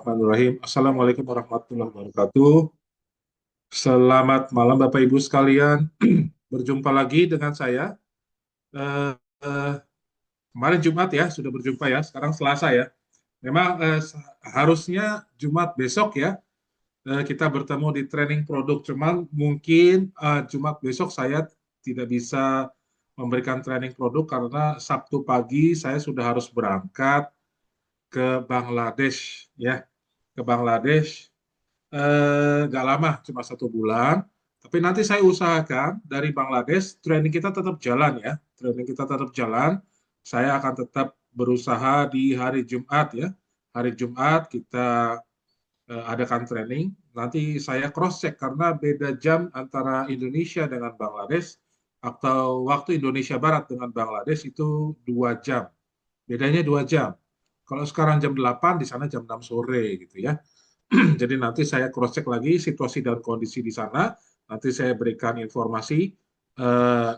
Bismillahirrahmanirrahim. Assalamualaikum warahmatullahi wabarakatuh. Selamat malam Bapak Ibu sekalian. Berjumpa lagi dengan saya. Eh, eh, Kemarin Jumat ya, sudah berjumpa ya. Sekarang Selasa ya. Memang harusnya Jumat besok ya, kita bertemu di training produk. Cuman mungkin Jumat besok saya tidak bisa memberikan training produk karena Sabtu pagi saya sudah harus berangkat ke Bangladesh ya, ke Bangladesh. Nggak lama, cuma 1 bulan. Tapi nanti saya usahakan dari Bangladesh, training kita tetap jalan ya. Training kita tetap jalan. Saya akan tetap berusaha di hari Jumat ya. Hari Jumat kita adakan training. Nanti saya cross check karena beda jam antara Indonesia dengan Bangladesh atau waktu Indonesia Barat dengan Bangladesh itu 2 jam. Bedanya 2 jam. Kalau sekarang jam 8, di sana jam 6 sore gitu ya. Jadi nanti saya cross check lagi situasi dan kondisi di sana. Nanti saya berikan informasi eh,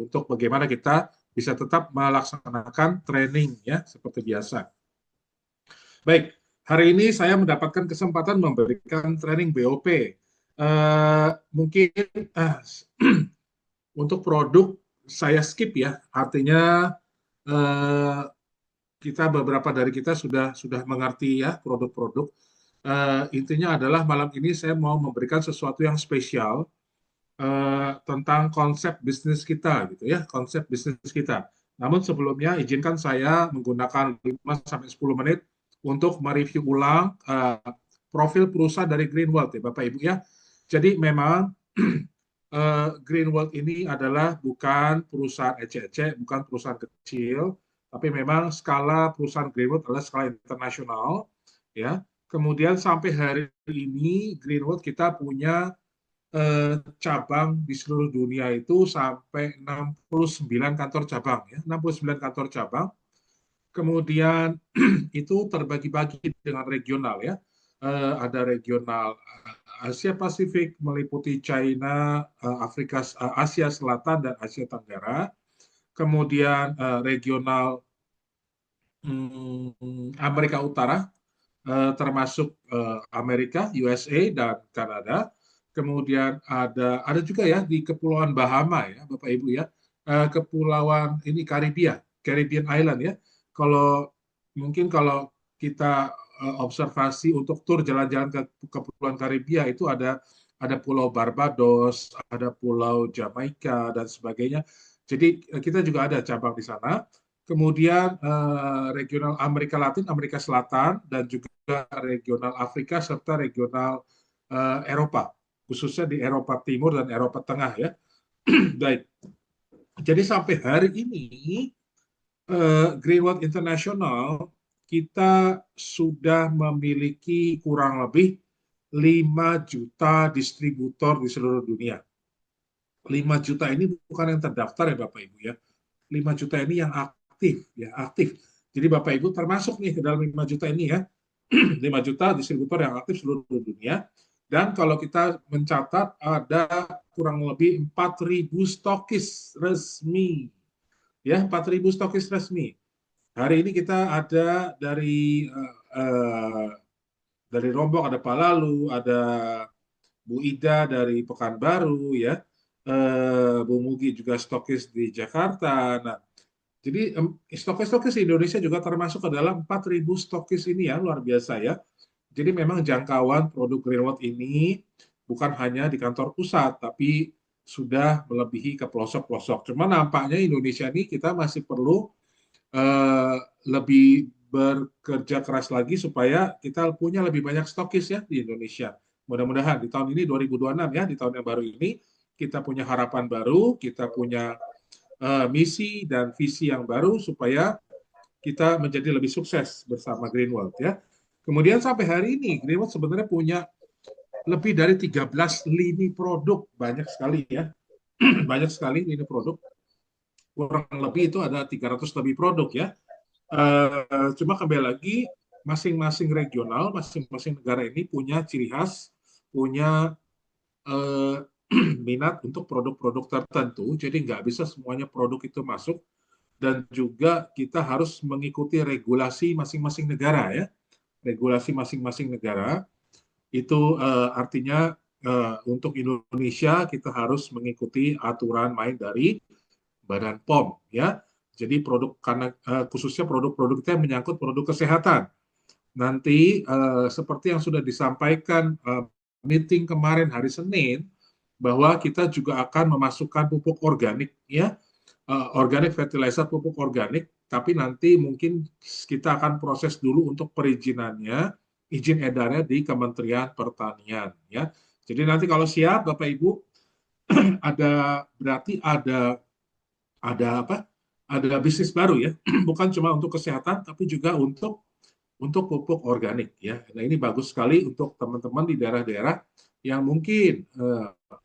untuk bagaimana kita bisa tetap melaksanakan training ya seperti biasa. Baik, hari ini saya mendapatkan kesempatan memberikan training BOP. Mungkin eh, untuk produk saya skip ya, artinya eh, kita beberapa dari kita sudah mengerti ya produk-produk. Intinya adalah malam ini saya mau memberikan sesuatu yang spesial tentang konsep bisnis kita gitu ya, konsep bisnis kita. Namun sebelumnya izinkan saya menggunakan 5 sampai 10 menit untuk mereview ulang profil perusahaan dari Greenworld ya Bapak Ibu ya. Jadi memang Greenworld ini adalah bukan perusahaan ecek-ecek, bukan perusahaan kecil, tapi memang skala perusahaan Greenworld adalah skala internasional ya. Kemudian sampai hari ini Greenworld kita punya cabang di seluruh dunia itu sampai 69 kantor cabang ya, 69 kantor cabang. Kemudian itu terbagi-bagi dengan regional ya. Ada regional Asia Pasifik meliputi China, Asia Selatan dan Asia Tenggara. Kemudian regional Amerika Utara termasuk Amerika, USA dan Kanada. Kemudian ada juga ya di Kepulauan Bahama ya, Bapak Ibu ya. Kepulauan ini Caribbean Island ya. Kalau mungkin kalau kita observasi untuk tur jalan-jalan ke Kepulauan Karibia itu ada Pulau Barbados, ada Pulau Jamaika dan sebagainya. Jadi kita juga ada cabang di sana. Kemudian regional Amerika Latin, Amerika Selatan, dan juga regional Afrika serta regional Eropa, khususnya di Eropa Timur dan Eropa Tengah ya. Baik. Jadi sampai hari ini Greenworld International kita sudah memiliki kurang lebih 5 juta distributor di seluruh dunia. 5 juta ini bukan yang terdaftar ya Bapak Ibu ya. 5 juta ini yang aktif ya, aktif. Jadi Bapak Ibu termasuk nih ke dalam 5 juta ini ya. 5 juta distributor yang aktif seluruh dunia. Dan kalau kita mencatat ada kurang lebih 4.000 stokis resmi. Ya, 4.000 stokis resmi. Hari ini kita ada dari Lombok ada Pak Lalu, ada Bu Ida dari Pekanbaru ya. Bu Mugi juga stokis di Jakarta. Nah, jadi stokis-stokis di Indonesia juga termasuk ke dalam 4.000 stokis ini ya, luar biasa ya. Jadi memang jangkauan produk Greenwood ini bukan hanya di kantor pusat, tapi sudah melebihi ke pelosok-pelosok. Cuma nampaknya Indonesia ini kita masih perlu eh, lebih bekerja keras lagi supaya kita punya lebih banyak stokis ya di Indonesia. Mudah-mudahan di tahun ini 2026 ya, di tahun yang baru ini kita punya harapan baru, kita punya misi dan visi yang baru supaya kita menjadi lebih sukses bersama Greenworld ya. Kemudian sampai hari ini Greenworld sebenarnya punya lebih dari 13 lini produk, banyak sekali ya. Banyak sekali lini produk. Kurang lebih itu ada 300 lebih produk ya. Cuma kembali lagi masing-masing regional, masing-masing negara ini punya ciri khas, punya eh, minat untuk produk-produk tertentu. Jadi nggak bisa semuanya produk itu masuk dan juga kita harus mengikuti regulasi masing-masing negara ya. regulasi masing-masing negara. Itu artinya untuk Indonesia kita harus mengikuti aturan main dari Badan POM ya. Jadi produk karena khususnya produk-produk kita yang menyangkut produk kesehatan. Nanti seperti yang sudah disampaikan meeting kemarin hari Senin bahwa kita juga akan memasukkan pupuk organik ya, organic fertilizer, pupuk organik, tapi nanti mungkin kita akan proses dulu untuk perizinannya, izin edarnya di Kementerian Pertanian ya. Jadi nanti kalau siap Bapak Ibu ada berarti ada apa? Ada bisnis baru ya, bukan cuma untuk kesehatan tapi juga untuk pupuk organik ya. Nah, ini bagus sekali untuk teman-teman di daerah-daerah yang mungkin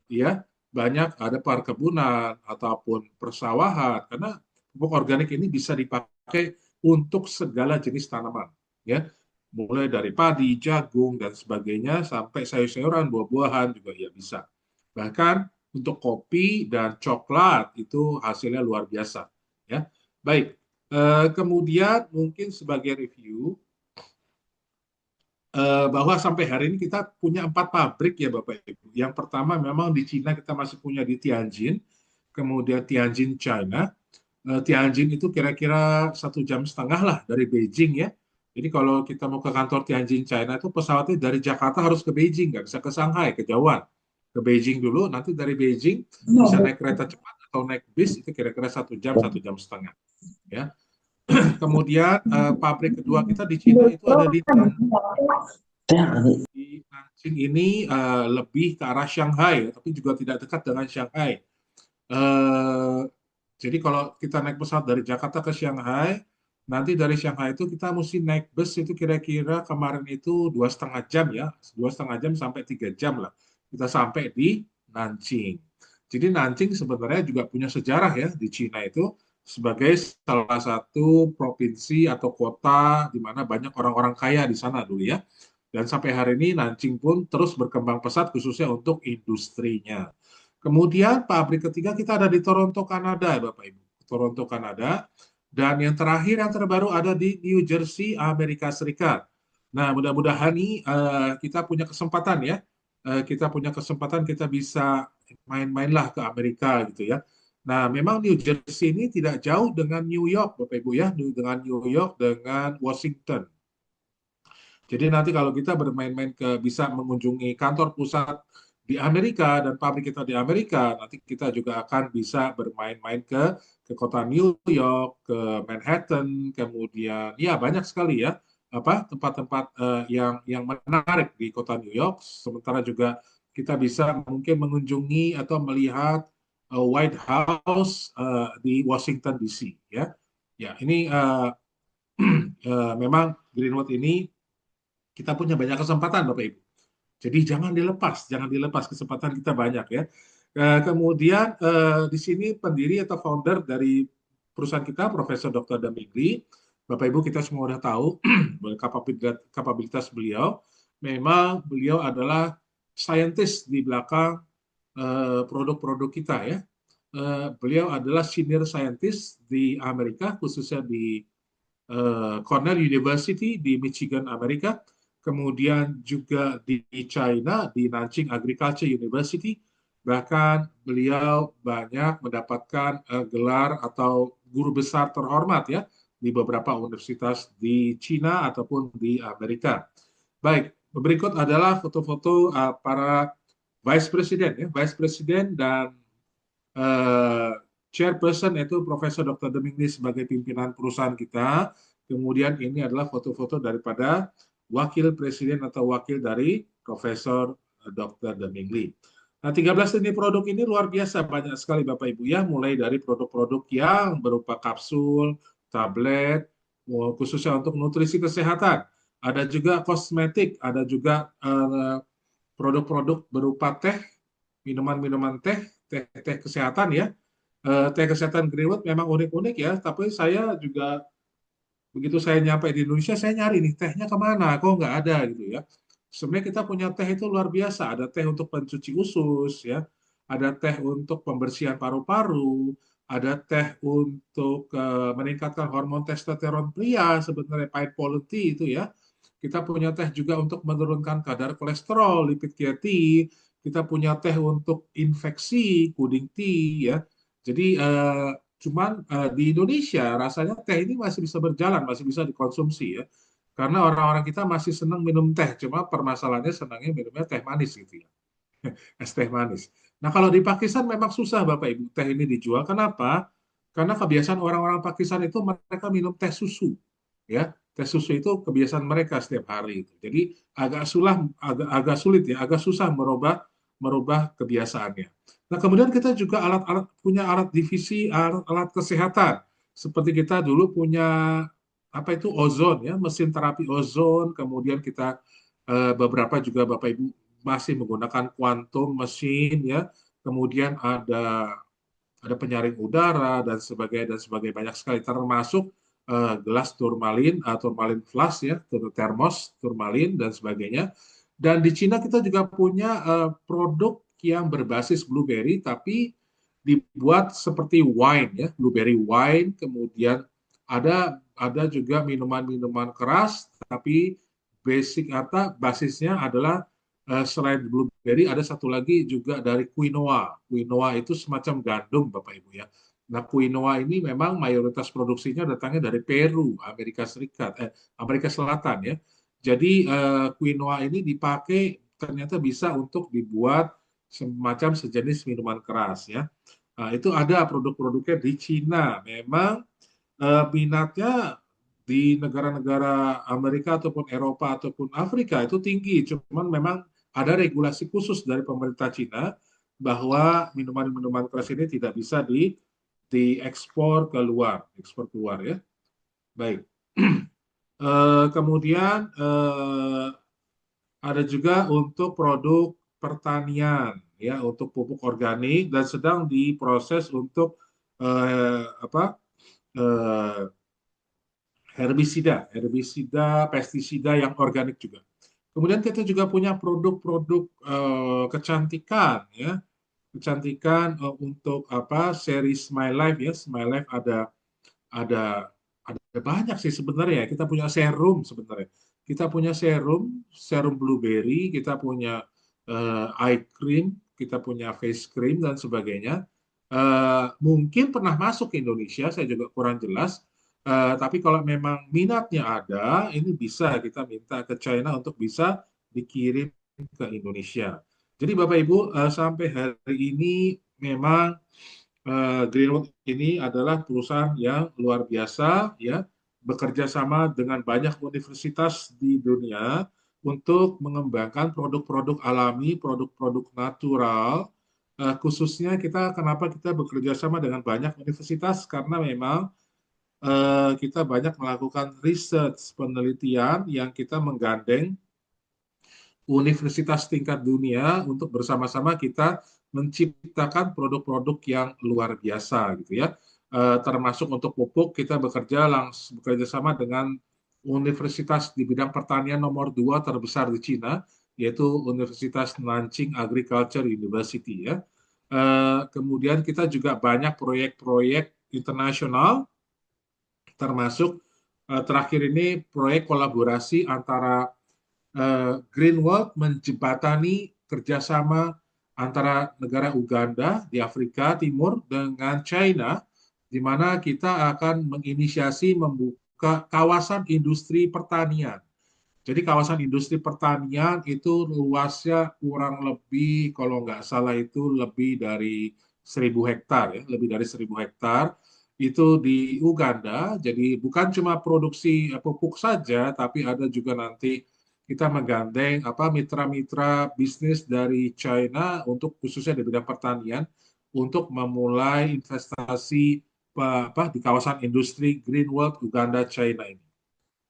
ya banyak ada perkebunan ataupun persawahan karena pupuk organik ini bisa dipakai untuk segala jenis tanaman ya. Mulai dari padi, jagung dan sebagainya sampai sayur-sayuran, buah-buahan juga ya bisa. Bahkan untuk kopi dan coklat itu hasilnya luar biasa ya. Baik, kemudian mungkin sebagai review bahwa sampai hari ini kita punya 4 pabrik ya Bapak Ibu. Yang pertama memang di Cina kita masih punya di Tianjin, kemudian Tianjin China. Tianjin itu kira-kira 1,5 jam lah dari Beijing ya. Jadi kalau kita mau ke kantor Tianjin China itu pesawatnya dari Jakarta harus ke Beijing, nggak bisa ke Shanghai, kejauhan. Ke Beijing dulu, nanti dari Beijing bisa naik kereta cepat atau naik bis itu kira-kira 1 jam, 1,5 jam. Ya. Kemudian pabrik kedua kita di Cina itu ada di Nanjing ini lebih ke arah Shanghai, tapi juga tidak dekat dengan Shanghai. Eh, jadi kalau kita naik pesawat dari Jakarta ke Shanghai, nanti dari Shanghai itu kita mesti naik bus itu kira-kira kemarin itu 2,5 jam ya, 2,5 jam sampai 3 jam lah. Kita sampai di Nanjing. Jadi Nanjing sebenarnya juga punya sejarah ya di Cina itu sebagai salah satu provinsi atau kota di mana banyak orang-orang kaya di sana dulu ya. Dan sampai hari ini Nanjing pun terus berkembang pesat khususnya untuk industrinya. Kemudian pabrik ketiga kita ada di Toronto, Kanada, Bapak Ibu. Toronto, Kanada. Dan yang terakhir, yang terbaru ada di New Jersey, Amerika Serikat. Nah, mudah-mudahan nih kita punya kesempatan ya. Kita punya kesempatan kita bisa main-mainlah ke Amerika gitu ya. Nah, memang New Jersey ini tidak jauh dengan New York, Bapak Ibu ya. Dengan New York, dengan Washington. Jadi nanti kalau kita bermain-main ke bisa mengunjungi kantor pusat di Amerika dan pabrik kita di Amerika, nanti kita juga akan bisa bermain-main ke kota New York, ke Manhattan, kemudian ya banyak sekali ya apa tempat-tempat yang menarik di kota New York. Sementara juga kita bisa mungkin mengunjungi atau melihat White House di Washington DC ya. Ya, ini memang Greenwood ini kita punya banyak kesempatan, Bapak Ibu. Jadi jangan dilepas kesempatan kita banyak ya. Kemudian di sini pendiri atau founder dari perusahaan kita, Profesor Dr. Damigri, Bapak Ibu kita semua sudah tahu kapabilitas beliau. Memang beliau adalah saintis di belakang produk-produk kita ya. Beliau adalah senior scientist di Amerika, khususnya di Cornell University di Michigan, Amerika, kemudian juga di China, di Nanjing Agriculture University, bahkan beliau banyak mendapatkan gelar atau guru besar terhormat ya di beberapa universitas di China ataupun di Amerika. Baik, berikut adalah foto-foto para Vice President ya, Vice President dan uh, chairperson itu Profesor Dr. Demingli sebagai pimpinan perusahaan kita. Kemudian ini adalah foto-foto daripada wakil presiden atau wakil dari Profesor Dr. Demingli. Nah, 13 jenis produk ini luar biasa banyak sekali Bapak Ibu ya, mulai dari produk-produk yang berupa kapsul, tablet, khususnya untuk nutrisi kesehatan. Ada juga kosmetik, ada juga produk-produk berupa teh, minuman-minuman teh, teh kesehatan ya. Teh kesehatan Greenwood memang unik-unik ya, tapi saya juga begitu saya nyampe di Indonesia, saya nyari nih tehnya kemana, kok nggak ada gitu ya. Sebenarnya kita punya teh itu luar biasa, ada teh untuk pencuci usus ya, ada teh untuk pembersihan paru-paru, ada teh untuk meningkatkan hormon testosteron pria, sebenarnya pahit polity itu ya. kita punya teh juga untuk menurunkan kadar kolesterol, lipid fatty, kita punya teh untuk infeksi, kuding tea, ya. Jadi cuman di Indonesia rasanya teh ini masih bisa berjalan, masih bisa dikonsumsi ya. Karena orang-orang kita masih senang minum teh, cuma permasalahannya senangnya minumnya teh manis gitu ya, es teh manis. Nah, kalau di Pakistan memang susah Bapak Ibu teh ini dijual. Kenapa? Karena kebiasaan orang-orang Pakistan itu mereka minum teh susu, ya. Teh susu itu kebiasaan mereka setiap hari itu. Jadi agak sulit ya, agak susah merubah merubah kebiasaannya. Nah, kemudian kita juga punya alat divisi alat kesehatan. Seperti kita dulu punya apa itu ozon ya, mesin terapi ozon, kemudian kita beberapa juga Bapak Ibu masih menggunakan quantum mesin ya. Kemudian ada penyaring udara dan sebagainya banyak sekali termasuk gelas turmalin, turmalin flash ya, termos turmalin dan sebagainya. Dan di Cina kita juga punya produk yang berbasis blueberry tapi dibuat seperti wine ya, blueberry wine. Kemudian ada juga minuman-minuman keras tapi basisnya adalah selain blueberry ada satu lagi juga dari quinoa. Quinoa itu semacam gandum Bapak Ibu ya. Nah, quinoa ini memang mayoritas produksinya datangnya dari Peru, Amerika Selatan ya. Jadi quinoa ini dipakai ternyata bisa untuk dibuat semacam sejenis minuman keras ya. Nah, itu ada produk-produknya di Cina. Memang minatnya di negara-negara Amerika ataupun Eropa ataupun Afrika itu tinggi. Cuman memang ada regulasi khusus dari pemerintah Cina bahwa minuman-minuman keras ini tidak bisa diekspor ekspor keluar ya. Baik. Kemudian ada juga untuk produk pertanian ya, untuk pupuk organik dan sedang diproses untuk apa herbisida, pestisida yang organik juga. Kemudian kita juga punya produk-produk kecantikan ya, kecantikan untuk apa series My Life ya, My Life ada ada banyak sih sebenarnya. Kita punya serum sebenarnya. Kita punya serum blueberry, kita punya eye cream, kita punya face cream dan sebagainya. Mungkin pernah masuk ke Indonesia, saya juga kurang jelas. Tapi kalau memang minatnya ada, ini bisa kita minta ke China untuk bisa dikirim ke Indonesia. Jadi Bapak Ibu, sampai hari ini memang Greenwood ini adalah perusahaan yang luar biasa ya, bekerja sama dengan banyak universitas di dunia untuk mengembangkan produk-produk alami, produk-produk natural. Khususnya kenapa kita bekerja sama dengan banyak universitas karena memang kita banyak melakukan riset penelitian yang kita menggandeng universitas tingkat dunia untuk bersama-sama kita menciptakan produk-produk yang luar biasa gitu ya. Termasuk untuk pupuk kita bekerja sama dengan universitas di bidang pertanian nomor 2 terbesar di Cina, yaitu Universitas Nanjing Agriculture University ya. Kemudian kita juga banyak proyek-proyek internasional, termasuk terakhir ini proyek kolaborasi antara Greenwald menjembatani kerjasama antara negara Uganda di Afrika Timur dengan China, di mana kita akan menginisiasi membuka kawasan industri pertanian. Jadi kawasan industri pertanian itu luasnya kurang lebih, kalau nggak salah itu lebih dari 1.000 hektar ya, lebih dari 1.000 hektar itu di Uganda. Jadi bukan cuma produksi pupuk saja, tapi ada juga nanti kita menggandeng mitra-mitra bisnis dari China untuk khususnya di bidang pertanian untuk memulai investasi di kawasan industri Greenwald Uganda China ini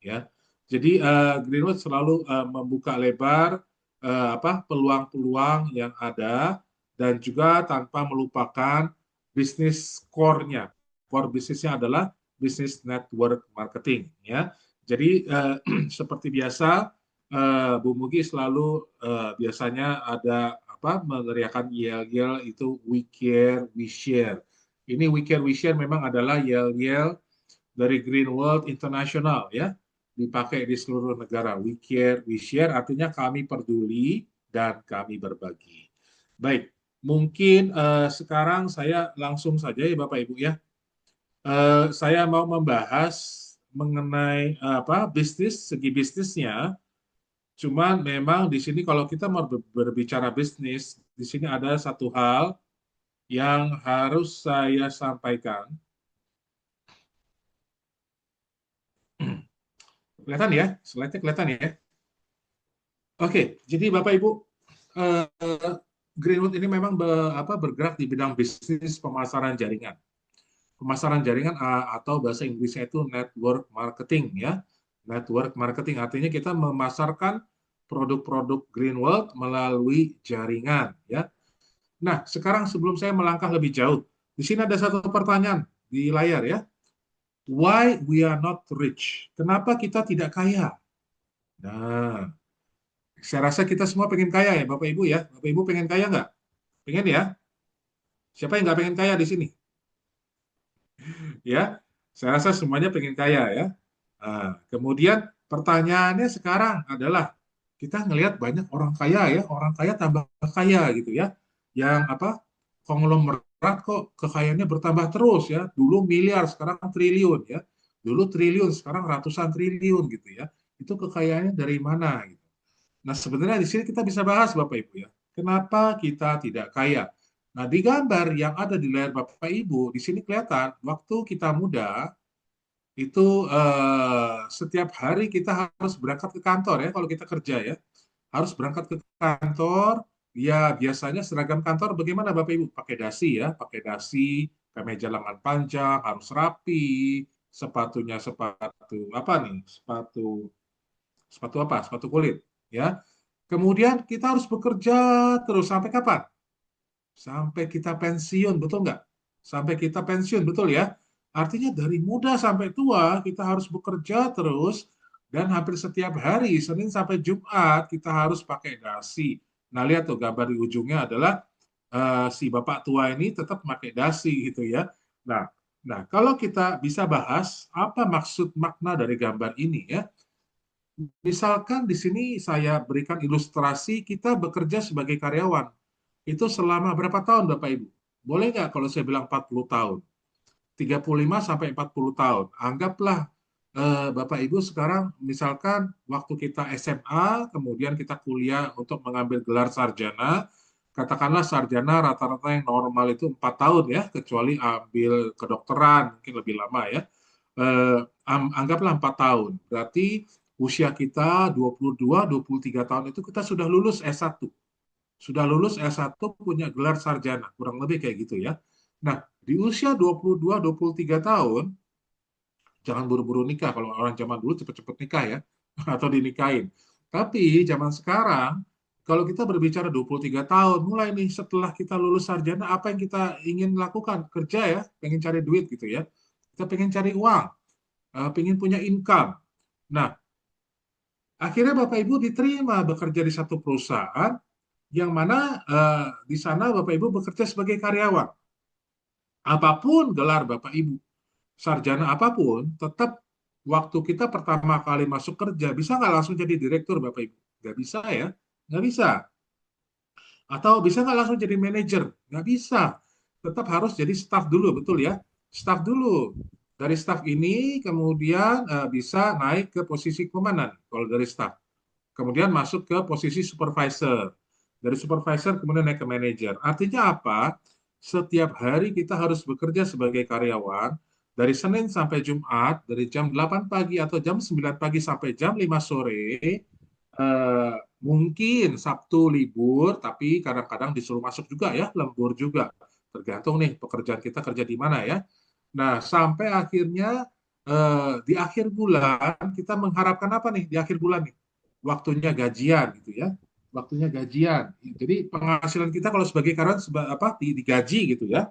ya. Jadi Greenwood selalu membuka lebar peluang-peluang yang ada dan juga tanpa melupakan bisnis core-nya. Core bisnisnya adalah bisnis network marketing ya. Jadi seperti biasa Bu Mugi selalu biasanya ada meneriakan yel-yel itu we care, we share. Ini we care, we share memang adalah yel-yel dari Green World International ya, dipakai di seluruh negara. We share artinya kami peduli dan kami berbagi. Baik, mungkin sekarang saya langsung saja ya Bapak Ibu ya. Saya mau membahas mengenai apa bisnis, segi bisnisnya. Cuman memang di sini kalau kita mau berbicara bisnis, di sini ada satu hal yang harus saya sampaikan. Kelihatan ya? Slide-nya kelihatan ya? Oke, jadi Bapak Ibu, eh, Greenwood ini memang bergerak di bidang bisnis pemasaran jaringan. Pemasaran jaringan atau bahasa Inggrisnya itu network marketing ya. Network marketing artinya kita memasarkan produk-produk Greenwood melalui jaringan ya. Nah, sekarang sebelum saya melangkah lebih jauh, di sini ada satu pertanyaan di layar ya. Why we are not rich? Kenapa kita tidak kaya? Nah, saya rasa kita semua pengen kaya ya, Bapak Ibu ya. Bapak Ibu pengen kaya nggak? Pengen ya? Siapa yang nggak pengen kaya di sini? Ya, saya rasa semuanya pengen kaya ya. Kemudian pertanyaannya sekarang adalah kita ngelihat banyak orang kaya ya, orang kaya tambah kaya gitu ya. Yang apa? Konglomerat kok kekayaannya bertambah terus ya. Dulu miliar, sekarang triliun ya. Dulu triliun, sekarang ratusan triliun gitu ya. Itu kekayaannya dari mana gitu. Nah, sebenarnya di sini kita bisa bahas Bapak Ibu ya. Kenapa kita tidak kaya? Nah, di gambar yang ada di layar Bapak Ibu, di sini kelihatan waktu kita muda itu setiap hari kita harus berangkat ke kantor ya kalau kita kerja ya. Harus berangkat ke kantor, ya biasanya seragam kantor bagaimana Bapak Ibu? Pakai dasi ya, pakai dasi, kemeja lengan panjang, harus rapi, sepatunya sepatu apa nih? Sepatu apa? Sepatu kulit ya. Kemudian kita harus bekerja terus sampai kapan? Sampai kita pensiun, betul nggak? Sampai kita pensiun, betul ya? Artinya dari muda sampai tua kita harus bekerja terus dan hampir setiap hari, Senin sampai Jumat, kita harus pakai dasi. Nah, lihat tuh gambar di ujungnya adalah si bapak tua ini tetap pakai dasi gitu ya. Nah, nah kalau kita bisa bahas apa maksud makna dari gambar ini ya. Misalkan di sini saya berikan ilustrasi kita bekerja sebagai karyawan. Itu selama berapa tahun Bapak Ibu? Boleh nggak kalau saya bilang 40 tahun? 35 sampai 40 tahun. Anggaplah Bapak Ibu sekarang misalkan waktu kita SMA, kemudian kita kuliah untuk mengambil gelar sarjana, katakanlah sarjana rata-rata yang normal itu 4 tahun ya, kecuali ambil kedokteran, mungkin lebih lama ya. Eh, Anggaplah 4 tahun. Berarti usia kita 22, 23 tahun itu kita sudah lulus S1. Sudah lulus S1 punya gelar sarjana, kurang lebih kayak gitu ya. Nah, di usia 22, 23 tahun, jangan buru-buru nikah. Kalau orang zaman dulu cepet-cepet nikah ya, atau dinikahin. Tapi zaman sekarang, kalau kita berbicara 23 tahun, mulai nih setelah kita lulus sarjana, apa yang kita ingin lakukan? Kerja ya, pengen cari duit gitu ya. Kita pengen cari uang, pengen punya income. Nah, akhirnya Bapak Ibu diterima bekerja di satu perusahaan yang mana di sana Bapak Ibu bekerja sebagai karyawan. Apapun gelar Bapak Ibu, sarjana apapun, tetap waktu kita pertama kali masuk kerja, bisa nggak langsung jadi direktur Bapak Ibu? Nggak bisa ya, nggak bisa. Atau bisa nggak langsung jadi manajer? Nggak bisa. Tetap harus jadi staff dulu, betul ya? Staff dulu. Dari staff ini kemudian bisa naik ke posisi komandan kalau dari staff. Kemudian masuk ke posisi supervisor. Dari supervisor kemudian naik ke manajer. Artinya apa? Setiap hari kita harus bekerja sebagai karyawan dari Senin sampai Jumat, dari jam 8 pagi atau jam 9 pagi sampai jam 5 sore, mungkin Sabtu libur, tapi kadang-kadang disuruh masuk juga ya, lembur juga. Tergantung nih pekerjaan kita kerja di mana ya. Nah, sampai akhirnya di akhir bulan kita mengharapkan apa nih di akhir bulan nih? Waktunya gajian gitu ya. Waktunya gajian. Jadi penghasilan kita kalau sebagai karyawan apa digaji gitu ya,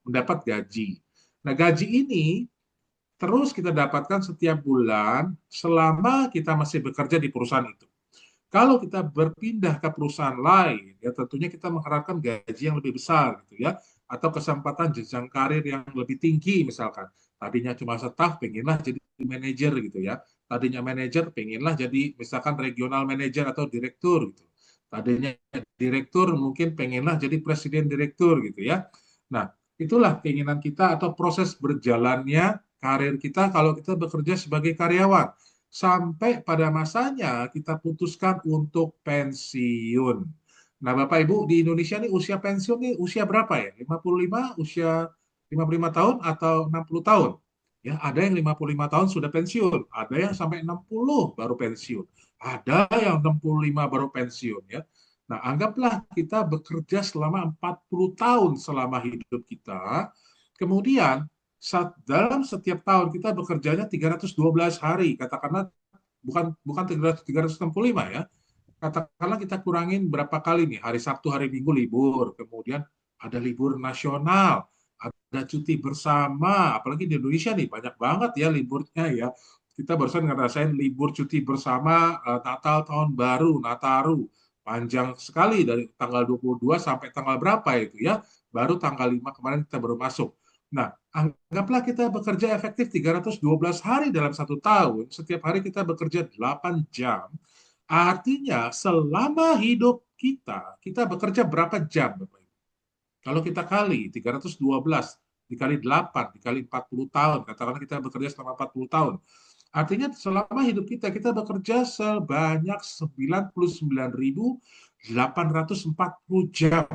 mendapat gaji. Nah, gaji ini terus kita dapatkan setiap bulan selama kita masih bekerja di perusahaan itu. Kalau kita berpindah ke perusahaan lain, ya tentunya kita mengharapkan gaji yang lebih besar gitu ya, atau kesempatan jenjang karir yang lebih tinggi misalkan. Tadinya cuma staf, pengenlah jadi manajer gitu ya. tadinya manajer, pengenlah jadi misalkan regional manager atau direktur gitu. Tadinya direktur, mungkin pengenlah jadi presiden direktur gitu ya. Nah, itulah keinginan kita atau proses berjalannya karir kita kalau kita bekerja sebagai karyawan. Sampai pada masanya kita putuskan untuk pensiun. Nah, Bapak Ibu, di Indonesia nih usia pensiun nih usia berapa ya? 55, usia 55 tahun atau 60 tahun? Ya, ada yang 55 tahun sudah pensiun, ada yang sampai 60 baru pensiun, ada yang 65 baru pensiun ya. Nah, anggaplah kita bekerja selama 40 tahun selama hidup kita. Kemudian dalam setiap tahun kita bekerjanya 312 hari, katakanlah bukan bukan 365 ya. Katakanlah kita kurangin berapa kali nih, hari Sabtu, hari Minggu libur, kemudian ada libur nasional, ada cuti bersama, apalagi di Indonesia nih banyak banget ya liburnya ya. Kita barusan ngerasain libur cuti bersama Natal, Tahun Baru, Nataru. Panjang sekali dari tanggal 22 sampai tanggal berapa itu ya. Baru tanggal 5 kemarin kita baru masuk. Nah, anggaplah kita bekerja efektif 312 hari dalam satu tahun. Setiap hari kita bekerja 8 jam. Artinya selama hidup kita bekerja berapa jam, Bapak Ibu? Kalau kita kali 312 dikali 8 dikali 40 tahun, katakanlah kita bekerja selama 40 tahun. Artinya selama hidup kita bekerja sebanyak 99.840 jam.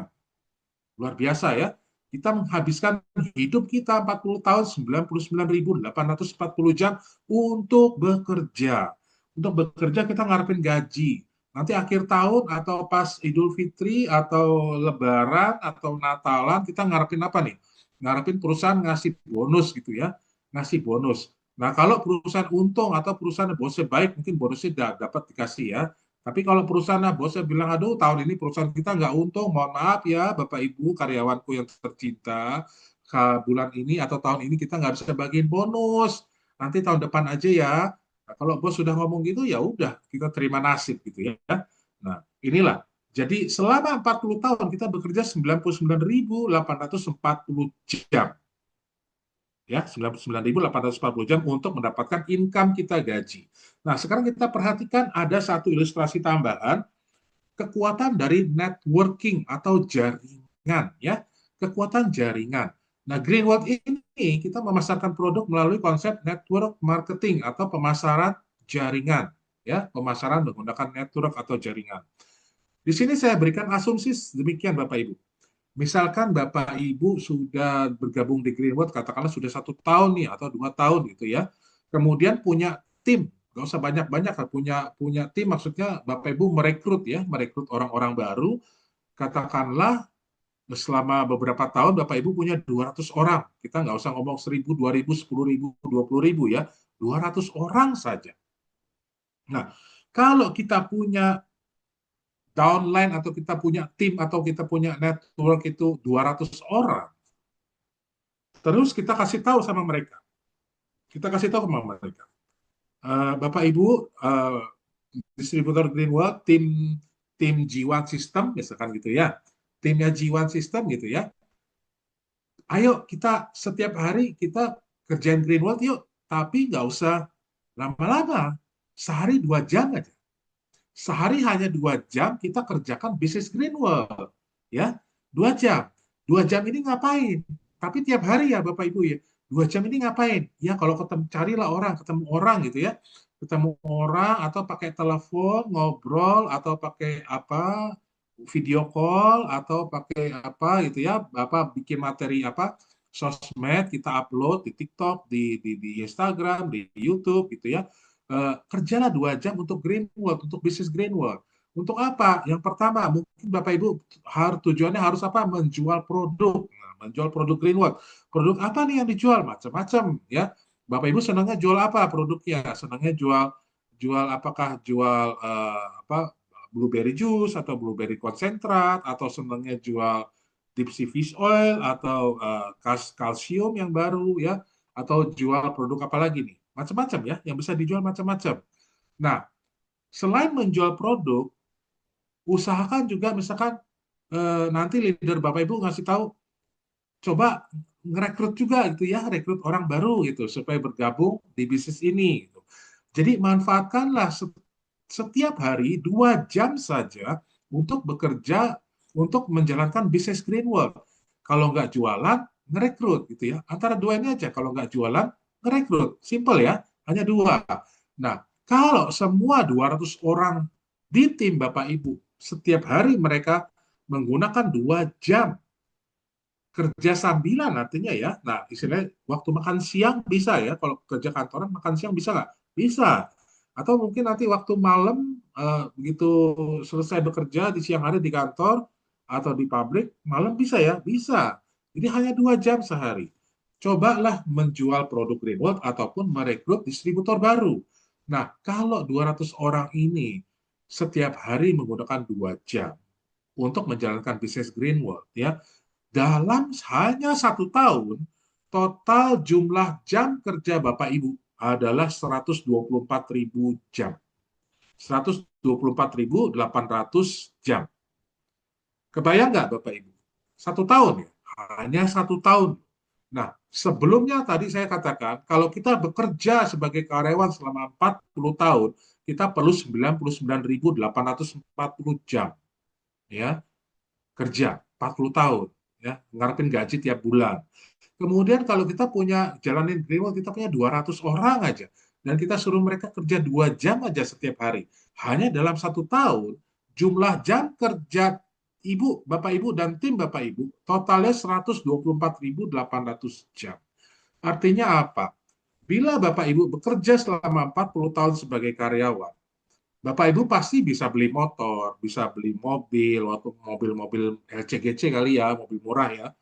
Luar biasa ya. Kita menghabiskan hidup kita 40 tahun, 99.840 jam untuk bekerja. Untuk bekerja kita ngarepin gaji. Nanti akhir tahun atau pas Idul Fitri atau Lebaran atau Natalan kita ngarepin apa nih? Ngarepin perusahaan ngasih bonus gitu ya. Ngasih bonus. Nah, kalau perusahaan untung atau perusahaan bosnya baik, mungkin bonusnya dapat dikasih ya. Tapi kalau perusahaan bosnya bilang, aduh tahun ini perusahaan kita nggak untung, mohon maaf ya Bapak Ibu karyawanku yang tercinta, bulan ini atau tahun ini kita nggak bisa bagiin bonus, nanti tahun depan aja ya. Nah, kalau bos sudah ngomong gitu, ya udah kita terima nasib gitu ya. Nah, inilah. Jadi selama 40 tahun kita bekerja 99.840 jam ya 99.840 jam untuk mendapatkan income kita gaji. Nah, sekarang kita perhatikan ada satu ilustrasi tambahan kekuatan dari networking atau jaringan ya, kekuatan jaringan. Nah, Greenwood ini kita memasarkan produk melalui konsep network marketing atau pemasaran jaringan ya, pemasaran menggunakan network atau jaringan. Di sini saya berikan asumsi demikian Bapak Ibu. Misalkan Bapak Ibu sudah bergabung di Greenwood, katakanlah sudah 1 tahun nih atau 2 tahun gitu ya. Kemudian punya tim, nggak usah banyak-banyak, punya punya tim maksudnya Bapak Ibu merekrut ya, merekrut orang-orang baru. Katakanlah selama beberapa tahun Bapak Ibu punya 200 orang. Kita nggak usah ngomong 1.000, 2.000, 10.000, 20.000 ya. 200 orang saja. Nah, kalau kita punya downline atau kita punya tim atau kita punya network itu 200 orang, terus kita kasih tahu sama mereka. Kita kasih tahu sama mereka. Bapak Ibu, distributor Greenwood, tim tim G1 System, misalkan gitu ya. Timnya G1 System gitu ya. Ayo kita setiap hari kita kerjain Greenwood yuk. Tapi nggak usah lama-lama. Sehari 2 jam aja. Sehari hanya 2 jam kita kerjakan bisnis Greenwood. Ya, 2 jam. 2 jam ini ngapain? Tapi tiap hari ya Bapak Ibu ya. 2 jam ini ngapain? Ya kalau ketemu carilah orang, ketemu orang gitu ya. Ketemu orang atau pakai telepon, ngobrol atau pakai apa? Video call atau pakai apa gitu ya. Apa bikin materi apa? Sosmed kita upload di TikTok, di Instagram, di YouTube gitu ya. Kerjalah 2 jam untuk Greenwood, untuk bisnis Greenwood. Untuk apa? Yang pertama, mungkin Bapak Ibu harus tujuannya harus apa? Menjual produk. Nah, menjual produk Greenwood. Produk apa nih yang dijual? Macam-macam ya. Bapak Ibu senangnya jual apa produknya? Senangnya jual jual apakah jual apa blueberry juice atau blueberry konsentrat atau senangnya jual deep sea fish oil atau kalsium yang baru ya atau jual produk apa lagi nih? Macam-macam ya, yang bisa dijual macam-macam. Nah, selain menjual produk, usahakan juga misalkan nanti leader Bapak Ibu ngasih tahu, coba ngerekrut juga gitu ya, rekrut orang baru gitu supaya bergabung di bisnis ini. Gitu. Jadi manfaatkanlah setiap hari 2 jam saja untuk bekerja, untuk menjalankan bisnis green world. Kalau nggak jualan, ngerekrut gitu ya. Antara dua ini aja. Kalau nggak jualan, ngerekrut. Simple ya, hanya dua. Nah, kalau semua 200 orang di tim Bapak Ibu, setiap hari mereka menggunakan 2 jam kerja sambilan artinya ya. Nah, istilahnya waktu makan siang bisa ya. Kalau kerja kantoran makan siang bisa nggak? Bisa. Atau mungkin nanti waktu malam begitu selesai bekerja di siang hari di kantor atau di pabrik, malam bisa ya? Bisa. Jadi hanya 2 jam sehari. Cobalah menjual produk Greenwood ataupun merekrut distributor baru. Nah, kalau 200 orang ini setiap hari menggunakan 2 jam untuk menjalankan bisnis Greenwood ya, dalam hanya 1 tahun, total jumlah jam kerja Bapak Ibu adalah 124.000 jam. 124.800 jam. Kebayang nggak Bapak Ibu? 1 tahun ya? Hanya 1 tahun. Nah, sebelumnya tadi saya katakan, kalau kita bekerja sebagai karyawan selama 40 tahun, kita perlu 99.840 jam. Ya, kerja 40 tahun. Ya, ngarepin gaji tiap bulan. Kemudian kalau kita punya jalanin Greenwald, kita punya 200 orang aja. Dan kita suruh mereka kerja 2 jam aja setiap hari. Hanya dalam 1 tahun, jumlah jam kerja Ibu, Bapak Ibu, dan tim Bapak Ibu, totalnya 124.800 jam. Artinya apa? Bila Bapak Ibu bekerja selama 40 tahun sebagai karyawan, Bapak Ibu pasti bisa beli motor, bisa beli mobil, atau mobil-mobil LCGC kali ya, mobil murah ya,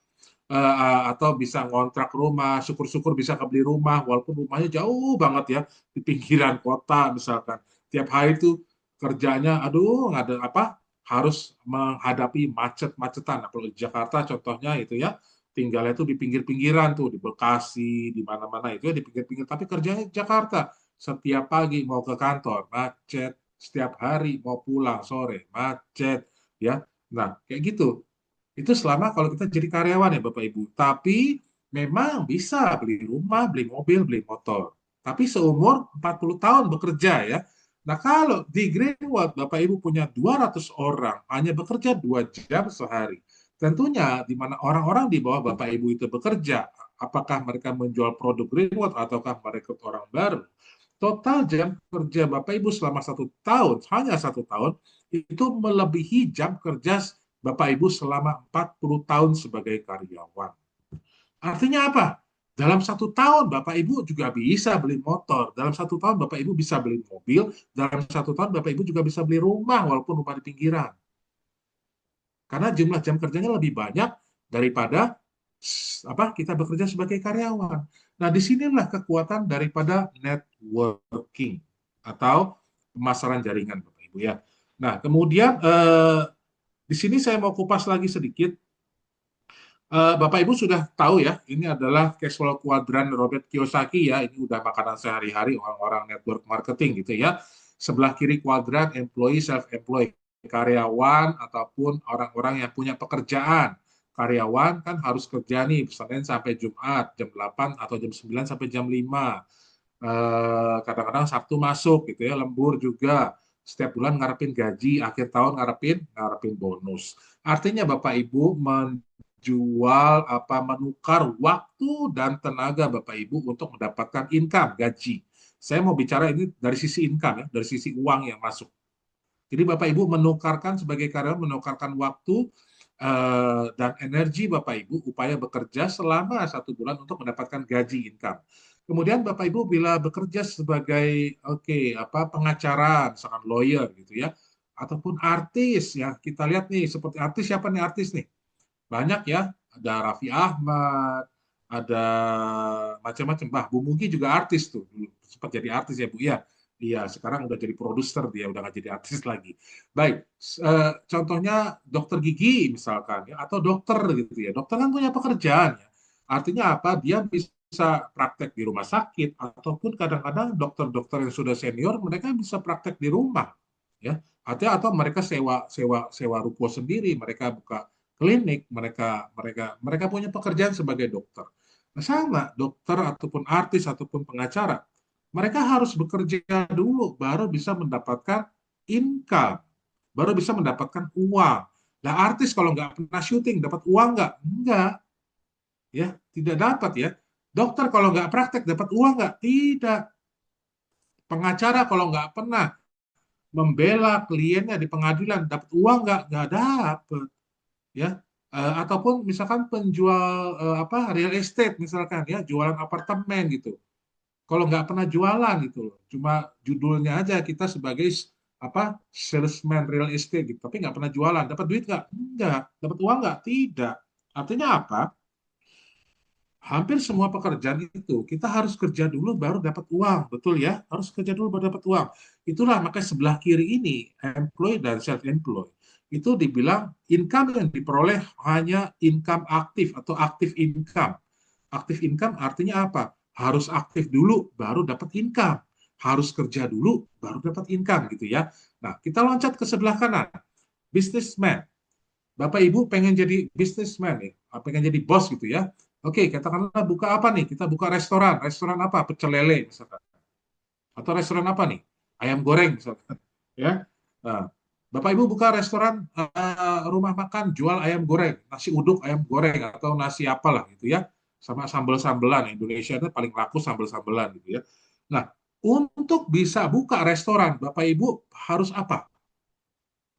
atau bisa ngontrak rumah, syukur-syukur bisa kebeli rumah, walaupun rumahnya jauh banget ya, di pinggiran kota misalkan. Tiap hari itu kerjanya, aduh, nggak ada apa, harus menghadapi macet-macetan. Nah, kalau di Jakarta contohnya itu ya, tinggalnya itu di pinggir-pinggiran tuh, di Bekasi, di mana-mana itu ya di pinggir-pinggir. Tapi kerjanya di Jakarta, setiap pagi mau ke kantor, macet, setiap hari mau pulang sore, macet, ya. Nah, kayak gitu. Itu selama kalau kita jadi karyawan ya Bapak Ibu. Tapi memang bisa beli rumah, beli mobil, beli motor. Tapi seumur 40 tahun bekerja ya. Nah kalau di Greenwood Bapak Ibu punya 200 orang hanya bekerja 2 jam sehari. Tentunya di mana orang-orang di bawah Bapak Ibu itu bekerja, apakah mereka menjual produk Greenwood ataukah merekrut orang baru. Total jam kerja Bapak Ibu selama 1 tahun, hanya 1 tahun, itu melebihi jam kerja Bapak Ibu selama 40 tahun sebagai karyawan. Artinya apa? Dalam 1 tahun Bapak Ibu juga bisa beli motor. Dalam 1 tahun Bapak Ibu bisa beli mobil. Dalam 1 tahun Bapak Ibu juga bisa beli rumah walaupun rumah di pinggiran. Karena jumlah jam kerjanya lebih banyak daripada apa kita bekerja sebagai karyawan. Nah, disinilah kekuatan daripada networking atau pemasaran jaringan, Bapak Ibu ya. Nah, kemudian di sini saya mau kupas lagi sedikit. Bapak Ibu sudah tahu ya, ini adalah cash flow quadrant Robert Kiyosaki ya, ini udah makanan sehari-hari orang-orang network marketing gitu ya. Sebelah kiri kuadran employee self-employed, karyawan ataupun orang-orang yang punya pekerjaan. Karyawan kan harus kerja nih, Senin sampai Jumat, jam 8 atau jam 9 sampai jam 5. Kadang-kadang Sabtu masuk gitu ya, lembur juga. Setiap bulan ngarepin gaji, akhir tahun ngarepin bonus. Artinya Bapak Ibu jual apa menukar waktu dan tenaga Bapak Ibu untuk mendapatkan income, gaji. Saya mau bicara ini dari sisi income ya, dari sisi uang yang masuk. Jadi Bapak Ibu menukarkan sebagai karyawan menukarkan waktu dan energi Bapak Ibu upaya bekerja selama 1 bulan untuk mendapatkan gaji income. Kemudian Bapak Ibu bila bekerja sebagai apa pengacara, misalkan lawyer gitu ya, ataupun artis ya, kita lihat nih seperti artis siapa nih artis nih? Banyak ya, ada Raffi Ahmad, ada macam-macam. Bah, Bu Mugi juga artis tuh, dulu sempat jadi artis ya Bu ya. Iya, sekarang udah jadi produser dia, udah nggak jadi artis lagi. Baik, contohnya dokter gigi misalkan ya, atau dokter gitu ya. Dokter kan punya pekerjaan ya. Artinya apa? Dia bisa praktek di rumah sakit ataupun kadang-kadang dokter-dokter yang sudah senior mereka bisa praktek di rumah ya. Atau mereka sewa sewa sewa ruko sendiri, mereka buka klinik, mereka mereka mereka punya pekerjaan sebagai dokter. Nah, sama dokter ataupun artis ataupun pengacara. Mereka harus bekerja dulu baru bisa mendapatkan income, baru bisa mendapatkan uang. Nah, artis kalau nggak pernah syuting dapat uang nggak? Nggak, ya, tidak dapat ya. Dokter kalau nggak praktek dapat uang nggak? Tidak. Pengacara kalau nggak pernah membela kliennya di pengadilan dapat uang nggak? Nggak dapat, ya. Ataupun misalkan penjual apa real estate misalkan ya, jualan apartemen gitu. Kalau nggak pernah jualan gitu loh, cuma judulnya aja kita sebagai apa salesman real estate gitu, tapi nggak pernah jualan, dapat duit nggak? Nggak. Dapat uang nggak? Tidak. Artinya apa? Hampir semua pekerjaan itu kita harus kerja dulu baru dapat uang, betul ya? Harus kerja dulu baru dapat uang. Itulah makanya sebelah kiri ini employed dan self employed itu dibilang income yang diperoleh hanya income aktif atau aktif income. Aktif income artinya apa? Harus aktif dulu baru dapat income. Harus kerja dulu baru dapat income gitu ya. Nah, kita loncat ke sebelah kanan. Businessman. Bapak Ibu pengen jadi businessman nih, pengen jadi bos gitu ya. Oke, katakanlah buka apa nih? Kita buka restoran. Restoran apa? Pecel lele misalkan. Atau restoran apa nih? Ayam goreng misalkan. Ya. Nah, Bapak Ibu buka restoran rumah makan jual ayam goreng, nasi uduk ayam goreng atau nasi apalah gitu ya. Sama sambel-sambelan. Indonesia itu paling laku sambel-sambelan gitu ya. Nah, untuk bisa buka restoran, Bapak Ibu harus apa?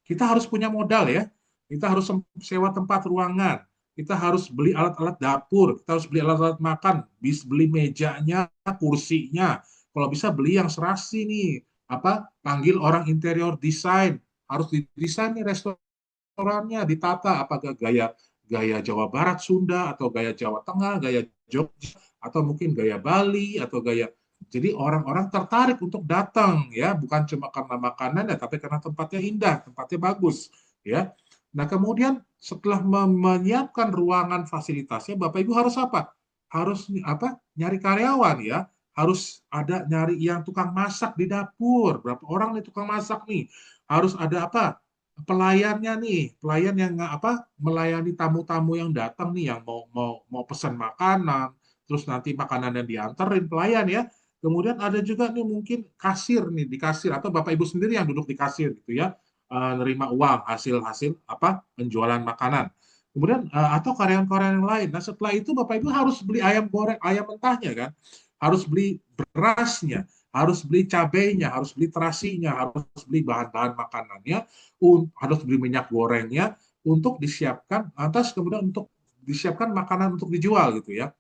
Kita harus punya modal ya. Kita harus sewa tempat ruangan. Kita harus beli alat-alat dapur. Kita harus beli alat-alat makan. Bisa beli mejanya, kursinya. Kalau bisa beli yang serasi nih. Apa? Panggil orang interior design. Harus didesain nih restorannya, ditata. Apakah gaya gaya Jawa Barat, Sunda, atau gaya Jawa Tengah, gaya Jogja, atau mungkin gaya Bali, atau gaya jadi orang-orang tertarik untuk datang ya, bukan cuma karena makanannya, tapi karena tempatnya indah, tempatnya bagus ya. Nah, kemudian setelah menyiapkan ruangan fasilitasnya, Bapak Ibu harus apa? Harus apa? Nyari karyawan ya. Harus ada nyari yang tukang masak di dapur. Berapa orang nih tukang masak nih? Harus ada apa? Pelayannya nih, pelayan yang apa? Melayani tamu-tamu yang datang nih, yang mau pesan makanan, terus nanti makanan yang diantarin pelayan ya. Kemudian ada juga nih mungkin kasir nih di kasir atau Bapak Ibu sendiri yang duduk di kasir gitu ya, nerima uang hasil-hasil apa penjualan makanan. Kemudian atau karyawan-karyawan yang lain. Nah, setelah itu Bapak Ibu harus beli ayam goreng, ayam mentahnya kan. Harus beli berasnya, harus beli cabenya, harus beli terasinya, harus beli bahan-bahan makanannya, harus beli minyak gorengnya untuk disiapkan atas kemudian untuk disiapkan makanan untuk dijual gitu ya.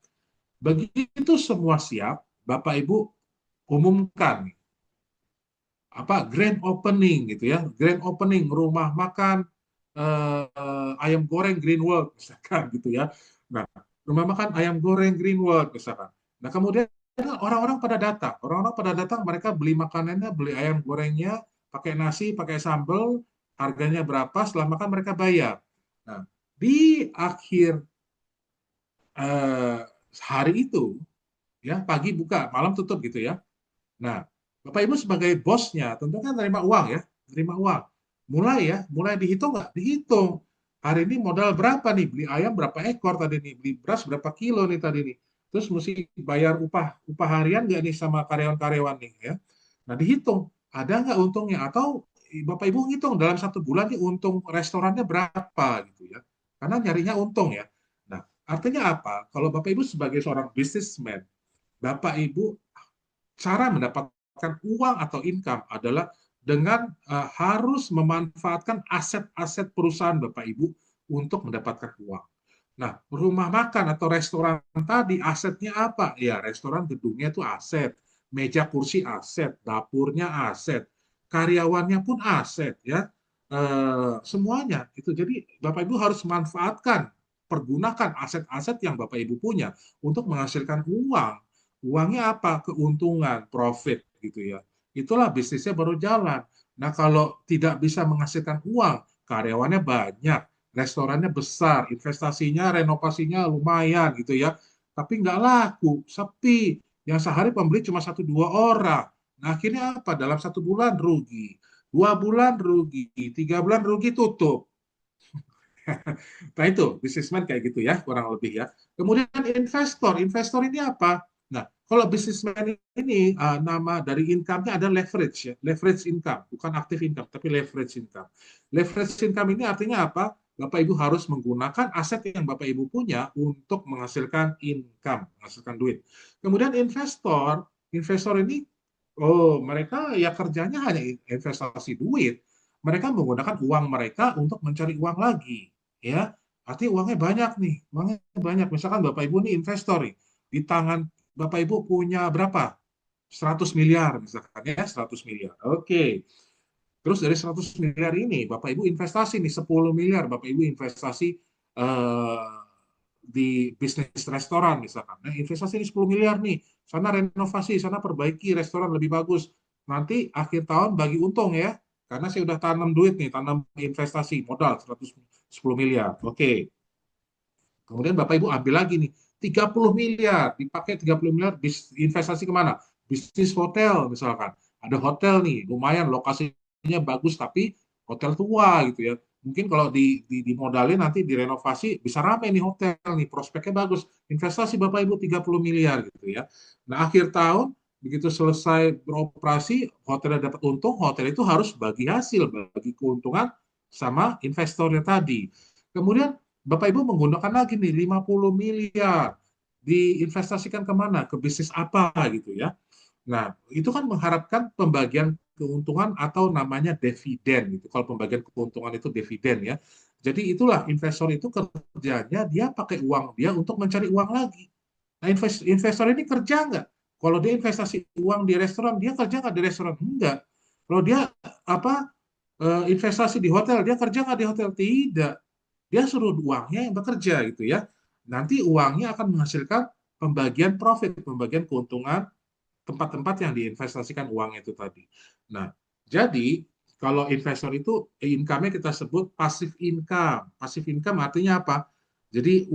Begitu semua siap, Bapak Ibu umumkan apa grand opening gitu ya, grand opening rumah makan ayam goreng Green World misalkan gitu ya. Nah, rumah makan ayam goreng Green World misalkan. Nah, kemudian orang-orang pada datang, mereka beli makanannya, beli ayam gorengnya, pakai nasi, pakai sambal, harganya berapa, setelah makan mereka bayar. Nah, di akhir eh, hari itu ya, pagi buka, malam tutup gitu ya. Nah, Bapak Ibu sebagai bosnya tentu kan terima uang ya, terima uang. Mulai dihitung nggak? Dihitung. Hari ini modal berapa nih? Beli ayam berapa ekor tadi nih? Beli beras berapa kilo nih tadi nih? Terus mesti bayar upah upah harian nggak nih sama karyawan-karyawan nih ya? Nah, dihitung. Ada nggak untungnya? Atau Bapak Ibu ngitung dalam satu bulan nih untung restorannya berapa gitu ya? Karena nyarinya untung ya. Nah, artinya apa? Kalau Bapak Ibu sebagai seorang businessman, Bapak Ibu cara mendapatkan uang atau income adalah dengan harus memanfaatkan aset-aset perusahaan Bapak Ibu untuk mendapatkan uang. Nah, rumah makan atau restoran tadi asetnya apa? Ya, restoran gedungnya itu aset, meja kursi aset, dapurnya aset, karyawannya pun aset ya. Semuanya itu. Jadi Bapak Ibu harus manfaatkan, pergunakan aset-aset yang Bapak Ibu punya untuk menghasilkan uang. Uangnya apa? Keuntungan, profit gitu ya. Itulah bisnisnya baru jalan. Nah, kalau tidak bisa menghasilkan uang, karyawannya banyak, restorannya besar, investasinya, renovasinya lumayan gitu ya. Tapi nggak laku, sepi. Yang sehari pembeli cuma satu dua orang. Nah, akhirnya apa? Dalam satu bulan rugi, 2 bulan rugi, 3 bulan rugi tutup. Nah itu, bisnismen kayak gitu ya, kurang lebih ya. Kemudian investor, investor ini apa? Nah, Kalau businessman ini nama dari income-nya ada leverage ya, leverage income, bukan active income, tapi leverage income. Leverage income ini artinya apa? Bapak Ibu harus menggunakan aset yang Bapak Ibu punya untuk menghasilkan income, menghasilkan duit. Kemudian investor, investor ini, oh mereka ya kerjanya hanya investasi duit. Mereka menggunakan uang mereka untuk mencari uang lagi, ya. Artinya uangnya banyak nih, uangnya banyak. Misalkan Bapak Ibu ini investor nih, di tangan Bapak Ibu punya berapa? 100 miliar misalkan ya, 100 miliar. Oke. Terus dari 100 miliar ini Bapak Ibu investasi nih 10 miliar, Bapak Ibu investasi eh, di bisnis restoran misalkan. Nah, investasi ini 10 miliar nih. Sana renovasi, sana perbaiki restoran lebih bagus. Nanti akhir tahun bagi untung ya. Karena saya udah tanam duit nih, tanam investasi modal 110 miliar. Oke. Kemudian Bapak Ibu ambil lagi nih 30 miliar, dipakai 30 miliar investasi kemana? Bisnis hotel misalkan. Ada hotel nih, lumayan lokasinya bagus tapi hotel tua gitu ya. Mungkin kalau dimodalin nanti direnovasi bisa rame nih hotel nih, prospeknya bagus. Investasi Bapak Ibu 30 miliar gitu ya. Nah, akhir tahun begitu selesai beroperasi, hotelnya dapat untung, hotel itu harus bagi hasil, bagi keuntungan sama investornya tadi. Kemudian Bapak Ibu menggunakan lagi nih 50 miliar diinvestasikan kemana? Ke bisnis apa gitu ya. Nah, itu kan mengharapkan pembagian keuntungan atau namanya dividen gitu. Kalau pembagian keuntungan itu dividen ya. Jadi itulah investor itu kerjanya dia pakai uang dia untuk mencari uang lagi. Nah, investor ini kerja nggak? Kalau dia investasi uang di restoran, dia kerja nggak di restoran? Enggak. Kalau dia apa investasi di hotel, dia kerja nggak di hotel? Tidak. Dia suruh uangnya yang bekerja gitu ya. Nanti uangnya akan menghasilkan pembagian profit, pembagian keuntungan tempat-tempat yang diinvestasikan uang itu tadi. Nah, jadi kalau investor itu income-nya kita sebut passive income. Passive income artinya apa? Jadi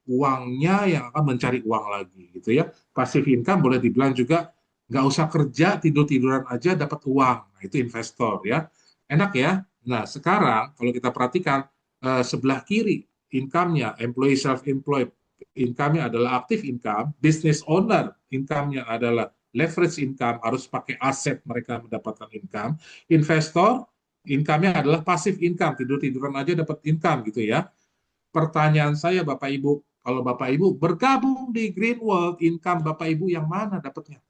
uangnya yang akan mencari uang lagi gitu ya. Passive income boleh dibilang juga nggak usah kerja, tidur-tiduran aja dapat uang. Nah, itu investor ya. Enak ya. Nah, sekarang kalau kita perhatikan sebelah kiri income-nya, employee self-employed, income-nya adalah active income, business owner income-nya adalah leverage income, harus pakai aset mereka mendapatkan income. Investor, income-nya adalah passive income, tidur-tiduran aja dapat income gitu ya. Pertanyaan saya Bapak Ibu, kalau Bapak Ibu bergabung di Green World, income Bapak Ibu yang mana dapatnya?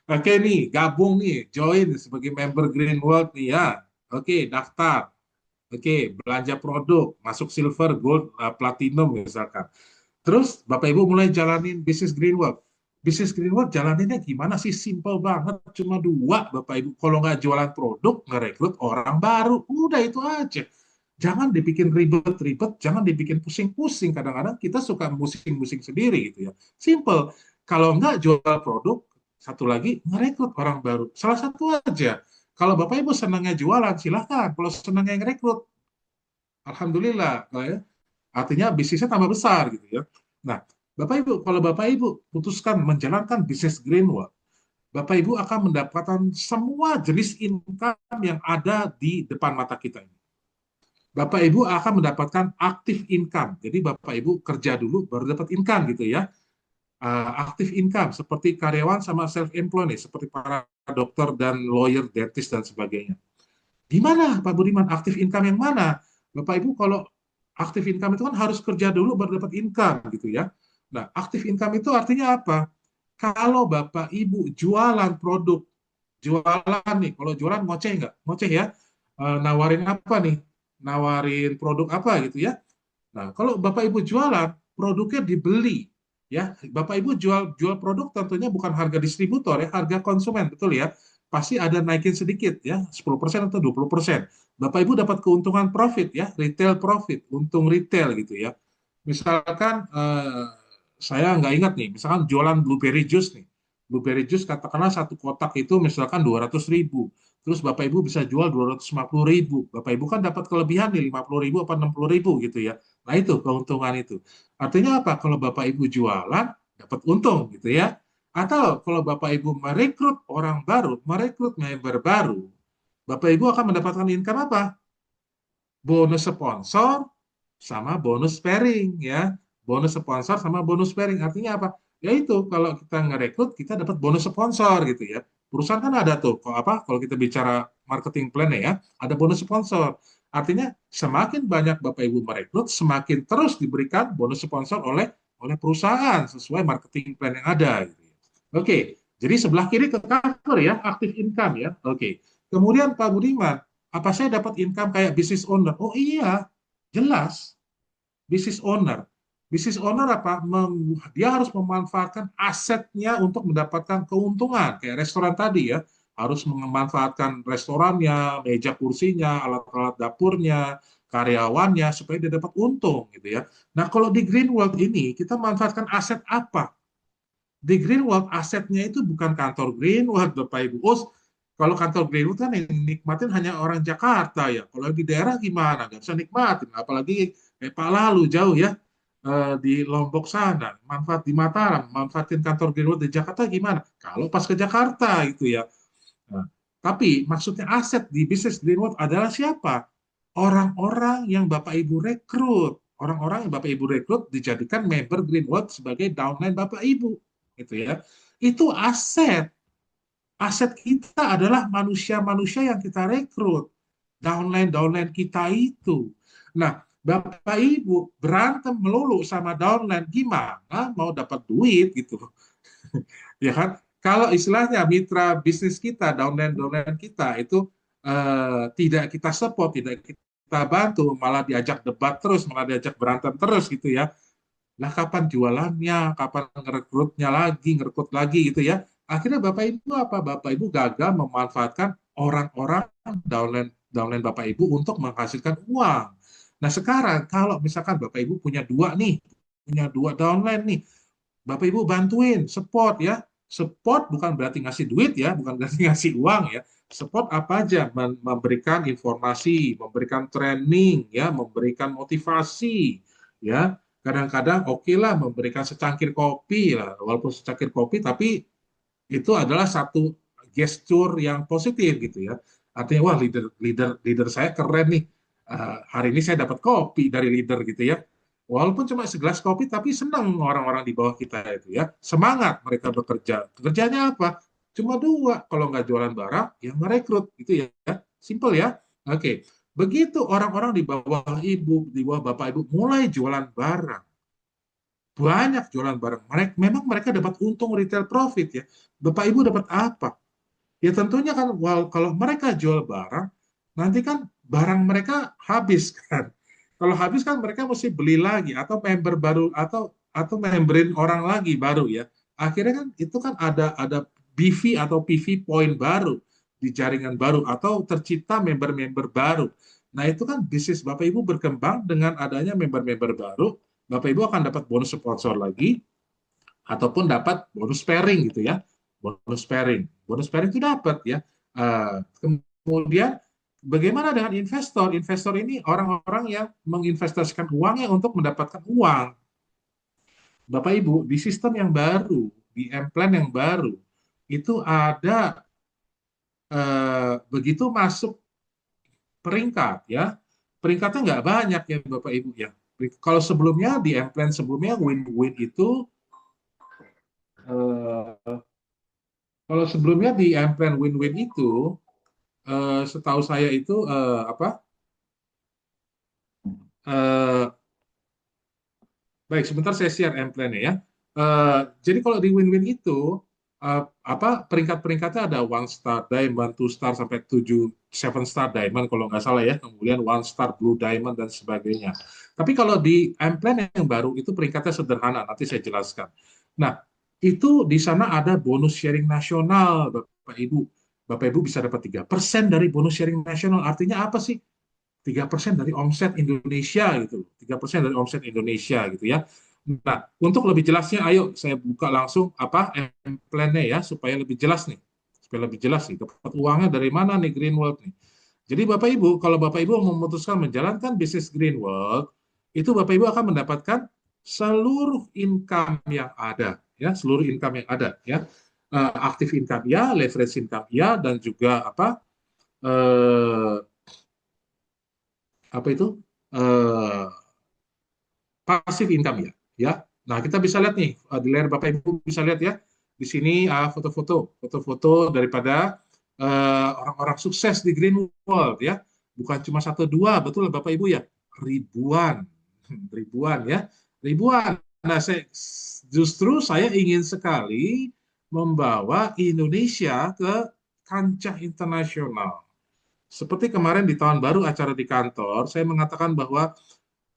Oke nih, gabung nih, join sebagai member Green World nih ya. Oke, daftar. Oke, belanja produk, masuk silver, gold, platinum misalkan. Terus Bapak Ibu mulai jalanin bisnis Greenworld. Bisnis Greenworld jalaninnya gimana sih? Simple banget, cuma dua Bapak Ibu. Kalau nggak jualan produk, ngerekrut orang baru. Udah itu aja. Jangan dibikin ribet-ribet, jangan dibikin pusing-pusing. Kadang-kadang kita suka musing-musing sendiri gitu ya. Simple. Kalau nggak jual produk, satu lagi ngerekrut orang baru. Salah satu aja. Kalau Bapak Ibu senangnya jualan, silahkan. Kalau senangnya ngerekrut, Alhamdulillah. Ya. Artinya bisnisnya tambah besar gitu ya. Nah, Bapak Ibu, kalau Bapak Ibu putuskan menjalankan bisnis Greenwood, Bapak Ibu akan mendapatkan semua jenis income yang ada di depan mata kita ini. Bapak Ibu akan mendapatkan active income. Jadi Bapak Ibu kerja dulu baru dapat income gitu ya. Active income seperti karyawan sama self employed nih, seperti para dokter dan lawyer, dentist dan sebagainya. Di mana Pak Budiman active income yang mana? Bapak Ibu kalau active income itu kan harus kerja dulu baru dapat income gitu ya. Nah, active income itu artinya apa? Kalau Bapak Ibu jualan produk, jualan nih, kalau jualan ngoceh nggak? Ngoceh ya. Nawarin apa nih? Nawarin produk apa gitu ya. Nah, kalau Bapak Ibu jualan, produknya dibeli. Ya, Bapak Ibu jual jual produk tentunya bukan harga distributor ya, harga konsumen, betul ya. Pasti ada naikin sedikit ya, 10% atau 20%. Bapak Ibu dapat keuntungan profit ya, retail profit, untung retail gitu ya. Misalkan saya nggak ingat nih, misalkan jualan blueberry juice nih. Blueberry juice katakanlah satu kotak itu misalkan 200.000. Terus Bapak Ibu bisa jual 250.000. Bapak Ibu kan dapat kelebihan nih 50.000 apa 60.000 gitu ya. Nah itu keuntungan itu. Artinya apa? Kalau Bapak Ibu jualan dapat untung gitu ya. Atau kalau Bapak Ibu merekrut orang baru, merekrut member baru, Bapak Ibu akan mendapatkan income apa? Bonus sponsor sama bonus pairing ya. bonus sponsor sama bonus pairing. Artinya apa? Yaitu kalau kita ngerekrut, kita dapat bonus sponsor gitu ya. Perusahaan kan ada tuh, kok apa? Kalau kita bicara marketing plan ya, ada bonus sponsor. Artinya semakin banyak Bapak Ibu merekrut, semakin terus diberikan bonus sponsor oleh oleh perusahaan sesuai marketing plan yang ada. Gitu ya. Oke, jadi sebelah kiri ke cover ya, active income ya. Oke. Kemudian Pak Budiman, apa saya dapat income kayak business owner? Oh iya, jelas. Business owner. Business owner apa? Dia harus memanfaatkan asetnya untuk mendapatkan keuntungan. Kayak restoran tadi ya, harus memanfaatkan restorannya, meja kursinya, alat-alat dapurnya, karyawannya supaya dia dapat untung gitu ya. Nah, kalau di Green World ini kita manfaatkan aset apa? Di Greenwood asetnya itu bukan kantor Greenwood, Bapak Ibu. Oh, kalau kantor Greenwood kan yang nikmatin hanya orang Jakarta ya. Kalau di daerah gimana? Nggak bisa nikmatin. Apalagi kayak Pak Lalu jauh ya di Lombok sana. Manfaat di Mataram, manfaatin kantor Greenwood di Jakarta gimana? Kalau pas ke Jakarta itu ya. Nah, tapi maksudnya aset di bisnis Greenwood adalah siapa? Orang-orang yang Bapak Ibu rekrut. Orang-orang yang Bapak Ibu rekrut dijadikan member Greenwood sebagai downline Bapak Ibu. Gitu ya. Itu aset. Aset kita adalah manusia-manusia yang kita rekrut. Downline-downline kita itu. Nah, Bapak Ibu berantem melulu sama downline gimana mau dapat duit gitu. Ya kan? Kalau istilahnya mitra bisnis kita, downline-downline kita itu tidak kita support, tidak kita bantu, malah diajak debat terus, malah diajak berantem terus gitu ya. Lah kapan jualannya, kapan ngerekrut lagi gitu ya. Akhirnya Bapak Ibu apa? Bapak Ibu gagal memanfaatkan orang-orang downline downline Bapak Ibu untuk menghasilkan uang. Nah sekarang kalau misalkan Bapak Ibu punya dua nih, punya dua downline nih, Bapak Ibu bantuin, support ya. Support bukan berarti ngasih duit ya, bukan berarti ngasih uang ya. Support apa aja? Memberikan informasi, memberikan training ya, memberikan motivasi ya. Kadang-kadang oke lah memberikan secangkir kopi lah, walaupun secangkir kopi tapi itu adalah satu gestur yang positif gitu ya. Artinya wah leader leader leader saya keren nih. Hari ini saya dapat kopi dari leader gitu ya. Walaupun cuma segelas kopi tapi senang orang-orang di bawah kita itu ya. Semangat mereka bekerja. Kerjanya apa? Cuma dua. Kalau nggak jualan barang, ya merekrut gitu ya. Simple ya. Oke. Begitu orang-orang di bawah ibu, di bawah bapak ibu mulai jualan barang banyak jualan barang. Memang mereka dapat untung retail profit ya. Bapak Ibu dapat apa? Ya tentunya kan kalau mereka jual barang, nanti kan barang mereka habis kan. Kalau habis kan mereka mesti beli lagi atau member baru atau memberin orang lagi baru ya. Akhirnya kan itu kan ada BV atau PV point baru di jaringan baru atau tercipta member-member baru. Nah, itu kan bisnis Bapak Ibu berkembang dengan adanya member-member baru. Bapak Ibu akan dapat bonus sponsor lagi ataupun dapat bonus pairing gitu ya. Bonus pairing. Bonus pairing itu dapat ya. Kemudian bagaimana dengan investor? Investor ini orang-orang yang menginvestasikan uangnya untuk mendapatkan uang. Bapak Ibu, di sistem yang baru, di M-Plan yang baru, itu ada begitu masuk peringkat ya. Peringkatnya nggak banyak ya Bapak Ibu ya. Kalau sebelumnya di M-Plan sebelumnya win-win itu eh, kalau sebelumnya di M-Plan win-win itu setahu saya itu apa? eh, Baik, sebentar saya share M-Plan-nya ya. Jadi kalau di win-win itu apa peringkat-peringkatnya ada one star diamond, two star sampai tujuh seven star diamond kalau nggak salah ya. Kemudian one star blue diamond dan sebagainya. Tapi kalau di M-Plan yang baru itu peringkatnya sederhana, nanti saya jelaskan. Nah, itu di sana ada bonus sharing nasional, Bapak Ibu. Bapak Ibu bisa dapat 3% dari bonus sharing nasional. Artinya apa sih? 3% dari omset Indonesia gitu. 3% dari omset Indonesia gitu ya. Nah, untuk lebih jelasnya ayo saya buka langsung apa plan-nya ya supaya lebih jelas nih. Supaya lebih jelas nih dapat uangnya dari mana nih Greenworld nih. Jadi Bapak Ibu, kalau Bapak Ibu memutuskan menjalankan bisnis Greenworld, itu Bapak Ibu akan mendapatkan seluruh income yang ada ya, seluruh income yang ada ya. Aktif income ya, leverage income ya dan juga eh, apa itu? Eh, Passive income ya. ya. Nah, kita bisa lihat nih di layar Bapak Ibu bisa lihat ya. Di sini foto-foto daripada orang-orang sukses di Green World ya. Bukan cuma satu dua, betul Bapak Ibu ya. Ribuan, ribuan ya, ribuan. Nah, justru saya ingin sekali membawa Indonesia ke kancah internasional. Seperti kemarin di tahun baru acara di kantor, saya mengatakan bahwa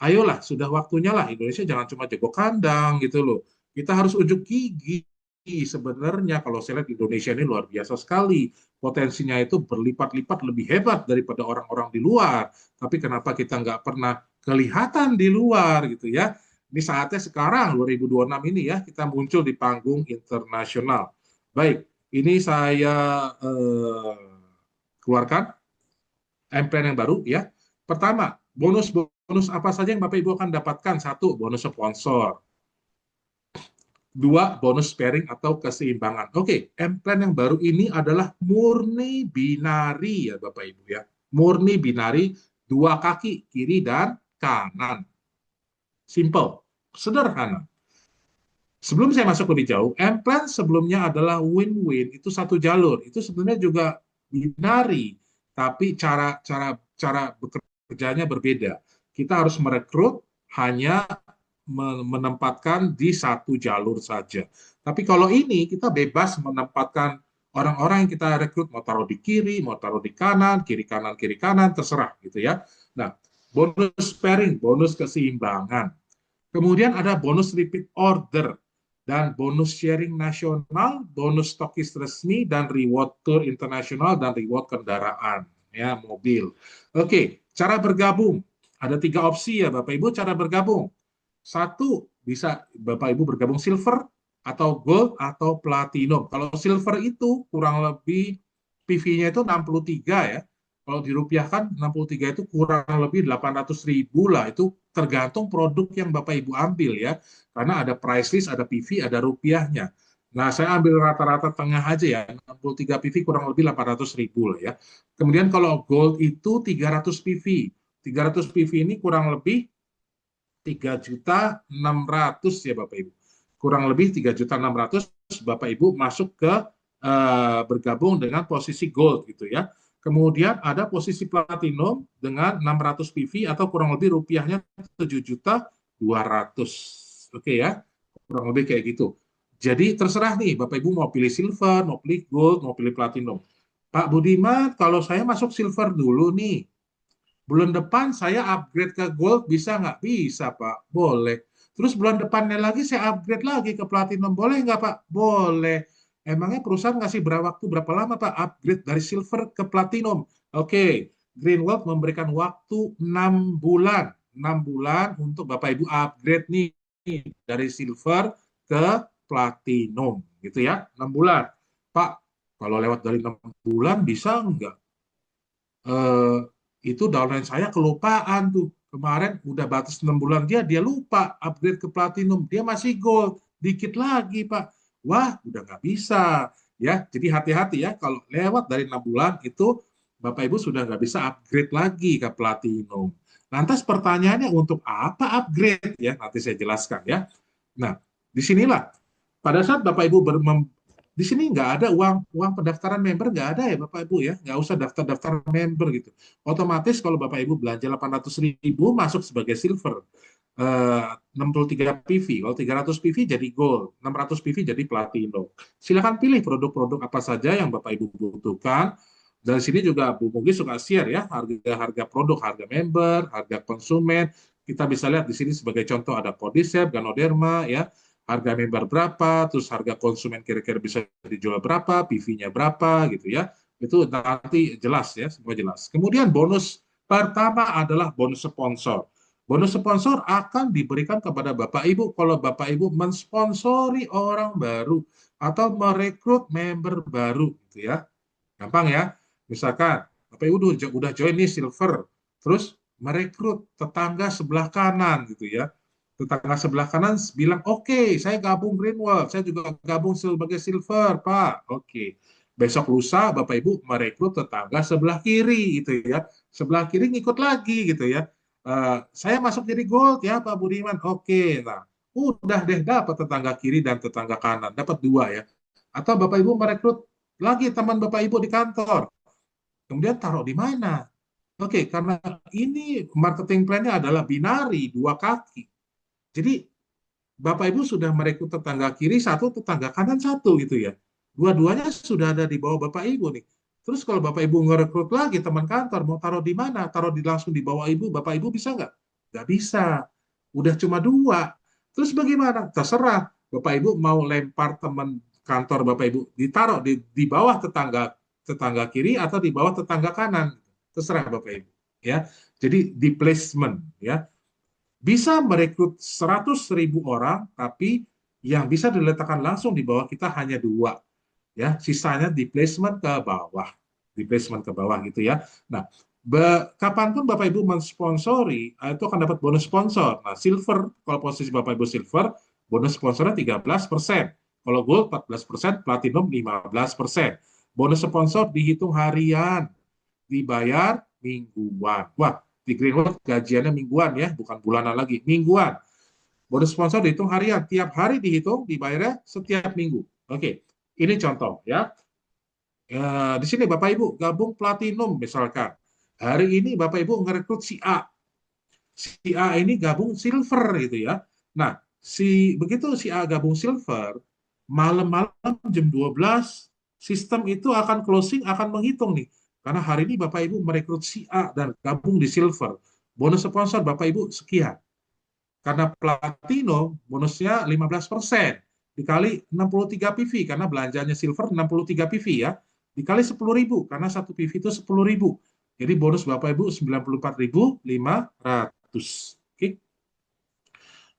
ayolah, sudah waktunya lah Indonesia jangan cuma jago kandang gitu loh. Kita harus unjuk gigi. Sebenarnya kalau saya lihat Indonesia ini luar biasa sekali. Potensinya itu berlipat-lipat lebih hebat daripada orang-orang di luar. Tapi kenapa kita nggak pernah kelihatan di luar gitu ya. Ini saatnya sekarang 2026 ini ya kita muncul di panggung internasional. Baik, ini saya keluarkan plan yang baru ya. Pertama, bonus apa saja yang Bapak Ibu akan dapatkan? Satu, bonus sponsor. Dua, bonus pairing atau keseimbangan. Oke, plan yang baru ini adalah murni binari ya Bapak Ibu ya. Murni binari, dua kaki, kiri dan kanan. Simple, sederhana. Sebelum saya masuk lebih jauh, plan sebelumnya adalah win-win, itu satu jalur. Itu sebenarnya juga binari, tapi cara bekerjanya berbeda. Kita harus merekrut hanya menempatkan di satu jalur saja. Tapi kalau ini kita bebas menempatkan orang-orang yang kita rekrut mau taruh di kiri, mau taruh di kanan, kiri kanan, terserah gitu ya. Nah, bonus pairing, bonus keseimbangan. Kemudian ada bonus repeat order dan bonus sharing nasional, bonus stokis resmi, dan reward tour internasional, dan reward kendaraan, ya mobil. Oke, cara bergabung. Ada tiga opsi ya Bapak Ibu cara bergabung. Satu, bisa Bapak Ibu bergabung silver, atau gold, atau platinum. Kalau silver itu kurang lebih PV-nya itu 63 ya. Kalau dirupiahkan 63 itu kurang lebih 800.000 lah. Itu tergantung produk yang Bapak Ibu ambil ya. Karena ada price list, ada PV, ada rupiahnya. Nah, saya ambil rata-rata tengah aja ya. 63 PV kurang lebih 800.000 lah ya. Kemudian kalau gold itu 300 PV. 300 PV ini kurang lebih 3.600.000 ya Bapak Ibu. Kurang lebih 3.600.000 Bapak Ibu masuk ke bergabung dengan posisi gold gitu ya. Kemudian ada posisi platinum dengan 600 PV atau kurang lebih rupiahnya 7.200.000. Oke ya, kurang lebih kayak gitu. Jadi terserah nih Bapak Ibu mau pilih silver, mau pilih gold, mau pilih platinum. Pak Budiman, kalau saya masuk silver dulu nih, bulan depan saya upgrade ke gold bisa nggak? Bisa, Pak. Boleh. Terus bulan depannya lagi saya upgrade lagi ke platinum. Boleh nggak, Pak? Boleh. Emangnya perusahaan ngasih waktu berapa lama, Pak? Upgrade dari silver ke platinum. Oke. Greenworld memberikan waktu 6 bulan. 6 bulan untuk Bapak Ibu upgrade nih dari silver ke platinum. Gitu ya. 6 bulan. Pak, kalau lewat dari 6 bulan bisa nggak? eh, itu downline saya kelupaan tuh. Kemarin udah batas 6 bulan dia lupa upgrade ke platinum. Dia masih gold. Dikit lagi, Pak. Wah, udah nggak bisa. Ya, jadi hati-hati ya. Kalau lewat dari 6 bulan itu Bapak Ibu sudah nggak bisa upgrade lagi ke platinum. Lantas pertanyaannya untuk apa upgrade ya? Nanti saya jelaskan ya. Nah, disinilah pada saat Bapak Ibu di sini nggak ada uang pendaftaran member, nggak ada ya Bapak Ibu ya, nggak usah daftar-daftar member gitu. Otomatis kalau Bapak Ibu belanja 800.000 masuk sebagai silver, 63 PV, kalau 300 PV jadi gold, 600 PV jadi platinum. Silakan pilih produk-produk apa saja yang Bapak Ibu butuhkan. Dari sini juga Bu Mugi suka share ya harga-harga produk, harga member, harga konsumen. Kita bisa lihat di sini sebagai contoh ada Codicep, Ganoderma ya, harga member berapa, terus harga konsumen kira-kira bisa dijual berapa, PV-nya berapa gitu ya. Itu nanti jelas ya, semua jelas. Kemudian bonus pertama adalah bonus sponsor. Bonus sponsor akan diberikan kepada Bapak Ibu kalau Bapak Ibu mensponsori orang baru atau merekrut member baru gitu ya. Gampang ya. Misalkan Bapak Ibu udah join nih silver, terus merekrut tetangga sebelah kanan gitu ya. Tetangga sebelah kanan bilang, oke, saya gabung Greenwald, saya juga gabung sebagai silver, Pak. Oke. Besok lusa Bapak Ibu merekrut tetangga sebelah kiri gitu ya. Sebelah kiri ngikut lagi gitu ya. Saya masuk jadi gold ya Pak Budiman. Oke. Nah, udah deh dapat tetangga kiri dan tetangga kanan, dapat dua ya. Atau Bapak Ibu merekrut lagi teman Bapak Ibu di kantor, kemudian taruh di mana? Oke, karena ini marketing plan-nya adalah binari, dua kaki. Jadi Bapak Ibu sudah merekrut tetangga kiri satu, tetangga kanan satu gitu ya. Dua-duanya sudah ada di bawah Bapak Ibu nih. Terus kalau Bapak Ibu ngerekrut lagi teman kantor, mau taruh di mana? Taruh di langsung di bawah Ibu, Bapak Ibu bisa nggak? Nggak bisa. Udah cuma dua. Terus bagaimana? Terserah. Bapak Ibu mau lempar teman kantor Bapak Ibu, ditaruh di bawah tetangga tetangga kiri atau di bawah tetangga kanan. Terserah Bapak Ibu. Ya, jadi di placement ya bisa merekrut 100.000 orang, tapi yang bisa diletakkan langsung di bawah kita hanya dua. Ya, sisanya di placement ke bawah, di placement ke bawah gitu ya. Nah, kapanpun Bapak Ibu mensponsori, itu akan dapat bonus sponsor. Nah, silver, kalau posisi Bapak Ibu silver, bonus sponsornya 13%. Kalau gold 14%, platinum 15%. Bonus sponsor dihitung harian, dibayar mingguan. Wah, di Greenwood gajiannya mingguan ya, bukan bulanan lagi, mingguan. Bonus sponsor dihitung harian, tiap hari dihitung, dibayarnya setiap minggu. Oke, ini contoh ya. Di sini Bapak Ibu gabung platinum misalkan. Hari ini Bapak Ibu ngerekrut si A. Si A ini gabung silver gitu ya. Nah, begitu si A gabung silver, malam-malam jam 12 sistem itu akan closing, akan menghitung nih. Karena hari ini Bapak Ibu merekrut si A dan gabung di silver. Bonus sponsor Bapak Ibu sekian. Karena platinum bonusnya 15% dikali 63 PV karena belanjanya silver 63 PV ya. Dikali 10.000 karena satu PV itu 10.000. Jadi bonus Bapak Ibu 94.500. Oke.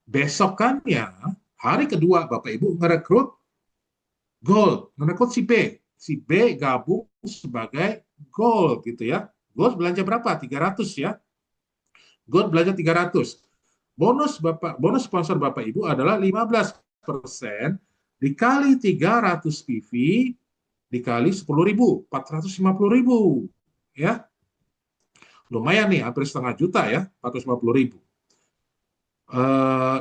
Besokannya hari kedua Bapak Ibu ngerekrut gold, ngerekrut si B. Si B gabung sebagai gold gitu ya. Gold belanja berapa? 300 ya. Gold belanja 300. Bonus sponsor Bapak Ibu adalah 15% dikali 300 PV dikali 10.000, 450.000 ya. Lumayan nih, hampir setengah juta ya, 450.000.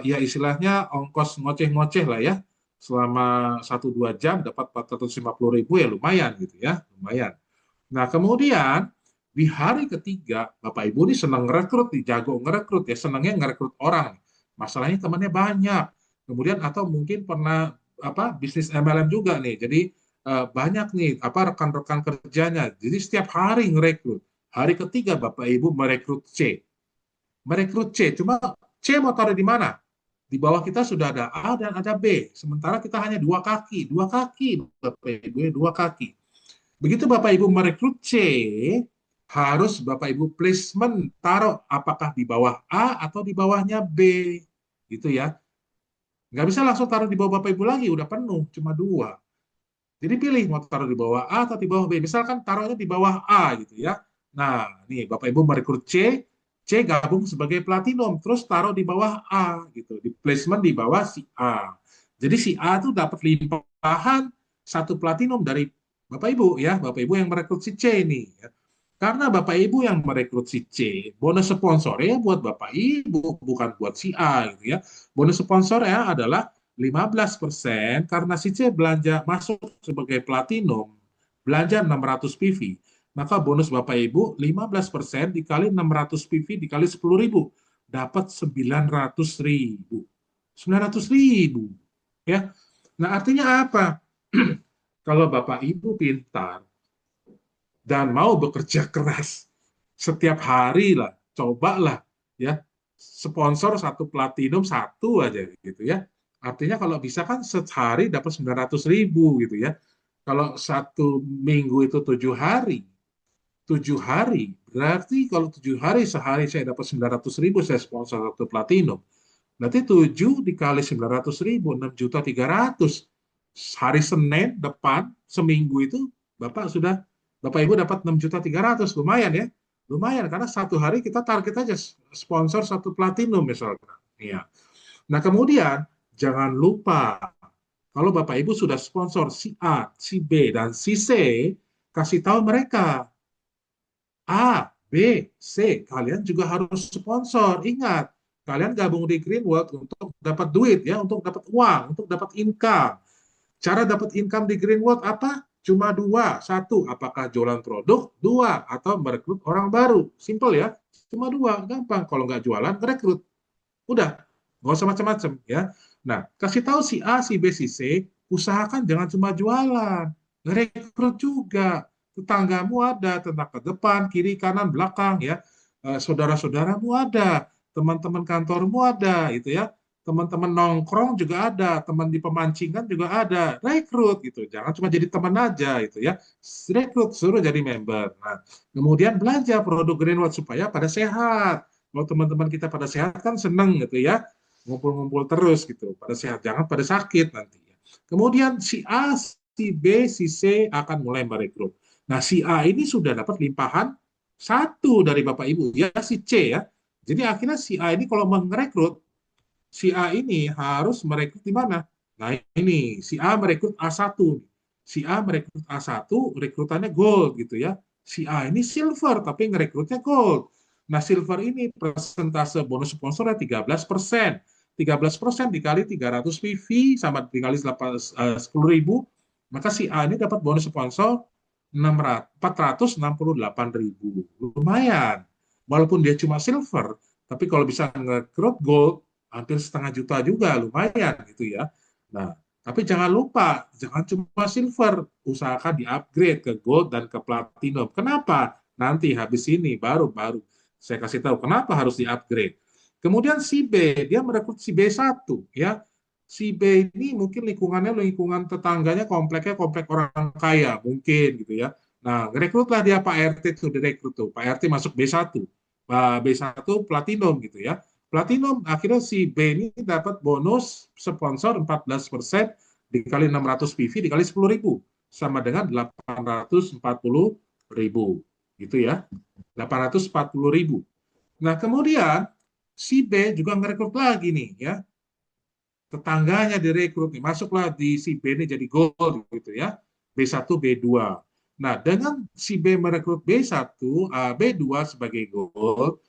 Ya istilahnya ongkos ngoceh-ngoceh lah ya. Selama 1-2 jam dapat 450.000 ya lumayan gitu ya, lumayan. Nah, kemudian di hari ketiga, Bapak Ibu ini senang ngerekrut, nih, jago ngerekrut ya, senangnya ngerekrut orang. Masalahnya temannya banyak. Kemudian atau mungkin pernah apa bisnis MLM juga nih. Jadi banyak nih apa rekan-rekan kerjanya. Jadi setiap hari ngerekrut. Hari ketiga Bapak Ibu merekrut C. Merekrut C, cuma C mau taruh di mana? Di bawah kita sudah ada A dan ada B. Sementara kita hanya dua kaki Bapak Ibu, dua kaki. Begitu Bapak Ibu merekrut C, harus Bapak Ibu placement taruh apakah di bawah A atau di bawahnya B. Gitu ya. Nggak bisa langsung taruh di bawah Bapak Ibu lagi, udah penuh, cuma dua. Jadi pilih mau taruh di bawah A atau di bawah B. Misalkan taruhnya di bawah A gitu ya. Nah, nih Bapak Ibu merekrut C, C gabung sebagai platinum, terus taruh di bawah A gitu. Di placement di bawah si A. Jadi si A tuh dapat limpahan satu platinum dari Bapak Ibu ya, Bapak Ibu yang merekrut si C ini. Ya. Karena Bapak Ibu yang merekrut si C, bonus sponsornya buat Bapak Ibu, bukan buat si A gitu ya. Bonus sponsornya adalah 15% karena si C belanja masuk sebagai platinum, belanja 600 PV. Maka bonus Bapak Ibu 15% dikali 600 PV dikali 10.000 dapat 900.000. 900.000 ya. Nah, artinya apa? Kalau Bapak Ibu pintar dan mau bekerja keras setiap hari lah, cobalah ya sponsor satu platinum satu aja gitu ya. Artinya kalau bisa kan sehari dapat 900.000 gitu ya. Kalau satu minggu itu 7 hari, 7 hari berarti kalau 7 hari sehari saya dapat 900.000 saya sponsor satu platinum. Berarti 7 dikali 900.000 6.300.000 hari Senin depan seminggu itu Bapak Ibu dapat 6.300.000 lumayan ya. Lumayan karena satu hari kita target aja sponsor satu platinum misalkan. Iya. Nah, kemudian jangan lupa kalau Bapak Ibu sudah sponsor si A, si B dan si C, kasih tahu mereka A, B, C, kalian juga harus sponsor. Ingat, kalian gabung di Greenwood untuk dapat duit ya, untuk dapat uang, untuk dapat income. Cara dapat income di Greenwood apa? Cuma dua. Satu, apakah jualan produk? Dua, atau merekrut orang baru. Simple ya. Cuma dua, gampang. Kalau nggak jualan, rekrut. Udah, nggak usah macam-macam ya. Nah, kasih tahu si A, si B, si C, usahakan jangan cuma jualan, rekrut juga. Tetanggamu ada, tetangga depan, kiri, kanan, belakang ya. Saudara-saudaramu ada, teman-teman kantormu ada, itu ya. Teman-teman nongkrong juga ada, teman di pemancingan juga ada. Rekrut gitu, jangan cuma jadi teman aja itu ya. Rekrut, suruh jadi member. Nah, kemudian belanja produk Greenwood supaya pada sehat. Kalau teman-teman kita pada sehat kan seneng gitu ya, ngumpul-ngumpul terus gitu, pada sehat, jangan pada sakit nanti. Kemudian si A, si B, si C akan mulai merekrut. Nah, si A ini sudah dapat limpahan satu dari Bapak Ibu, ya si C ya. Jadi akhirnya si A ini kalau merekrut, si A ini harus merekrut di mana? Nah ini, si A merekrut A1. Si A merekrut A1, rekrutannya gold gitu ya. Si A ini silver, tapi ngerekrutnya gold. Nah silver ini persentase bonus sponsornya 13%. 13% dikali 300 PV sama dikali 10.000, maka si A ini dapat bonus sponsor 468.000. Lumayan. Walaupun dia cuma silver, tapi kalau bisa nge-growth gold, hampir setengah juta juga, lumayan gitu ya. Nah, tapi jangan lupa, jangan cuma silver, usahakan di-upgrade ke gold dan ke platinum. Kenapa? Nanti habis ini baru saya kasih tahu kenapa harus di-upgrade. Kemudian si B, dia merekrut si B1 ya. Si B ini mungkin lingkungannya lingkungan tetangganya kompleknya komplek orang kaya, mungkin gitu ya. Nah, rekrutlah dia Pak RT tuh direkrut tuh. Pak RT masuk B1. B1 platinum gitu ya. Platinum akhirnya si B ini dapat bonus sponsor 14% dikali 600 PV dikali 10.000 sama dengan 840.000 gitu ya. 840.000. Nah, kemudian si B juga ngerekrut lagi nih ya. Tetangganya direkrut nih, masuklah di si B ini jadi gold gitu ya. B1, B2. Nah, dengan si B merekrut B1, B2 sebagai gold,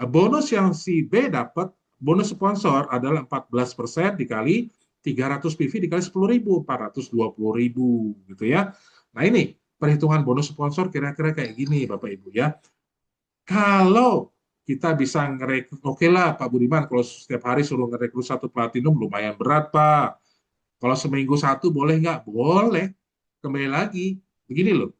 bonus yang si B dapat, bonus sponsor adalah 14% dikali 300 PV dikali 10.000, 420.000 gitu ya. Nah ini perhitungan bonus sponsor kira-kira kayak gini Bapak Ibu ya. Kalau kita bisa ngerekrut, oke lah Pak Budiman, kalau setiap hari suruh ngerekrut satu platinum lumayan berat Pak. Kalau seminggu satu boleh nggak? Boleh. Kembali lagi, begini loh,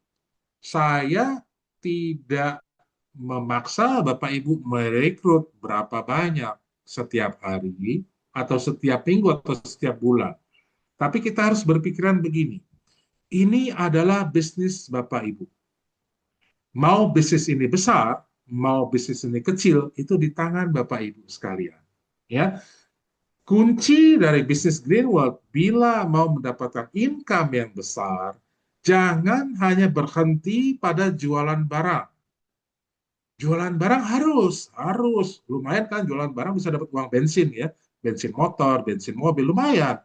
saya tidak memaksa Bapak Ibu merekrut berapa banyak setiap hari atau setiap minggu atau setiap bulan. Tapi kita harus berpikiran begini, ini adalah bisnis Bapak Ibu. Mau bisnis ini besar, mau bisnis ini kecil, itu di tangan Bapak Ibu sekalian. Ya, kunci dari bisnis Greenwood bila mau mendapatkan income yang besar, jangan hanya berhenti pada jualan barang. Jualan barang harus lumayan kan, jualan barang bisa dapat uang bensin ya, bensin motor, bensin mobil, lumayan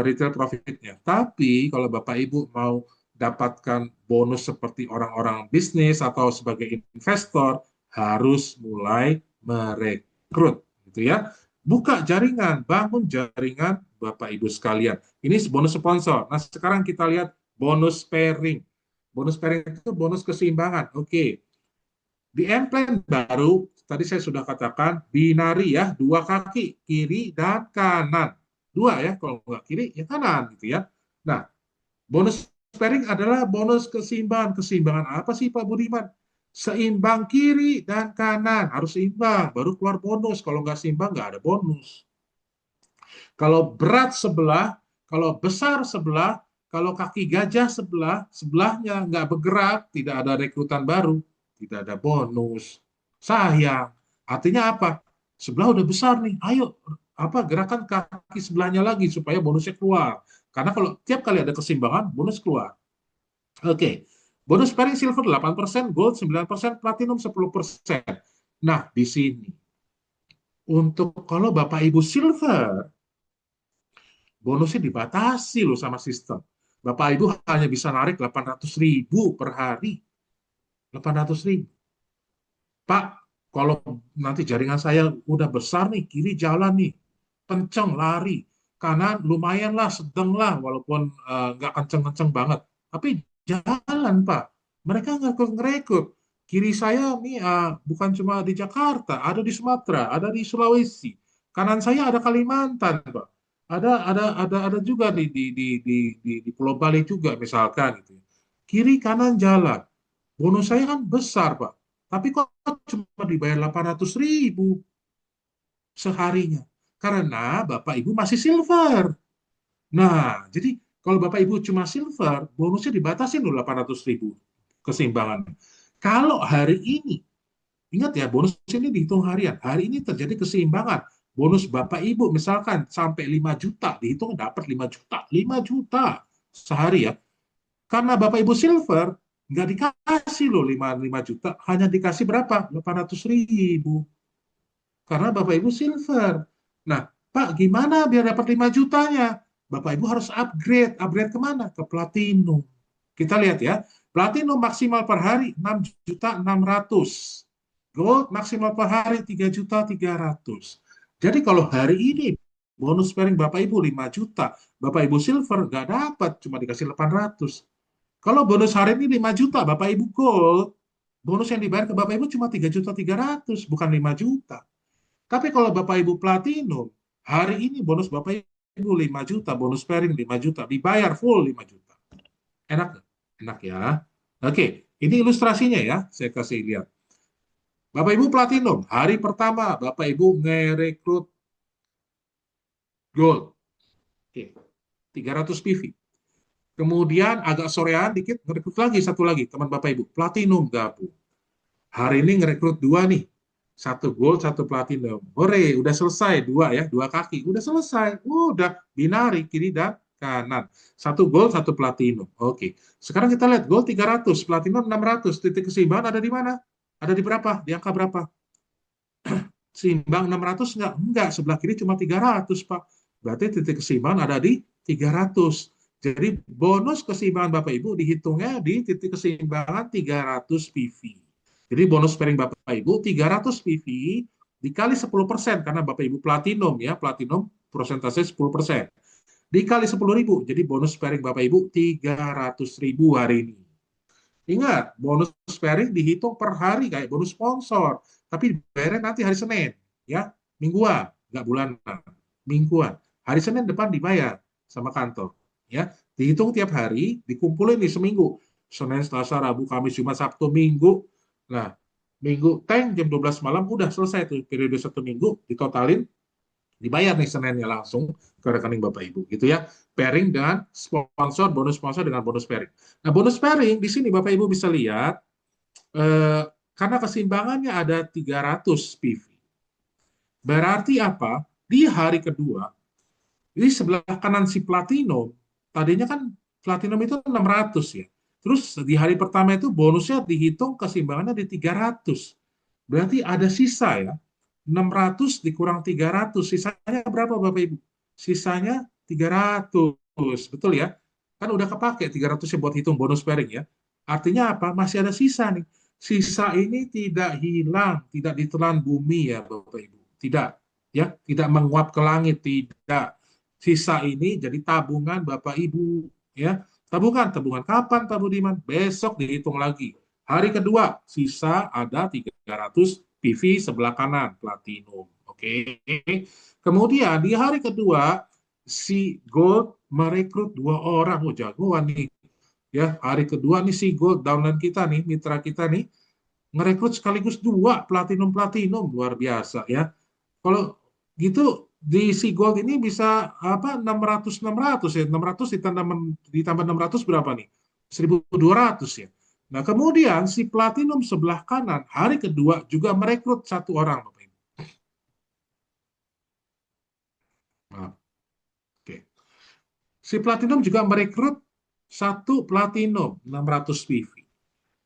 retail profitnya. Tapi kalau Bapak Ibu mau dapatkan bonus seperti orang-orang bisnis atau sebagai investor, harus mulai merekrut gitu ya. Buka jaringan, bangun jaringan Bapak Ibu sekalian. Ini bonus sponsor. Nah, sekarang kita lihat bonus pairing. Bonus pairing itu bonus keseimbangan. Oke. Di M-plan baru, tadi saya sudah katakan, binari ya, dua kaki, kiri dan kanan. Dua ya, kalau nggak kiri, ya kanan gitu ya. Nah, bonus pairing adalah bonus keseimbangan. Keseimbangan apa sih Pak Budiman? Seimbang kiri dan kanan, harus seimbang, baru keluar bonus. Kalau nggak seimbang, nggak ada bonus. Kalau berat sebelah, kalau besar sebelah, kalau kaki gajah sebelah, sebelahnya nggak bergerak, tidak ada rekrutan baru, tidak ada bonus. Sayang. Artinya apa? Sebelah udah besar nih, ayo apa gerakan kaki sebelahnya lagi supaya bonusnya keluar. Karena kalau tiap kali ada keseimbangan, bonus keluar. Oke. Bonus pairing silver 8%, gold 9%, platinum 10%. Nah, di sini untuk kalau Bapak Ibu silver, bonusnya dibatasi loh sama sistem. Bapak Ibu hanya bisa narik 800.000 per hari. 800.000. Pak, Kalau nanti jaringan saya udah besar nih, kiri jalan nih, kenceng lari, kanan lumayan lah, sedang lah, walaupun nggak kenceng-kenceng banget. Tapi jalan, Pak. Mereka nggak ngerekrut. Kiri saya nih bukan cuma di Jakarta, ada di Sumatera, ada di Sulawesi. Kanan saya ada Kalimantan, Pak. Ada juga di Pulau Bali juga misalkan gitu. Kiri kanan jalan. Bonus saya kan besar, Pak. Tapi kok cuma dibayar 800.000 seharinya? Karena Bapak Ibu masih silver. Nah, jadi kalau Bapak Ibu cuma silver, bonusnya dibatasi loh 800.000 keseimbangan. Kalau hari ini, ingat ya, bonus ini dihitung harian. Hari ini terjadi keseimbangan. Bonus Bapak Ibu misalkan sampai 5 juta, dihitung dapat 5 juta. 5 juta sehari ya. Karena Bapak Ibu silver, nggak dikasih loh 5 juta, hanya dikasih berapa? 800.000. Karena Bapak Ibu silver. Nah, Pak, gimana biar dapat 5 jutanya? Bapak Ibu harus upgrade. Upgrade kemana? Ke platinum. Kita lihat ya, platinum maksimal per hari 6.600.000. Gold maksimal per hari 3.300.000. Jadi kalau hari ini bonus sparing Bapak Ibu 5 juta, Bapak Ibu silver nggak dapat, cuma dikasih 800. Kalau bonus hari ini 5 juta, Bapak Ibu gold, bonus yang dibayar ke Bapak Ibu cuma 3.300.000, bukan 5 juta. Tapi kalau Bapak Ibu platinum, hari ini bonus Bapak Ibu 5 juta, bonus pairing 5 juta, dibayar full 5 juta. Enak nggak? Enak ya. Oke, ini ilustrasinya ya, saya kasih lihat. Bapak Ibu platinum, hari pertama Bapak Ibu ngerekrut gold. Oke, 300 PV. Kemudian agak sorean dikit, ngerekrut lagi satu lagi, teman Bapak Ibu, platinum gabung. Hari ini ngerekrut dua nih, satu gold, satu platinum. Hore, udah selesai dua ya, dua kaki, udah selesai. Udah binari kiri dan kanan. Satu gold, satu platinum. Oke. Sekarang kita lihat gold 300, platinum 600. Titik keseimbangan ada di mana? Ada di berapa? Di angka berapa? Seimbang 600 enggak? Enggak, sebelah kiri cuma 300, Pak. Berarti titik keseimbangan ada di 300. Jadi bonus keseimbangan Bapak Ibu dihitungnya di titik keseimbangan 300 PV. Jadi bonus sparing Bapak Ibu 300 PV dikali 10% karena Bapak Ibu platinum ya, platinum persentase 10%. Dikali 10.000, jadi bonus sparing Bapak Ibu 300.000 hari ini. Ingat, bonus sparing dihitung per hari kayak bonus sponsor, tapi dibayarnya nanti hari Senin, ya, mingguan, nggak bulanan, mingguan. Hari Senin depan dibayar sama kantor, ya, dihitung tiap hari, dikumpulin nih seminggu, Senin, Selasa, Rabu, Kamis, Jumat, Sabtu, Minggu. Nah, Minggu tank jam 12 malam udah selesai tuh periode satu minggu, ditotalin, dibayar nih Seninnya langsung ke rekening Bapak Ibu gitu ya. Pairing dengan sponsor, bonus sponsor dengan bonus pairing. Nah, bonus pairing di sini Bapak Ibu bisa lihat karena keseimbangannya ada 300 PV. Berarti apa? Di hari kedua, di sebelah kanan si Platinum, tadinya kan Platinum itu 600 ya. Terus di hari pertama itu bonusnya dihitung keseimbangannya di 300. Berarti ada sisa ya. 600 dikurang 300, sisanya berapa Bapak Ibu? Sisanya 300, betul ya? Kan udah kepake 300 ya buat hitung bonus pairing ya. Artinya apa? Masih ada sisa nih. Sisa ini tidak hilang, tidak ditelan bumi ya Bapak Ibu. Tidak, ya, tidak menguap ke langit, tidak. Sisa ini jadi tabungan Bapak Ibu, ya. Tabungan kapan Pak Budiman? Besok dihitung lagi. Hari kedua, sisa ada 300 PV sebelah kanan, platinum. Oke. Kemudian di hari kedua, si Gold merekrut dua orang. Oh, jagoan nih. Ya, hari kedua nih si Gold, downline kita nih, mitra kita nih, ngerekrut sekaligus dua platinum-platinum. Luar biasa ya. Kalau gitu, di si Gold ini bisa apa 600 ya. 600 ditambah 600 berapa nih? 1.200 ya. Nah, kemudian si Platinum sebelah kanan hari kedua juga merekrut satu orang, Bapak Ibu. Maaf. Oke. Si Platinum juga merekrut satu Platinum 600 PV.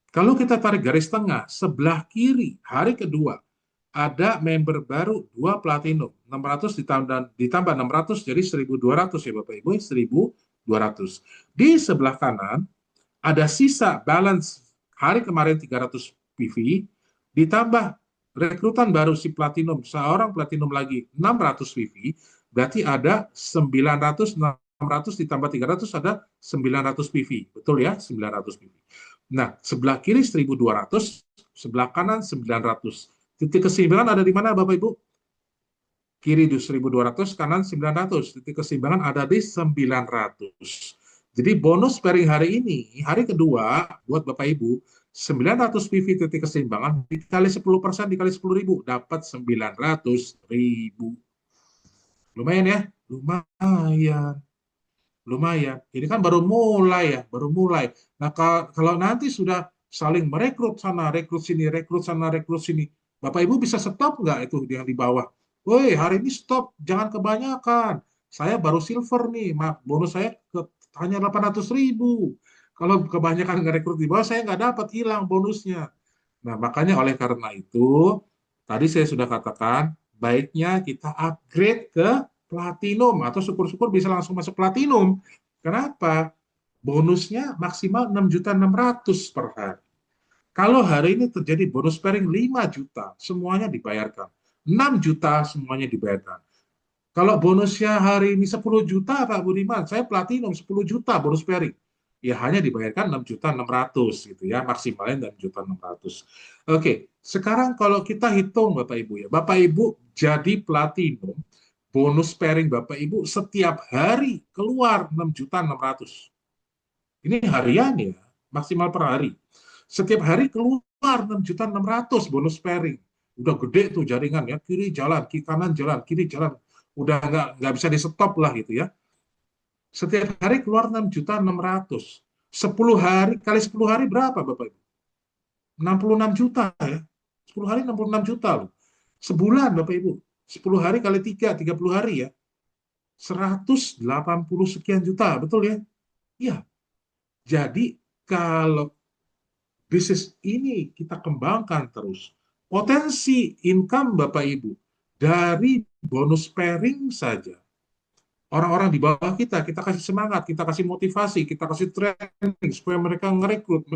Kalau kita tarik garis tengah, sebelah kiri hari kedua ada member baru dua Platinum 600 ditambah 600 jadi 1.200 ya Bapak Ibu, 1.200. Di sebelah kanan ada sisa balance hari kemarin 300 PV ditambah rekrutan baru si platinum, seorang platinum lagi 600 PV, berarti ada 900, 600 ditambah 300 ada 900 PV. Betul ya? 900 PV. Nah, sebelah kiri 1200, sebelah kanan 900. Titik keseimbangan ada di mana Bapak Ibu? Kiri di 1200, kanan 900. Titik keseimbangan ada di 900. Jadi bonus pairing hari ini, hari kedua buat Bapak Ibu, 900 PV titik keseimbangan dikali 10% dikali 10.000 dapat 900.000. Lumayan ya? Lumayan. Lumayan. Ini kan baru mulai ya, baru mulai. Nah, kalau nanti sudah saling merekrut sana, rekrut sini, rekrut sana, rekrut sini, Bapak Ibu bisa stop nggak itu yang di bawah? Woi, hari ini stop, jangan kebanyakan. Saya baru silver nih, bonus saya hanya 800.000. Kalau kebanyakan ngerekrut di bawah, saya nggak dapat, hilang bonusnya. Nah, makanya oleh karena itu, tadi saya sudah katakan, baiknya kita upgrade ke platinum, atau syukur-syukur bisa langsung masuk platinum. Kenapa? Bonusnya maksimal 6.600.000 per hari. Kalau hari ini terjadi bonus pairing 5 juta, semuanya dibayarkan. 6 juta, semuanya dibayarkan. Kalau bonusnya hari ini 10 juta, Pak Budiman, saya platinum 10 juta bonus pairing. Ya hanya dibayarkan 6.600.000 gitu ya, maksimalnya 6.600.000. Oke, sekarang kalau kita hitung Bapak Ibu ya, Bapak Ibu jadi platinum, bonus pairing Bapak Ibu setiap hari keluar 6.600.000. Ini harian ya, maksimal per hari. Setiap hari keluar 6.600.000 bonus pairing. Udah gede tuh jaringan ya, kiri jalan, kiri kanan jalan, kiri jalan. Udah nggak bisa di stop lah gitu ya. Setiap hari keluar 6.600.000. 10 hari kali 10 hari berapa Bapak Ibu? 66 juta ya. 10 hari 66 juta loh. Sebulan Bapak Ibu. 10 hari kali 3, 30 hari ya. 180 sekian juta, betul ya? Iya. Jadi kalau bisnis ini kita kembangkan terus, potensi income Bapak Ibu dari bonus pairing saja, orang-orang di bawah kita kasih semangat, kita kasih motivasi, kita kasih training supaya mereka merekrut,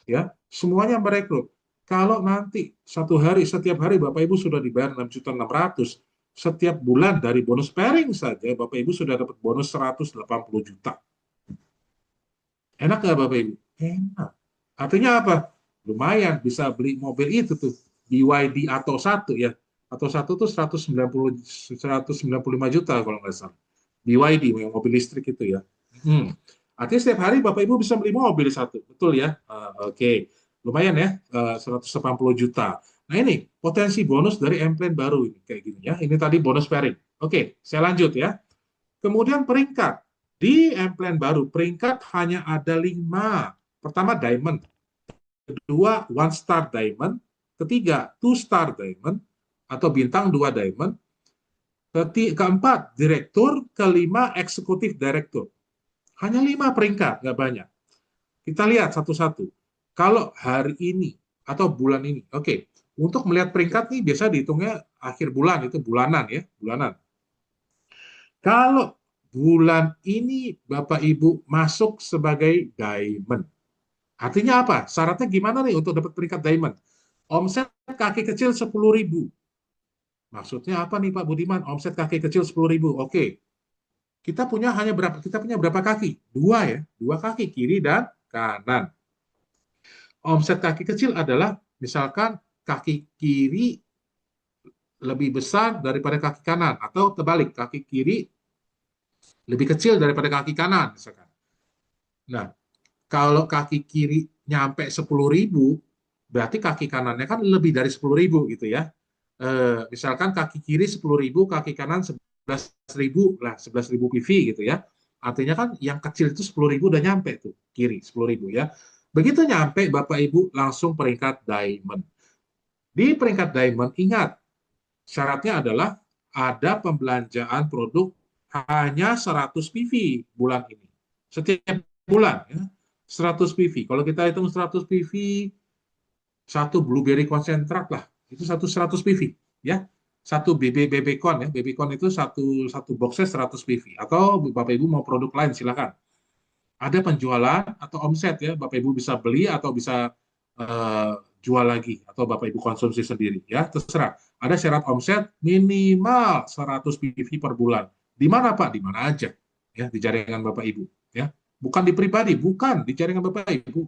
ya, semuanya merekrut. Kalau nanti setiap hari Bapak Ibu sudah dibayar 6.600.000, setiap bulan dari bonus pairing saja Bapak Ibu sudah dapat bonus 180 juta. Enak nggak Bapak Ibu? Enak. Artinya apa? Lumayan bisa beli mobil itu tuh, BYD atau satu ya. Atau satu tuh 195 juta kalau nggak salah. BYD yang mobil listrik itu ya. Artinya setiap hari Bapak Ibu bisa beli mobil satu, betul ya? Oke. Lumayan ya, 180 juta. Nah ini potensi bonus dari M-Plan baru ini kayak gini ya. Ini tadi bonus pairing. Oke, saya lanjut ya. Kemudian peringkat. Di M-Plan baru, peringkat hanya ada 5. Pertama, Diamond. Kedua, One Star Diamond. Ketiga, Two Star Diamond. Atau bintang 2 Diamond. Keempat, Direktur. Kelima, Eksekutif Direktur. Hanya 5 peringkat, nggak banyak. Kita lihat satu-satu. Kalau hari ini, atau bulan ini. Oke, untuk melihat peringkat nih, biasa dihitungnya akhir bulan, itu bulanan ya. Bulanan. Kalau bulan ini Bapak Ibu masuk sebagai diamond. Artinya apa? Syaratnya gimana nih untuk dapat peringkat diamond? Omset kaki kecil 10.000. Maksudnya apa nih Pak Budiman? Omset kaki kecil 10.000. Oke. Kita punya berapa kaki? 2 ya. 2 kaki kiri dan kanan. Omset kaki kecil adalah misalkan kaki kiri lebih besar daripada kaki kanan atau terbalik, kaki kiri lebih kecil daripada kaki kanan misalkan. Nah, kalau kaki kiri nyampe 10.000, berarti kaki kanannya kan lebih dari 10.000 gitu ya. Misalkan kaki kiri 10.000, kaki kanan 11.000 lah, 11.000 PV gitu ya. Artinya kan yang kecil itu 10.000 udah nyampe tuh, kiri 10.000 ya. Begitu nyampe, Bapak Ibu langsung peringkat diamond. Di peringkat diamond, ingat, syaratnya adalah ada pembelanjaan produk hanya 100 PV bulan ini. Setiap bulan ya. 100 PV. Kalau kita hitung 100 PV, satu blueberry konsentrat lah, itu 100 PV ya. Satu BB Con ya. BB Con itu satu boxnya 100 PV. Atau Bapak Ibu mau produk lain silakan. Ada penjualan atau omset ya, Bapak Ibu bisa beli atau bisa jual lagi atau Bapak Ibu konsumsi sendiri ya, terserah. Ada syarat omset minimal 100 PV per bulan. Di mana Pak? Di mana aja ya, di jaringan Bapak Ibu ya. Bukan di pribadi, bukan di jaringan Bapak Ibu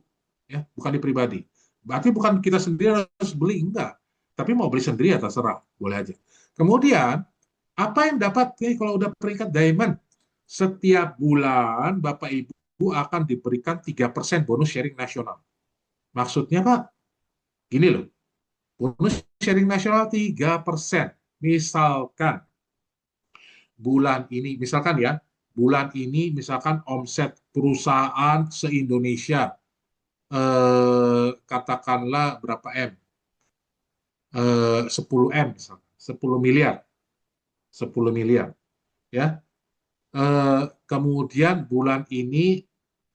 ya, bukan di pribadi. Berarti bukan kita sendiri harus beli, enggak. Tapi mau beli sendiri ya terserah, boleh aja. Kemudian apa yang dapat kalau udah peringkat diamond? Setiap bulan Bapak Ibu akan diberikan 3% bonus sharing nasional. Maksudnya Pak, gini loh, bonus sharing nasional 3%. Misalkan bulan ini, misalkan ya, bulan ini misalkan omset perusahaan se-Indonesia katakanlah berapa M? 10 M misalkan, 10 miliar, 10 miliar ya. Kemudian bulan ini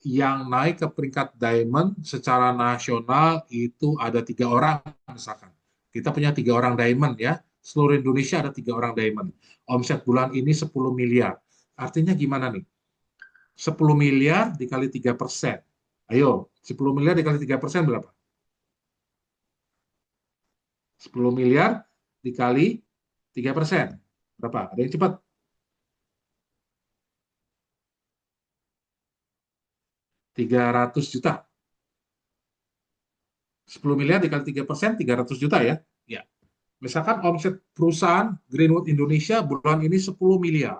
yang naik ke peringkat diamond secara nasional itu ada 3 orang misalkan. Kita punya 3 orang diamond ya. Seluruh Indonesia ada 3 orang diamond. Omset bulan ini 10 miliar. Artinya gimana nih? 10 miliar dikali 3%. Ayo, 10 miliar dikali 3% berapa? 10 miliar dikali 3%. Berapa? Ada yang cepat? 300 juta. 10 miliar dikali 3%, 300 juta ya. Ya. Misalkan omset perusahaan Greenwood Indonesia bulan ini 10 miliar.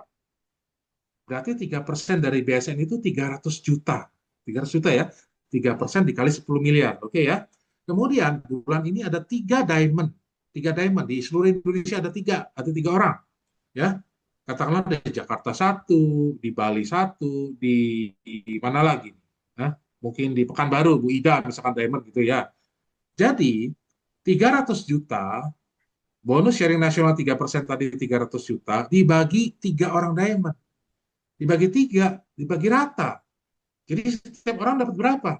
Berarti 3% dari BSN itu 300 juta. 300 juta ya. 3% dikali 10 miliar. Oke ya. Kemudian bulan ini ada 3 diamond. 3 diamond. Di seluruh Indonesia ada 3. Ada 3 orang. Ya. Katakanlah di Jakarta satu, di Bali satu, di mana lagi? Nah, mungkin di Pekanbaru, Bu Ida misalkan diamond gitu ya. Jadi 300 juta bonus sharing nasional 3% tadi 300 juta dibagi 3 orang diamond. Dibagi 3, dibagi rata. Jadi setiap orang dapat berapa?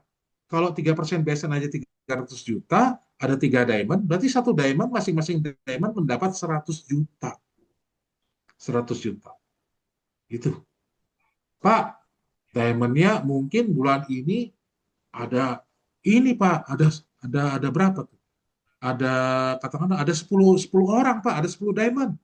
Kalau 3% BSN aja 300 juta, ada 3 diamond, berarti satu diamond masing-masing diamond mendapat 100 juta. 100 juta. Itu. Pak, diamondnya mungkin bulan ini ada ini Pak, ada berapa tuh? Ada katakanlah ada 10 orang Pak, ada 10 diamond.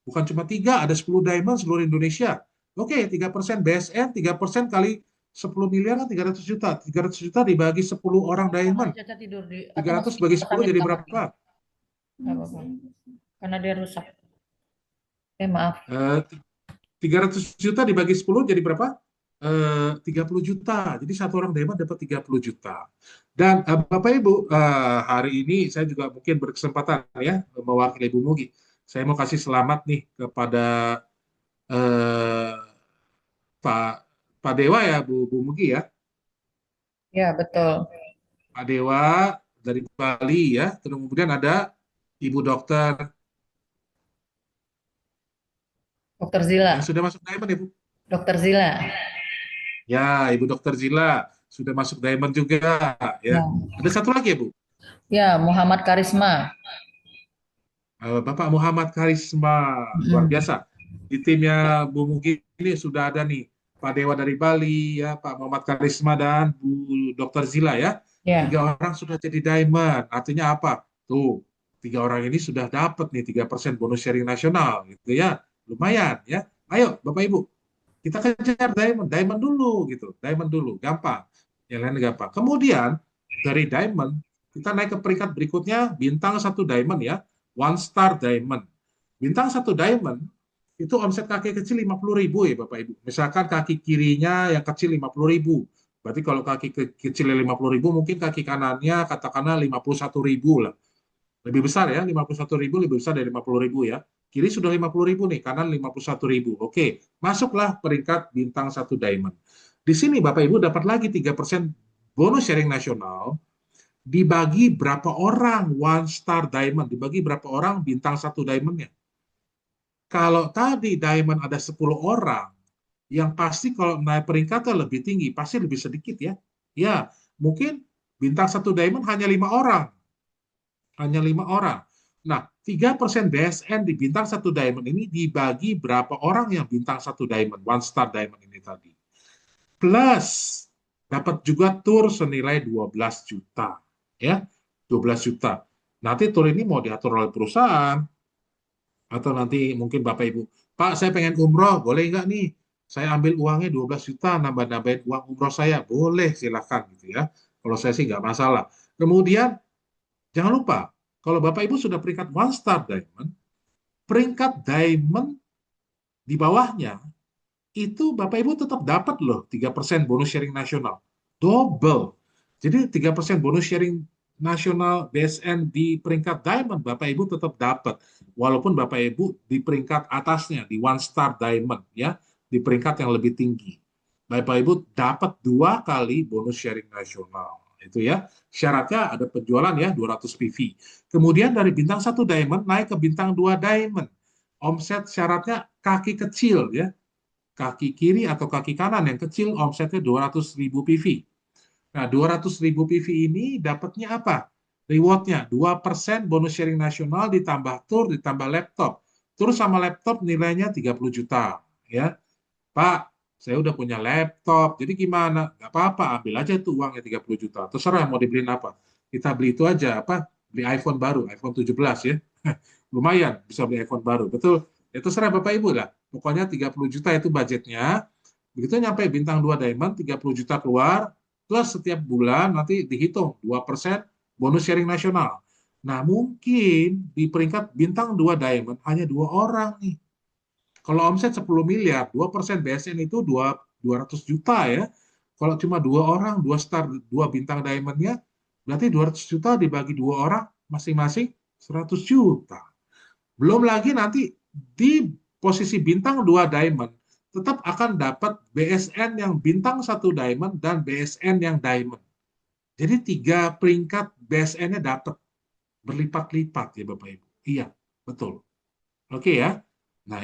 Bukan cuma 3, ada 10 diamond seluruh Indonesia. Oke, 3% BSN, 3% kali 10 miliar kan 300 juta. 300 juta dibagi 10 orang diamond. Caca tidur di atau masih 300 di bagi kamar 10 sambil di jadi kamar? berapa? Nggak apa-apa. Karena dia rusak. Maaf. Eh, 300 juta dibagi 10 jadi berapa? 30 juta. Jadi satu orang diamond dapat 30 juta. Dan Bapak Ibu, hari ini saya juga mungkin berkesempatan ya mewakili Bu Mugi. Saya mau kasih selamat nih kepada eh, Pak Pak Dewa ya Bu Mugi ya. Ya, betul. Pak Dewa dari Bali ya. Terus kemudian ada Ibu Dokter Dokter yang Zila. sudah masuk Diamond ya Bu. Dokter Zila. Ya, Ibu Dokter Zila sudah masuk Diamond juga ya. Ya. Ada satu lagi ya Bu. Ya, Muhammad Karisma. Bapak Muhammad Karisma luar Mm. biasa. Di timnya Bu Mugi ini sudah ada nih Pak Dewa dari Bali ya, Pak Muhammad Karisma dan Bu Dokter Zila ya. Ya. 3 orang sudah jadi Diamond. Artinya apa? Tuh, 3 orang ini sudah dapat nih 3% bonus sharing nasional gitu ya. Lumayan ya. Ayo Bapak Ibu, kita kejar Diamond, Diamond dulu gitu. Diamond dulu, gampang. Yang lain gampang. Kemudian dari Diamond kita naik ke peringkat berikutnya bintang satu Diamond ya. One Star Diamond. Bintang satu Diamond itu omset kaki kecil 50.000 ya Bapak Ibu. Misalkan kaki kirinya yang kecil 50.000. Berarti kalau kaki kecil 50.000 mungkin kaki kanannya katakanlah 51.000 lah. Lebih besar ya, 51.000 lebih besar dari 50.000 ya. Kiri sudah 50.000 nih, kanan 51.000. Oke, masuklah peringkat bintang satu Diamond. Di sini Bapak Ibu dapat lagi 3% bonus sharing nasional dibagi berapa orang one star diamond, dibagi berapa orang bintang satu diamondnya. Kalau tadi diamond ada 10 orang, yang pasti kalau naik peringkatnya lebih tinggi, pasti lebih sedikit ya. Ya, mungkin bintang satu diamond hanya 5 orang. Hanya 5 orang. Nah, 3% BSN di bintang satu diamond ini dibagi berapa orang yang bintang satu diamond, one star diamond ini tadi. Plus, dapat juga tur senilai 12 juta. Ya, 12 juta. Nanti tur ini mau diatur oleh perusahaan, atau nanti mungkin Bapak Ibu, Pak, saya pengen umroh, boleh nggak nih? Saya ambil uangnya 12 juta, nambah-nambahin uang umroh saya. Boleh, silakan gitu ya. Kalau saya sih nggak masalah. Kemudian, jangan lupa, kalau Bapak Ibu sudah peringkat one star diamond, peringkat diamond di bawahnya, itu Bapak Ibu tetap dapat loh 3% bonus sharing nasional. Double. Jadi 3% bonus sharing nasional BSN di peringkat diamond Bapak Ibu tetap dapat. Walaupun Bapak Ibu di peringkat atasnya, di one star diamond ya, di peringkat yang lebih tinggi. Bapak Ibu dapat 2 kali bonus sharing nasional. Itu ya. Syaratnya ada penjualan ya 200 PV. Kemudian dari bintang 1 diamond naik ke bintang 2 diamond. Omset syaratnya kaki kecil ya, kaki kiri atau kaki kanan yang kecil omsetnya 200.000 PV. Nah, 200.000 PV ini dapatnya apa? Rewardnya 2% bonus sharing nasional ditambah tur, ditambah laptop. Tur sama laptop nilainya 30 juta. Ya, Pak, saya udah punya laptop, jadi gimana? Nggak apa-apa, ambil aja tuh uangnya 30 juta. Terserah mau dibeliin apa. Kita beli itu aja, apa? Beli iPhone baru, iPhone 17 ya. Lumayan, bisa beli iPhone baru. Betul? Itu serah Bapak Ibu lah. Pokoknya 30 juta itu budgetnya. Begitu nyampe bintang 2 diamond, 30 juta keluar, plus setiap bulan nanti dihitung 2% bonus sharing nasional. Nah, mungkin di peringkat bintang 2 diamond hanya 2 orang nih. Kalau omset 10 miliar, 2% BSN itu 200 juta ya. Kalau cuma 2 orang, 2 star, 2 bintang diamondnya, berarti 200 juta dibagi 2 orang, masing-masing 100 juta. Belum lagi nanti di posisi bintang 2 diamond, tetap akan dapat BSN yang bintang 1 diamond dan BSN yang diamond. Jadi 3 peringkat BSN-nya dapat berlipat-lipat ya Bapak Ibu. Iya, betul. Oke ya. Nah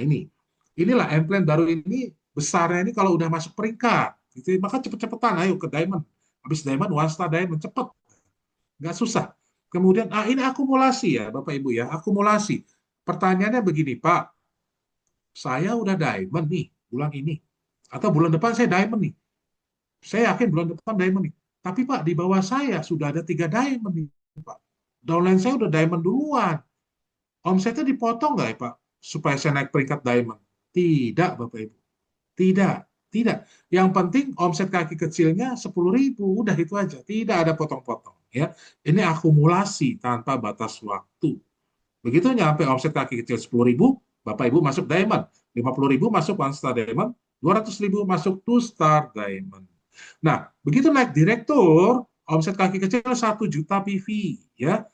inilah plan baru ini besarnya ini kalau udah masuk peringkat. Gitu. Maka cepet-cepetan ayo ke diamond. Habis diamond, one star diamond, cepet. Nggak susah. Kemudian, ini akumulasi ya Bapak Ibu ya, akumulasi. Pertanyaannya begini, Pak, saya udah diamond nih bulan ini. Atau bulan depan saya diamond nih. Saya yakin bulan depan diamond nih. Tapi Pak, di bawah saya sudah ada 3 diamond nih, Pak. Downline saya udah diamond duluan. Omsetnya dipotong nggak ya Pak? Supaya saya naik peringkat diamond. Tidak, Bapak Ibu. Tidak. Tidak. Yang penting omset kaki kecilnya 10.000. Udah itu aja. Tidak ada potong-potong. Ya. Ini akumulasi tanpa batas waktu. Begitu nyampe omset kaki kecil 10.000, Bapak Ibu masuk diamond. 50.000 masuk one star diamond. 200.000 masuk two star diamond. Nah, begitu naik direktur, omset kaki kecil 1 juta PV. Ya,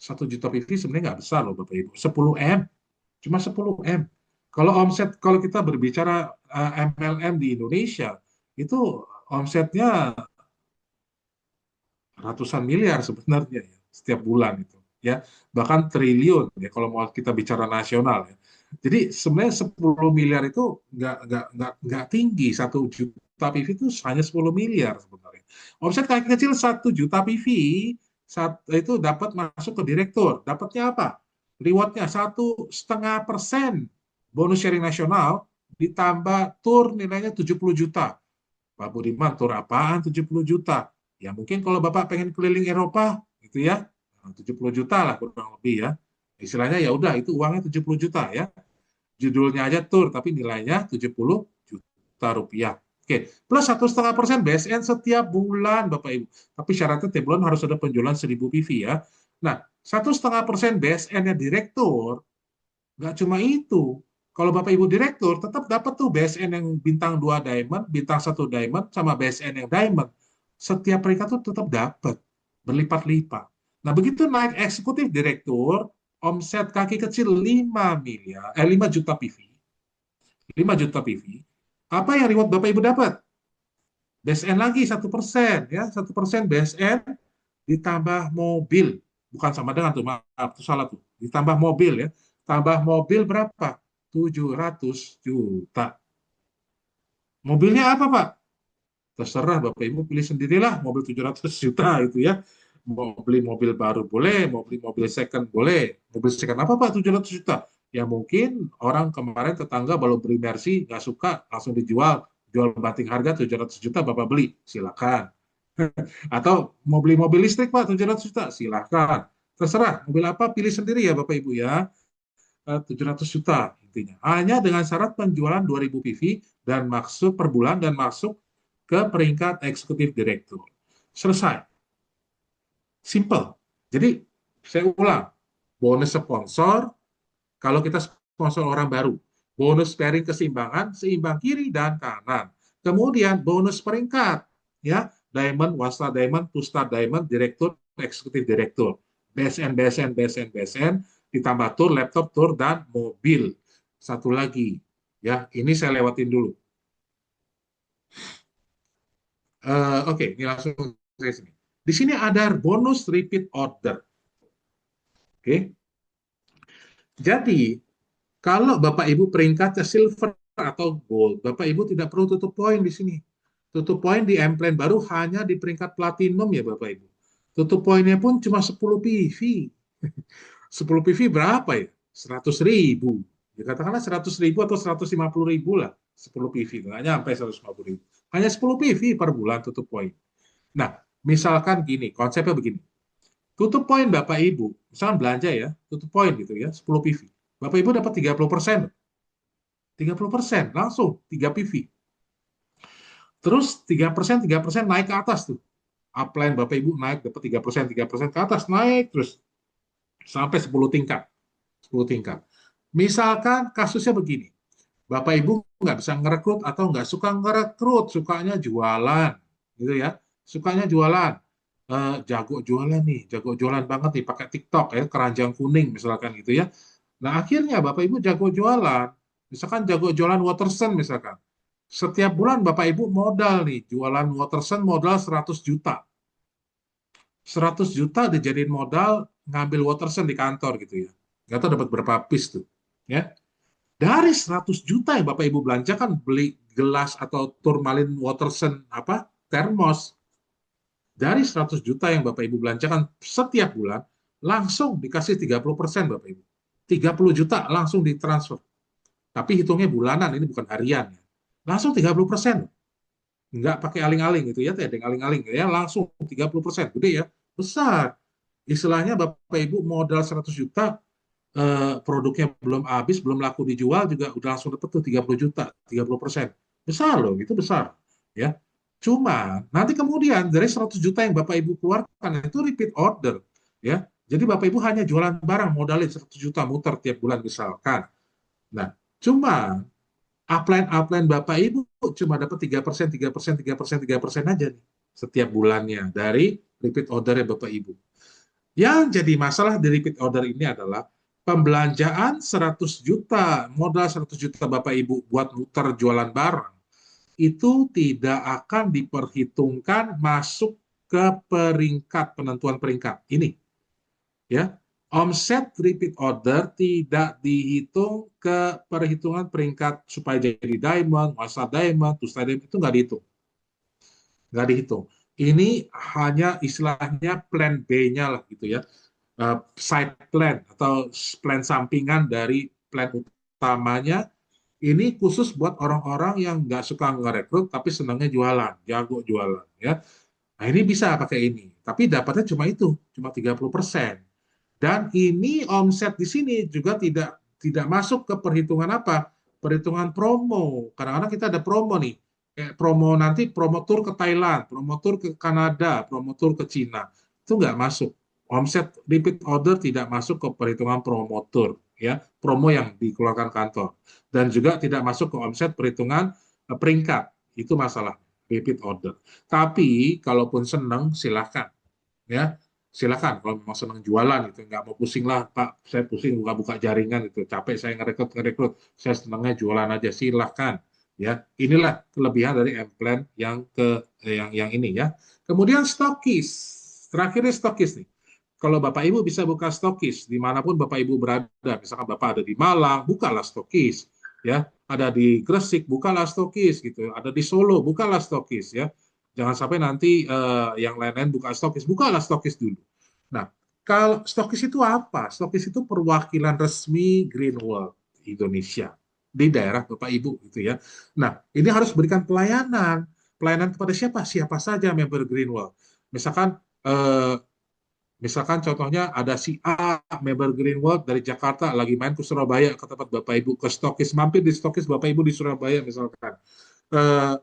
1 juta PV sebenarnya nggak besar loh Bapak Ibu. 10 M, cuma 10 M. Kalau kita berbicara MLM di Indonesia, itu omsetnya ratusan miliar sebenarnya ya, setiap bulan itu. Ya, bahkan triliun ya kalau mau kita bicara nasional ya. Jadi sebenarnya 10 miliar itu nggak tinggi. 1 juta PV itu hanya 10 miliar sebenarnya. Omset kaki kecil 1 juta PV itu dapat masuk ke direktur. Dapatnya apa? Rewardnya 1,5% bonus sharing nasional ditambah tur nilainya 70 juta. Pak Budiman, tur apaan 70 juta? Ya mungkin kalau Bapak pengen keliling Eropa, gitu ya, 70 juta lah kurang lebih ya. Istilahnya ya udah itu uangnya 70 juta ya. Judulnya aja tur, tapi nilainya 70 juta rupiah. Oke, plus 1,5% BSN setiap bulan Bapak Ibu. Tapi syaratnya tiap bulan harus ada penjualan 1.000 PV ya. Nah, 1,5% BSN-nya direktur, nggak cuma itu. Kalau Bapak Ibu direktur, tetap dapat tuh BSN yang bintang 2 diamond, bintang 1 diamond, sama BSN yang diamond. Setiap peringkat tuh tetap dapat. Berlipat-lipat. Nah, begitu naik eksekutif direktur, omset kaki kecil 5 miliar, 5 juta PV. 5 juta PV. Apa yang reward Bapak Ibu dapat? BSN lagi 1%, ya, 1% BSN ditambah mobil, bukan sama dengan tuh, maaf, itu salah tuh, ditambah mobil ya, tambah mobil berapa? 700 juta. Mobilnya apa Pak? Terserah Bapak Ibu pilih sendirilah, mobil 700 juta itu ya. Mau beli mobil baru boleh, mau beli mobil second boleh. Mobil second apa Pak 700 juta? Ya mungkin orang kemarin tetangga baru beli Mercy, nggak suka, langsung dijual. Jual banting harga 700 juta Bapak beli, silakan. Atau mau beli mobil listrik Pak 700 juta, silahkan. Terserah, mobil apa pilih sendiri ya Bapak Ibu ya. 700 juta intinya. Hanya dengan syarat penjualan 2000 PV dan masuk per bulan dan masuk ke peringkat eksekutif direktur. Selesai. Simple. Jadi saya ulang, bonus sponsor kalau kita sponsor orang baru, bonus pairing keseimbangan, seimbang kiri dan kanan. Kemudian bonus peringkat, ya, Diamond, Wasta Diamond, Tusta Diamond, Direktur, Eksekutif Direktur, BSN, BSN, BSN, BSN, ditambah tur, laptop, tur, dan mobil. Satu lagi, ya, ini saya lewatin dulu. Oke, ini langsung saya sini. Di sini ada bonus repeat order. Oke, jadi kalau Bapak Ibu peringkatnya silver atau gold, Bapak Ibu tidak perlu tutup poin di sini. Tutup poin di M-Plan baru hanya di peringkat platinum ya Bapak Ibu. Tutup poinnya pun cuma 10 PV. 10 PV berapa ya? 100.000. Ya katakanlah 100.000 atau 150.000 lah. 10 PV, nggak nyampe 150.000. Hanya 10 PV per bulan tutup poin. Nah, misalkan gini, konsepnya begini. Tutup poin Bapak Ibu, misalkan belanja ya, tutup poin gitu ya, 10 PV. Bapak Ibu dapat 30%. 30% langsung 3 PV. Terus 3% naik ke atas tuh. Upline Bapak Ibu naik dapat 3% ke atas naik terus sampai 10 tingkat. 10 tingkat. Misalkan kasusnya begini. Bapak Ibu nggak bisa ngerekrut atau nggak suka ngerekrut, sukanya jualan, gitu ya. Sukanya jualan. Jago jualan nih, jago jualan banget nih pakai TikTok ya, keranjang kuning misalkan gitu ya. Nah, akhirnya Bapak Ibu jago jualan. Misalkan jago jualan Waterson misalkan. Setiap bulan Bapak Ibu modal nih, jualan Waterson modal 100 juta. 100 juta dijadiin modal ngambil Waterson di kantor gitu ya. Nggak tahu dapat berapa piece tuh. Ya. Dari 100 juta yang Bapak Ibu belanjakan beli gelas atau turmalin Waterson apa termos, dari 100 juta yang Bapak Ibu belanjakan setiap bulan, langsung dikasih 30% Bapak Ibu. 30 juta langsung ditransfer. Tapi hitungnya bulanan, ini bukan harian. Langsung 30%. Nggak pakai aling-aling gitu ya, tidak aling-aling ya, langsung 30%. Gede ya, besar. Istilahnya Bapak Ibu modal 100 juta, produknya belum habis, belum laku dijual, juga udah langsung dapat tuh 30 juta, 30%. Besar loh, itu besar. Ya. Cuma nanti kemudian dari 100 juta yang Bapak Ibu keluarkan itu repeat order. Ya. Jadi Bapak Ibu hanya jualan barang modalin 100 juta muter tiap bulan misalkan. Nah, cuma upline-upline Bapak Ibu cuma dapat 3%, 3%, 3%, 3% aja nih setiap bulannya dari repeat ordernya Bapak Ibu. Yang jadi masalah di repeat order ini adalah pembelanjaan 100 juta, modal 100 juta Bapak Ibu buat muter jualan barang, itu tidak akan diperhitungkan masuk ke peringkat penentuan peringkat. Ini ya. Omset repeat order tidak dihitung ke perhitungan peringkat supaya jadi diamond, masa diamond, tusta diamond itu nggak dihitung. Nggak dihitung. Ini hanya istilahnya plan B-nya lah gitu ya. Side plan atau plan sampingan dari plan utamanya. Ini khusus buat orang-orang yang nggak suka ngerekrut tapi senangnya jualan, jago jualan ya. Nah, ini bisa pakai ini. Tapi dapatnya cuma itu, cuma 30%. Dan ini omset di sini juga tidak masuk ke perhitungan apa? Perhitungan promo. Kadang-kadang kita ada promo nih. Promo nanti promo tour ke Thailand, promo tour ke Kanada, promo tour ke Cina. Itu nggak masuk. Omset repeat order tidak masuk ke perhitungan promo tour, ya. Promo yang dikeluarkan kantor. Dan juga tidak masuk ke omset perhitungan peringkat. Itu masalah repeat order. Tapi kalaupun senang silahkan, ya silakan kalau memang senang jualan itu nggak mau pusing lah Pak, saya pusing buka-buka jaringan itu capek saya ngerekrut, saya senangnya jualan aja, silahkan ya. Inilah kelebihan dari M-Plan yang yang ini ya. Kemudian stokis, terakhirnya stokis nih. Kalau Bapak Ibu bisa buka stokis dimanapun Bapak Ibu berada, misalkan Bapak ada di Malang, bukalah stokis ya, ada di Gresik, bukalah stokis gitu, ada di Solo, bukalah stokis ya. Jangan sampai nanti yang lain-lain buka stokis, bukalah stokis dulu. Nah, kalau stokis itu apa? Stokis itu perwakilan resmi Green World Indonesia di daerah Bapak Ibu gitu ya. Nah, ini harus berikan pelayanan. pelayanan kepada siapa? Siapa saja member Greenwell. Misalkan eh, misalkan contohnya ada si A member Greenwell dari Jakarta lagi main ke Surabaya ke tempat Bapak Ibu, ke Stokis, mampir di Stokis Bapak Ibu di Surabaya misalkan. Eh,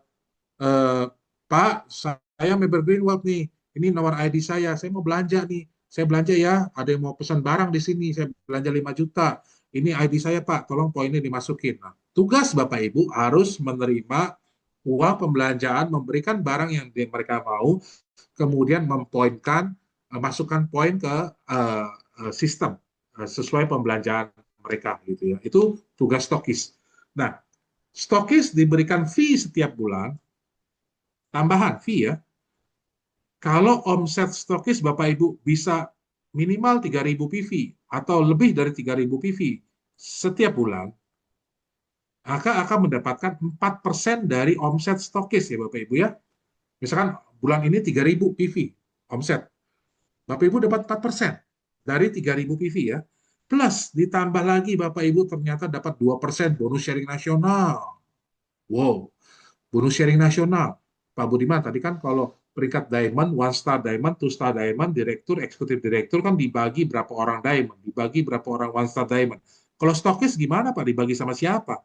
eh, Pak, saya member Greenwell nih. Ini nomor ID saya mau belanja nih. Saya belanja ya, ada yang mau pesan barang di sini, saya belanja 5 juta. Ini ID saya Pak, tolong poinnya dimasukin. Nah, tugas Bapak Ibu harus menerima uang pembelanjaan, memberikan barang yang mereka mau, kemudian mempoinkan, masukkan poin ke sistem sesuai pembelanjaan mereka gitu ya. Itu tugas stokis. Nah, stokis diberikan fee setiap bulan, tambahan fee ya. Kalau omset stokis Bapak Ibu bisa minimal 3.000 PV atau lebih dari 3.000 PV setiap bulan, maka akan mendapatkan 4% dari omset stokis ya Bapak Ibu ya. Misalkan bulan ini 3.000 PV omset. Bapak Ibu dapat 4% dari 3.000 PV ya. Plus ditambah lagi Bapak Ibu ternyata dapat 2% bonus sharing nasional. Wow, bonus sharing nasional. Pak Budiman, tadi kan kalau peringkat diamond, one star diamond, two star diamond, direktur, eksekutif direktur kan dibagi berapa orang diamond, dibagi berapa orang one star diamond. Kalau stokis gimana Pak? Dibagi sama siapa?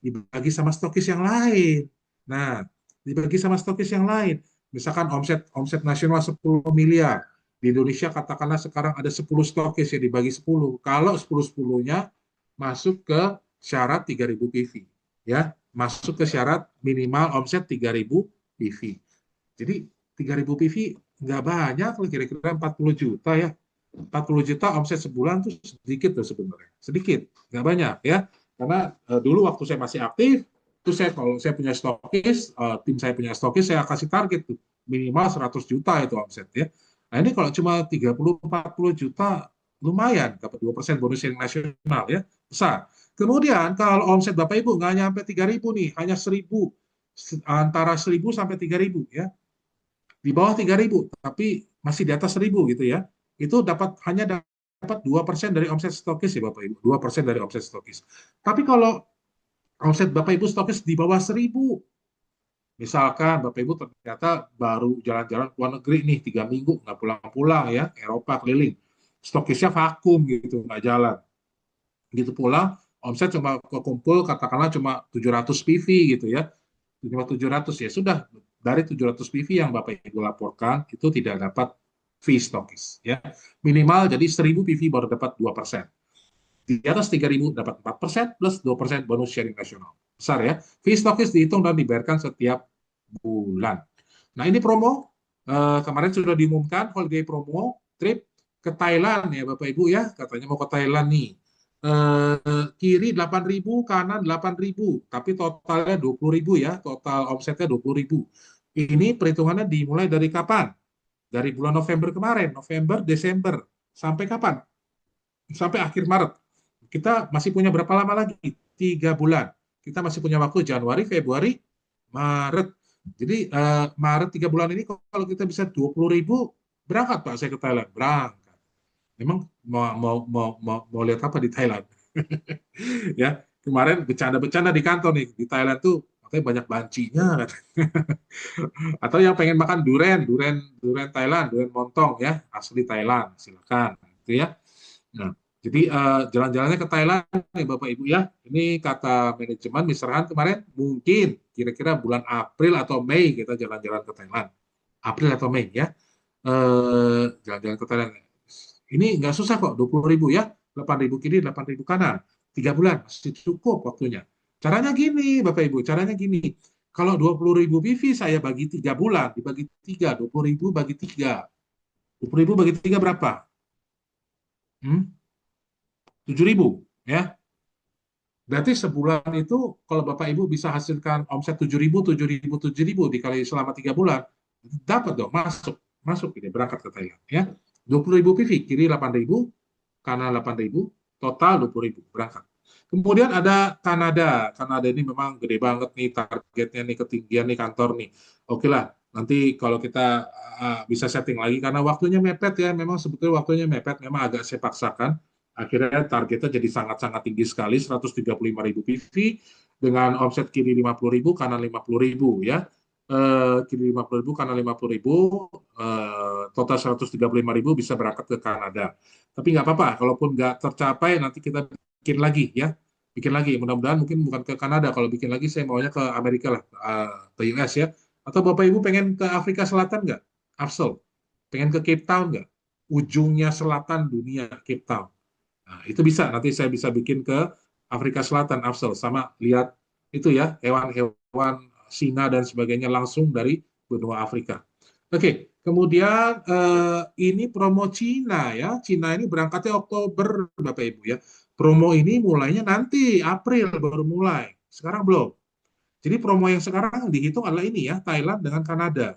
Dibagi sama stokis yang lain. Nah, dibagi sama stokis yang lain. Misalkan omset omset nasional 10 miliar. Di Indonesia katakanlah sekarang ada 10 stokis ya dibagi 10. Kalau 10-10-nya masuk ke syarat 3.000 PV. Ya, masuk ke syarat minimal omset 3.000 PV. Jadi 3.000 PV nggak banyak, kira-kira 40 juta ya. 40 juta omset sebulan tuh sedikit tuh sebenarnya. Sedikit, nggak banyak ya. Karena dulu waktu saya masih aktif, itu saya kalau saya punya stokis, tim saya punya stokis, saya kasih target tuh minimal 100 juta itu omset ya. Nah ini kalau cuma 30-40 juta, lumayan, dapat 2% bonus yang nasional ya, besar. Kemudian kalau omset Bapak Ibu nggak nyampe 3.000 nih, hanya 1.000, antara 1.000 sampai 3.000 ya, di bawah 3.000, tapi masih di atas 1.000 gitu ya, itu dapat 2% dari omset stokis ya Bapak Ibu, 2% dari omset stokis. Tapi kalau omset Bapak Ibu stokis di bawah 1.000, misalkan Bapak Ibu ternyata baru jalan-jalan ke luar negeri nih 3 minggu nggak pulang-pulang ya, Eropa keliling, stokisnya vakum gitu nggak jalan, gitu pulang omset cuma kekumpul katakanlah cuma 700 PV gitu ya, cuma 700 ya sudah, dari 700 PV yang Bapak Ibu laporkan itu tidak dapat fee stokis ya, minimal jadi 1.000 PV baru dapat 2%, di atas 3.000 dapat 4% plus 2% bonus sharing nasional, besar ya. Fee stokis dihitung dan dibayarkan setiap bulan. Nah ini promo, kemarin sudah diumumkan holiday promo trip ke Thailand ya Bapak Ibu ya, katanya mau ke Thailand nih. Kiri 8.000, kanan 8.000, tapi totalnya 20.000 ya, total omsetnya 20.000. Ini perhitungannya dimulai dari kapan? Dari bulan November kemarin, November, Desember, sampai kapan? Sampai akhir Maret. Kita masih punya berapa lama lagi? 3 bulan. Kita masih punya waktu Januari, Februari, Maret. Jadi Maret 3 bulan ini kalau kita bisa 20.000, berangkat Pak saya ke Thailand. Berangkat. Memang mau lihat apa di Thailand? Ya, kemarin bercanda-bercanda di kantor nih di Thailand tuh katanya banyak bancinya kan. Atau yang pengen makan durian, durian Thailand, durian montong ya, asli Thailand, silakan gitu ya. Nah, jadi jalan-jalannya ke Thailand nih Bapak Ibu ya. Ini kata manajemen Mr. Han kemarin mungkin kira-kira bulan April atau Mei kita jalan-jalan ke Thailand. April atau Mei ya. Jalan-jalan ke Thailand. Ini nggak susah kok, 20.000 ya. 8.000 kiri, 8.000 kanan. 3 bulan masih cukup waktunya. Caranya gini Bapak Ibu, caranya gini. Kalau 20.000 PV saya bagi 3 bulan, dibagi 3, 20.000 bagi 3. 20.000 bagi 3 berapa? 7.000 ya. Berarti sebulan itu kalau Bapak Ibu bisa hasilkan omset 7.000, 7.000, 7.000 dikali selama 3 bulan, dapat dong, masuk ini berangkat ke Thailand ya. 20.000 PV, kiri 8.000, kanan 8.000, total 20.000 berangkat. Kemudian ada Kanada. Kanada ini memang gede banget nih targetnya nih, ketinggian nih kantor nih. Oke lah, nanti kalau kita bisa setting lagi karena waktunya mepet ya, memang sebetulnya waktunya mepet, memang agak saya paksakan. Akhirnya targetnya jadi sangat-sangat tinggi sekali, 135.000 PV dengan omset kiri 50.000, kanan 50.000 ya. kiri 50.000, kanan 50.000, total 135.000 bisa berangkat ke Kanada. Tapi nggak apa-apa, kalaupun nggak tercapai nanti kita bikin lagi ya, bikin lagi. Mudah-mudahan mungkin bukan ke Kanada, kalau bikin lagi saya maunya ke Amerika lah, ke US ya. Atau Bapak Ibu pengen ke Afrika Selatan nggak? Afsel, pengen ke Cape Town nggak? Ujungnya selatan dunia, Cape Town. Nah, itu bisa, nanti saya bisa bikin ke Afrika Selatan, Afsel, sama lihat itu ya, hewan-hewan singa dan sebagainya langsung dari benua Afrika. Oke, kemudian ini promo Cina ya. Cina ini berangkatnya Oktober, Bapak Ibu ya. Promo ini mulainya nanti April baru mulai. Sekarang belum. Jadi promo yang sekarang dihitung adalah ini ya, Thailand dengan Kanada.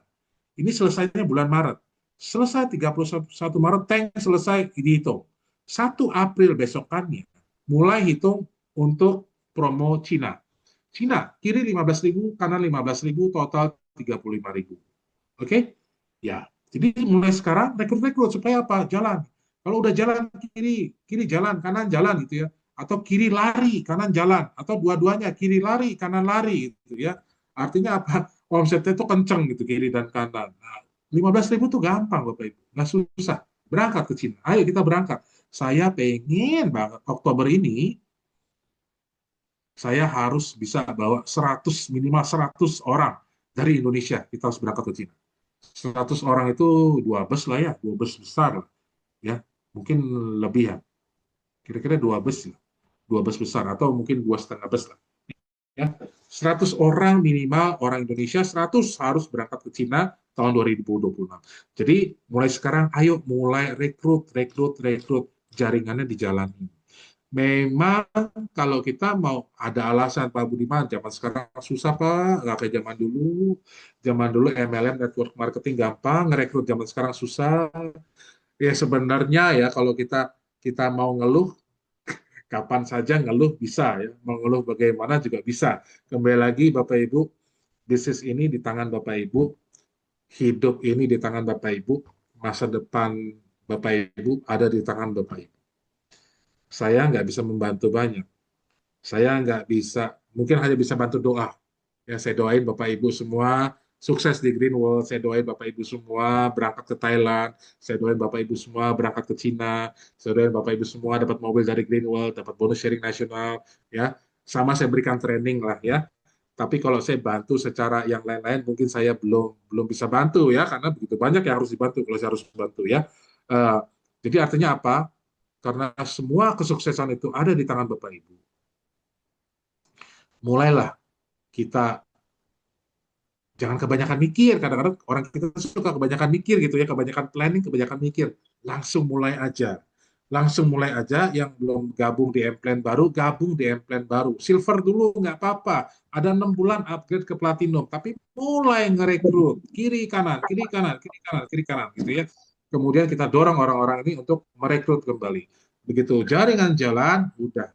Ini selesainya bulan Maret. Selesai 31 Maret, tank selesai dihitung. 1 April besokannya, mulai hitung untuk promo Cina. Cina, kiri 15.000, kanan 15.000, total 35.000. Oke? Ya. Jadi mulai sekarang rekrut-rekrut supaya apa? Jalan. Kalau udah jalan kiri, kiri jalan, kanan jalan gitu ya. Atau kiri lari, kanan jalan. Atau dua-duanya kiri lari, kanan lari gitu ya. Artinya apa? Omsetnya itu kenceng gitu kiri dan kanan. Nah, 15.000 tuh gampang Bapak Ibu, nggak susah. Berangkat ke Cina. Ayo kita berangkat. Saya pengen banget Oktober ini saya harus bisa bawa 100 minimal 100 orang dari Indonesia. Kita harus berangkat ke Cina. 100 orang itu 2 bus lah ya, 2 bus besar lah ya. Mungkin lebih ya. Kira-kira 2 bus ya. 2 bus besar atau mungkin 2,5 bus lah ya. 100 orang minimal orang Indonesia 100 harus berangkat ke Cina tahun 2026. Jadi mulai sekarang ayo mulai rekrut jaringannya dijalani. Memang kalau kita mau ada alasan Pak Budiman, zaman sekarang susah Pak, nggak kayak zaman dulu. Zaman dulu MLM network marketing gampang, ngerekrut zaman sekarang susah. Ya sebenarnya ya kalau kita kita mau ngeluh kapan saja ngeluh bisa ya, mau ngeluh bagaimana juga bisa. Kembali lagi Bapak Ibu, bisnis ini di tangan Bapak Ibu, hidup ini di tangan Bapak Ibu, masa depan Bapak Ibu ada di tangan Bapak Ibu. Saya nggak bisa membantu banyak. Saya nggak bisa, mungkin hanya bisa bantu doa. Ya, saya doain Bapak Ibu semua sukses di Green World. Saya doain Bapak Ibu semua berangkat ke Thailand. Saya doain Bapak Ibu semua berangkat ke Cina. Saya doain Bapak Ibu semua dapat mobil dari Green World, dapat bonus sharing nasional. Ya, sama saya berikan training lah ya. Tapi kalau saya bantu secara yang lain-lain, mungkin saya belum belum bisa bantu ya, karena begitu banyak yang harus dibantu kalau saya harus bantu ya. Eh, jadi artinya apa? Karena semua kesuksesan itu ada di tangan Bapak Ibu. Mulailah kita jangan kebanyakan mikir. Kadang-kadang orang kita suka kebanyakan mikir gitu ya, kebanyakan planning, kebanyakan mikir. Langsung mulai aja. Langsung mulai aja yang belum gabung di M-Plan baru, gabung di M-Plan baru. Silver dulu nggak apa-apa. Ada 6 bulan upgrade ke platinum, tapi mulai ngerekrut kiri kanan, kiri kanan, kiri kanan, kiri kanan gitu ya. Kemudian kita dorong orang-orang ini untuk merekrut kembali. Begitu jaringan jalan, udah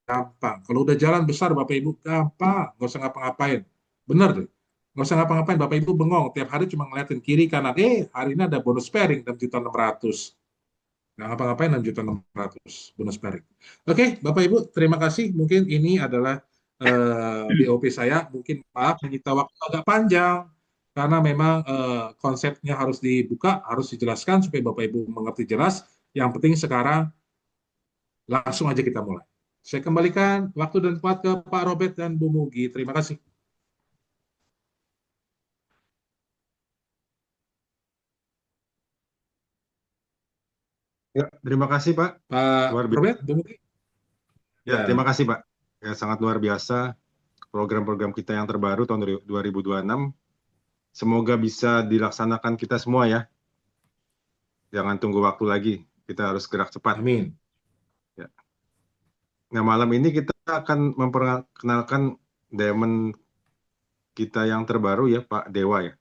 gampang. Kalau udah jalan besar Bapak Ibu, gampang, nggak usah ngapa-ngapain. Bener deh. Nggak usah ngapa-ngapain, Bapak Ibu bengong. Tiap hari cuma ngeliatin kiri kanan. Hari ini ada bonus pairing 6.600.000. Nggak ngapa-ngapain 6.600.000 bonus pairing. Oke, Bapak Ibu, terima kasih. Mungkin ini adalah BOP saya. Mungkin maaf menyita waktu agak panjang. Karena memang konsepnya harus dibuka, harus dijelaskan supaya Bapak Ibu mengerti jelas. Yang penting sekarang langsung aja kita mulai. Saya kembalikan waktu dan tempat ke Pak Robert dan Bu Mugi. Terima kasih. Ya, terima kasih Pak. Luar Pak biasa. Robert, Bu Mugi. Ya, terima Ya, kasih Pak. Ya, sangat luar biasa program-program kita yang terbaru tahun 2026. Semoga bisa dilaksanakan kita semua ya. Jangan tunggu waktu lagi. Kita harus gerak cepat. amin. Ya. Nah, malam ini kita akan memperkenalkan diamond kita yang terbaru ya, Pak Dewa ya.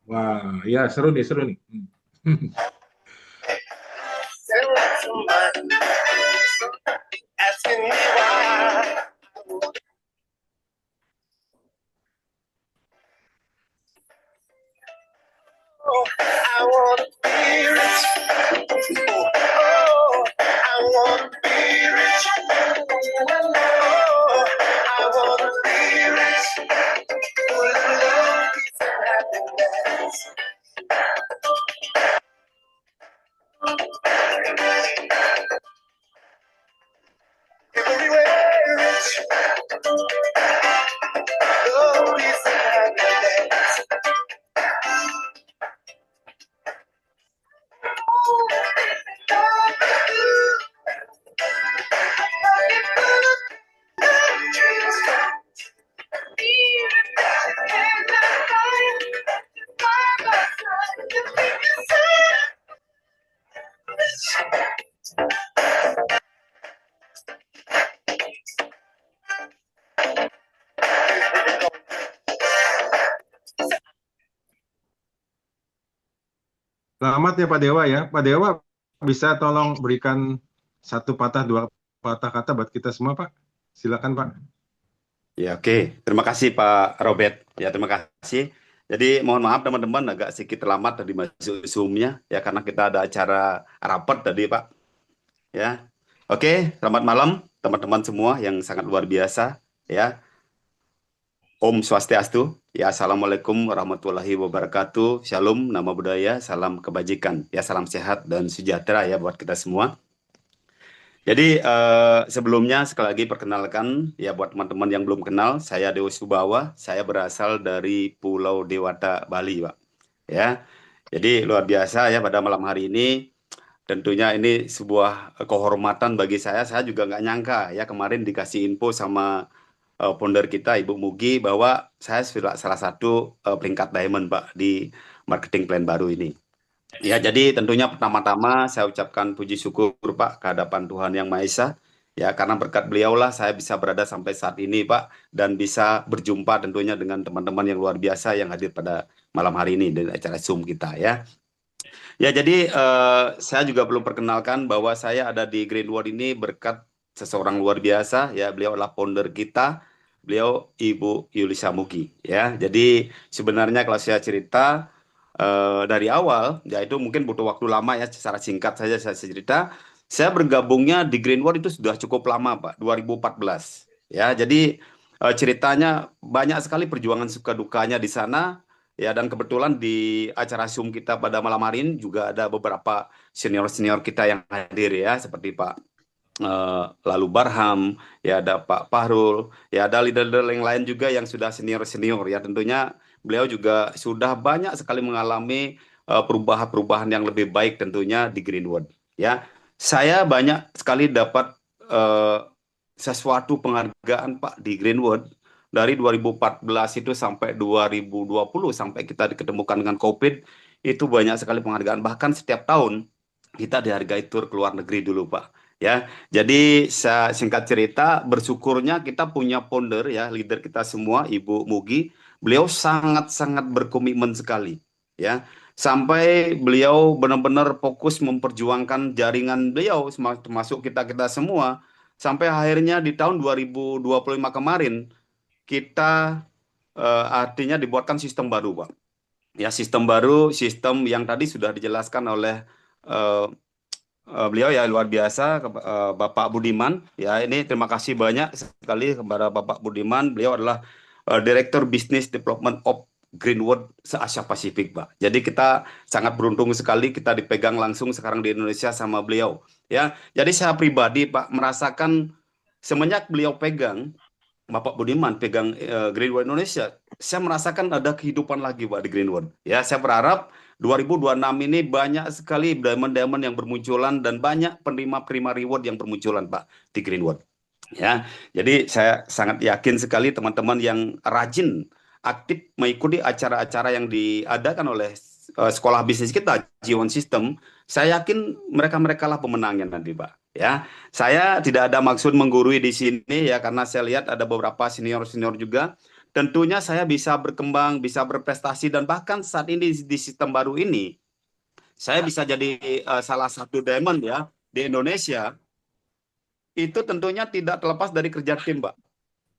Wah, ya seru nih, seru nih. Asking me why. Oh, I wanna be rich. Oh, I wanna be rich. Oh, I wanna be rich. Selamat ya Pak Dewa ya. Pak Dewa bisa tolong berikan satu patah dua patah kata buat kita semua Pak. Silakan Pak. Ya, oke. Terima kasih Pak Robert. Ya, terima kasih. Jadi mohon maaf teman-teman agak sedikit terlambat tadi masuk Zoom-nya ya karena kita ada acara rapat tadi Pak. Ya. Oke, selamat malam teman-teman semua yang sangat luar biasa ya. Om Swastiastu. Ya, Assalamualaikum warahmatullahi wabarakatuh. Shalom, nama budaya, salam kebajikan. Ya, salam sehat dan sejahtera ya buat kita semua. Jadi sebelumnya sekali lagi perkenalkan ya buat teman-teman yang belum kenal, saya Dewa Subawa, saya berasal dari Pulau Dewata, Bali, Pak. Ya. Jadi luar biasa ya pada malam hari ini. Tentunya ini sebuah kehormatan bagi saya. Saya juga nggak nyangka ya kemarin dikasih info sama founder kita Ibu Mugi bahwa saya salah satu peringkat diamond Pak di marketing plan baru ini. Ya, jadi tentunya pertama-tama saya ucapkan puji syukur Pak ke hadapan Tuhan Yang Maha Esa. Ya, karena berkat beliaulah saya bisa berada sampai saat ini Pak dan bisa berjumpa tentunya dengan teman-teman yang luar biasa yang hadir pada malam hari ini di acara Zoom kita ya. Ya, jadi saya juga belum perkenalkan bahwa saya ada di Greenwood ini berkat seseorang luar biasa ya. Beliau adalah founder kita. Beliau Ibu Yulisa Mugi ya. Jadi sebenarnya kalau saya cerita dari awal, ya itu mungkin butuh waktu lama ya, secara singkat saja saya cerita. Saya bergabungnya di Greenwood itu sudah cukup lama Pak, 2014. Ya, jadi ceritanya banyak sekali perjuangan suka dukanya di sana. Ya, dan kebetulan di acara Zoom kita pada malam hari ini juga ada beberapa senior-senior kita yang hadir ya, seperti Pak Lalu Barham, ya ada Pak Fahrul, ya ada leader-leader yang lain juga yang sudah senior-senior ya. Tentunya beliau juga sudah banyak sekali mengalami perubahan-perubahan yang lebih baik tentunya di Greenwood. Ya, saya banyak sekali dapat sesuatu penghargaan Pak di Greenwood dari 2014 itu sampai 2020 sampai kita diketemukan dengan COVID itu banyak sekali penghargaan. Bahkan setiap tahun kita dihargai tur ke luar negeri dulu Pak. Ya, jadi singkat cerita, bersyukurnya kita punya founder ya, leader kita semua, Ibu Mugi. Beliau sangat-sangat berkomitmen sekali, ya. Sampai beliau benar-benar fokus memperjuangkan jaringan beliau, termasuk kita-kita semua. Sampai akhirnya di tahun 2025 kemarin, kita artinya dibuatkan sistem baru, Pak. Ya, sistem baru, sistem yang tadi sudah dijelaskan oleh beliau ya luar biasa Bapak Budiman ya. Ini terima kasih banyak sekali kepada Bapak Budiman. Beliau adalah Direktur Business Development of Greenwood se-Asia Pasifik Pak. Jadi kita sangat beruntung sekali kita dipegang langsung sekarang di Indonesia sama beliau ya. Jadi saya pribadi Pak merasakan semenjak beliau pegang Bapak Budiman pegang Greenwood Indonesia, saya merasakan ada kehidupan lagi Pak di Greenwood. Ya, saya berharap 2026 ini banyak sekali diamond-diamond yang bermunculan dan banyak penerima-penerima reward yang bermunculan Pak di Greenwood. Ya, jadi saya sangat yakin sekali teman-teman yang rajin aktif mengikuti acara-acara yang diadakan oleh sekolah bisnis kita G1 System, saya yakin mereka lah pemenangnya nanti Pak. Ya, saya tidak ada maksud menggurui di sini ya karena saya lihat ada beberapa senior-senior juga. Tentunya saya bisa berkembang, bisa berprestasi dan bahkan saat ini di sistem baru ini saya bisa jadi salah satu diamond ya di Indonesia. Itu tentunya tidak terlepas dari kerja tim, Pak.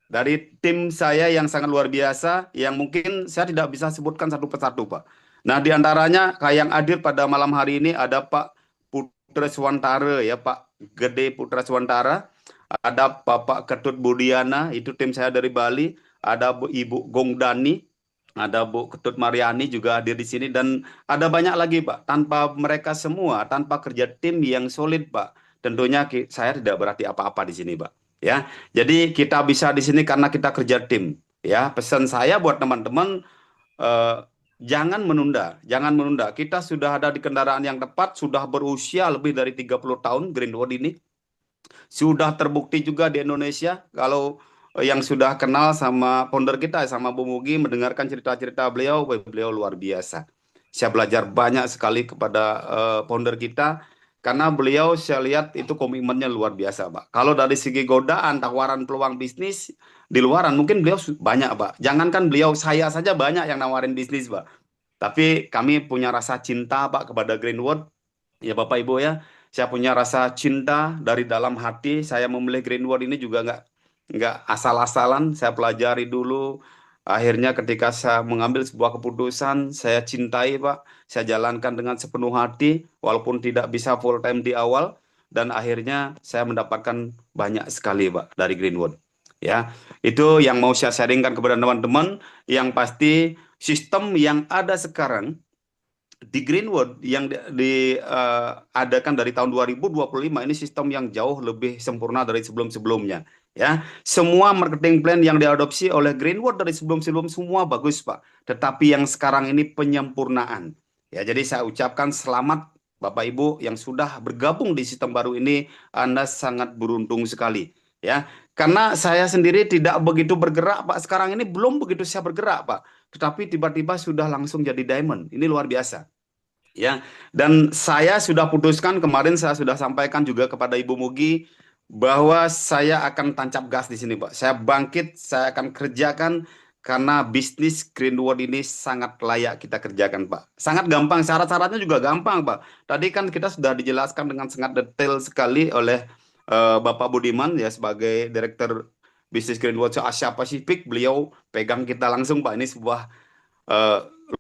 Dari tim saya yang sangat luar biasa yang mungkin saya tidak bisa sebutkan satu persatu, Pak. Nah, di antaranya kayak yang hadir pada malam hari ini ada Pak Putra Swantara ya, Pak Gede Putra Swantara, ada Bapak Ketut Budiana, itu tim saya dari Bali, ada Ibu Gongdani, ada Bu Ketut Mariani juga hadir di sini dan ada banyak lagi Pak. Tanpa mereka semua, tanpa kerja tim yang solid Pak, tentunya saya tidak berarti apa-apa di sini Pak. Ya, jadi kita bisa di sini karena kita kerja tim. Ya, pesan saya buat teman-teman jangan menunda, jangan menunda. Kita sudah ada di kendaraan yang tepat, sudah berusia lebih dari 30 tahun Greenwood ini. Sudah terbukti juga di Indonesia kalau yang sudah kenal sama founder kita, sama Bu Mugi, mendengarkan cerita-cerita beliau, beliau luar biasa. Saya belajar banyak sekali kepada founder kita. karena beliau saya lihat itu komitmennya luar biasa, Pak. Kalau dari segi godaan, tawaran peluang bisnis di luaran, mungkin beliau banyak, Pak. Jangankan beliau, saya saja banyak yang nawarin bisnis, Pak. Tapi kami punya rasa cinta, Pak, kepada Greenwood. Ya, Bapak Ibu ya, saya punya rasa cinta dari dalam hati. Saya memilih Greenwood ini juga nggak asal-asalan. Saya pelajari dulu. Akhirnya ketika saya mengambil sebuah keputusan, saya cintai, Pak. Saya jalankan dengan sepenuh hati, walaupun tidak bisa full time di awal. Dan akhirnya saya mendapatkan banyak sekali, Pak, dari Greenwood. Ya, itu yang mau saya sharingkan kepada teman-teman. Yang pasti sistem yang ada sekarang di Greenwood yang diadakan dari tahun 2025 ini sistem yang jauh lebih sempurna dari sebelum-sebelumnya. Ya, semua marketing plan yang diadopsi oleh Greenwood dari sebelum-sebelum semua bagus, Pak. Tetapi yang sekarang ini penyempurnaan. Ya, jadi saya ucapkan selamat Bapak Ibu yang sudah bergabung di sistem baru ini. Anda sangat beruntung sekali. Ya, karena saya sendiri tidak begitu bergerak, Pak. Sekarang ini belum begitu saya bergerak, Pak. Tetapi tiba-tiba sudah langsung jadi diamond. Ini luar biasa. Ya, dan saya sudah putuskan kemarin, saya sudah sampaikan juga kepada Ibu Mugi bahwa saya akan tancap gas di sini, Pak. Saya bangkit, saya akan kerjakan karena bisnis Greenwood ini sangat layak kita kerjakan, Pak. Sangat gampang, syarat-syaratnya juga gampang, Pak. Tadi kan kita sudah dijelaskan dengan sangat detail sekali oleh Bapak Budiman ya sebagai Direktur Bisnis Greenwood Asia Pasifik. Beliau pegang kita langsung, Pak. Ini sebuah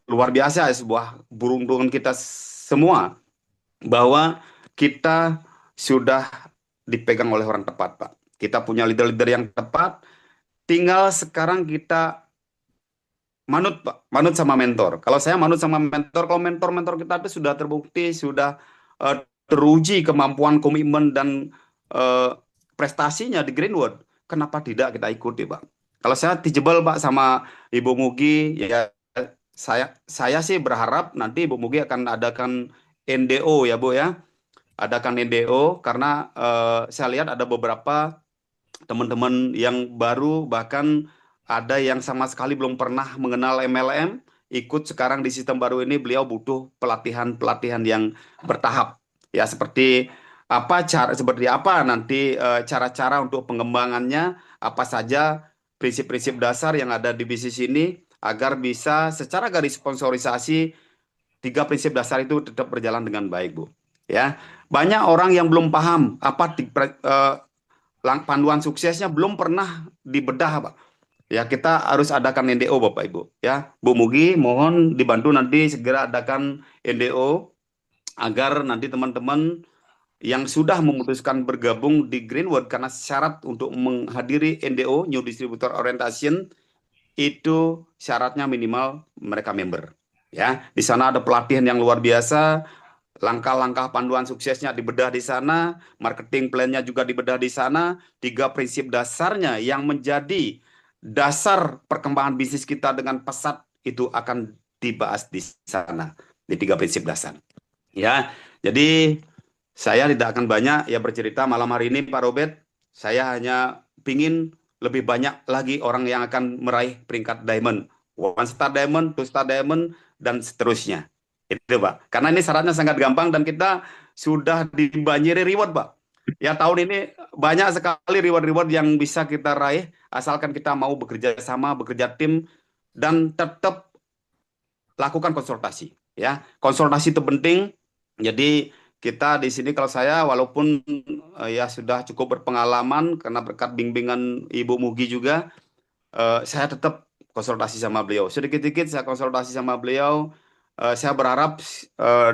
luar biasa, sebuah beruntungan kita semua bahwa kita sudah dipegang oleh orang tepat, Pak. Kita punya leader-leader yang tepat. Tinggal sekarang kita manut, Pak. Manut sama mentor. Kalau saya manut sama mentor, kalau mentor-mentor kita itu sudah terbukti, sudah teruji kemampuan, komitmen, dan prestasinya di Greenwood. Kenapa tidak kita ikuti, Pak? Kalau saya dijebel, Pak, sama Ibu Mugi, ya saya sih berharap nanti Ibu Mugi akan adakan NDO ya, Bu ya. Adakan NDO karena saya lihat ada beberapa teman-teman yang baru, bahkan ada yang sama sekali belum pernah mengenal MLM, ikut sekarang di sistem baru ini. Beliau butuh pelatihan-pelatihan yang bertahap. Ya, seperti apa nanti cara-cara untuk pengembangannya, apa saja prinsip-prinsip dasar yang ada di bisnis ini agar bisa secara garis sponsorisasi 3 prinsip dasar itu tetap berjalan dengan baik, Bu. Ya, banyak orang yang belum paham apa panduan suksesnya, belum pernah dibedah, Pak. Ya, kita harus adakan NDO, Bapak Ibu. Ya, Bu Mugi, mohon dibantu nanti segera adakan NDO agar nanti teman-teman yang sudah memutuskan bergabung di Greenwood, karena syarat untuk menghadiri NDO New Distributor Orientation itu syaratnya minimal mereka member. Ya, di sana ada pelatihan yang luar biasa, langkah-langkah panduan suksesnya dibedah di sana, marketing plan-nya juga dibedah di sana, 3 prinsip dasarnya yang menjadi dasar perkembangan bisnis kita dengan pesat itu akan dibahas di sana, di 3 prinsip dasar. Ya, jadi saya tidak akan banyak ya bercerita malam hari ini, Pak Robert. Saya hanya ingin lebih banyak lagi orang yang akan meraih peringkat diamond, 1 star diamond, 2 star diamond, dan seterusnya. Itu, Pak. Karena ini syaratnya sangat gampang dan kita sudah dibanjiri reward, Pak. Ya, tahun ini banyak sekali reward-reward yang bisa kita raih asalkan kita mau bekerja sama, bekerja tim, dan tetap lakukan konsultasi. Ya, konsultasi itu penting. Jadi kita di sini, kalau saya walaupun ya sudah cukup berpengalaman karena berkat bimbingan Ibu Mugi juga, saya tetap konsultasi sama beliau. Sedikit-sedikit saya konsultasi sama beliau. Saya berharap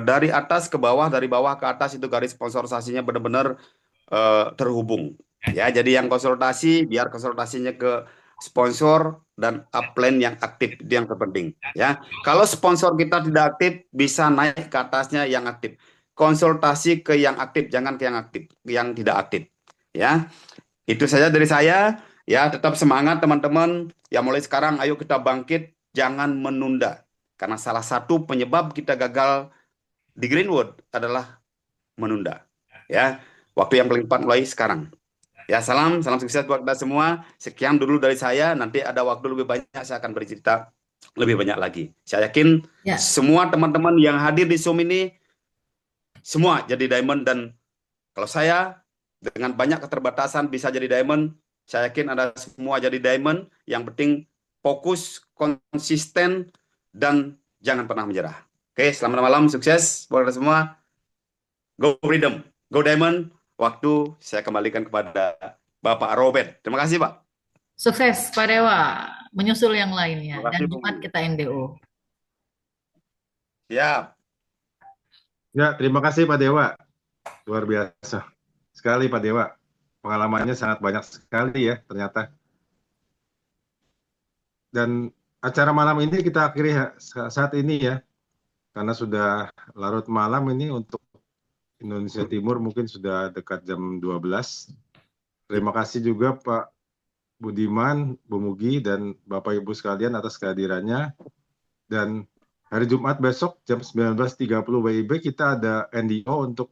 dari atas ke bawah, dari bawah ke atas itu garis sponsorisasinya benar-benar terhubung. Ya, jadi yang konsultasi biar konsultasinya ke sponsor dan upline yang aktif, itu yang terpenting. Ya, kalau sponsor kita tidak aktif, bisa naik ke atasnya yang aktif. Konsultasi ke yang aktif, jangan ke yang aktif, yang tidak aktif. Ya, itu saja dari saya. Ya, tetap semangat teman-teman. Ya, mulai sekarang ayo kita bangkit, jangan menunda. Karena salah satu penyebab kita gagal di Greenwood adalah menunda. Ya, waktu yang paling tepat mulai sekarang. Ya, salam sukses buat kita semua. Sekian dulu dari saya. Nanti ada waktu lebih banyak saya akan bercerita lebih banyak lagi. Saya yakin Ya. semua teman-teman yang hadir di Zoom ini semua jadi diamond. Dan kalau saya dengan banyak keterbatasan bisa jadi diamond, saya yakin Anda semua jadi diamond. Yang penting fokus, konsisten, dan jangan pernah menyerah. Oke, selamat malam, sukses buat Anda semua. Go Freedom, go Diamond. Waktu saya kembalikan kepada Bapak Robert. Terima kasih, Pak. Sukses Pak Dewa, menyusul yang lainnya. Terima kasih, Dan Bu. Jumat kita NDO. Siap. Ya, terima kasih Pak Dewa. Luar biasa sekali Pak Dewa. Pengalamannya sangat banyak sekali ya ternyata. Dan acara malam ini kita akhiri saat ini ya. Karena sudah larut malam ini untuk Indonesia Timur mungkin sudah dekat jam 12. Terima kasih juga Pak Budiman, Bu Mugi, dan Bapak Ibu sekalian atas kehadirannya. Dan hari Jumat besok jam 19.30 WIB kita ada NDO untuk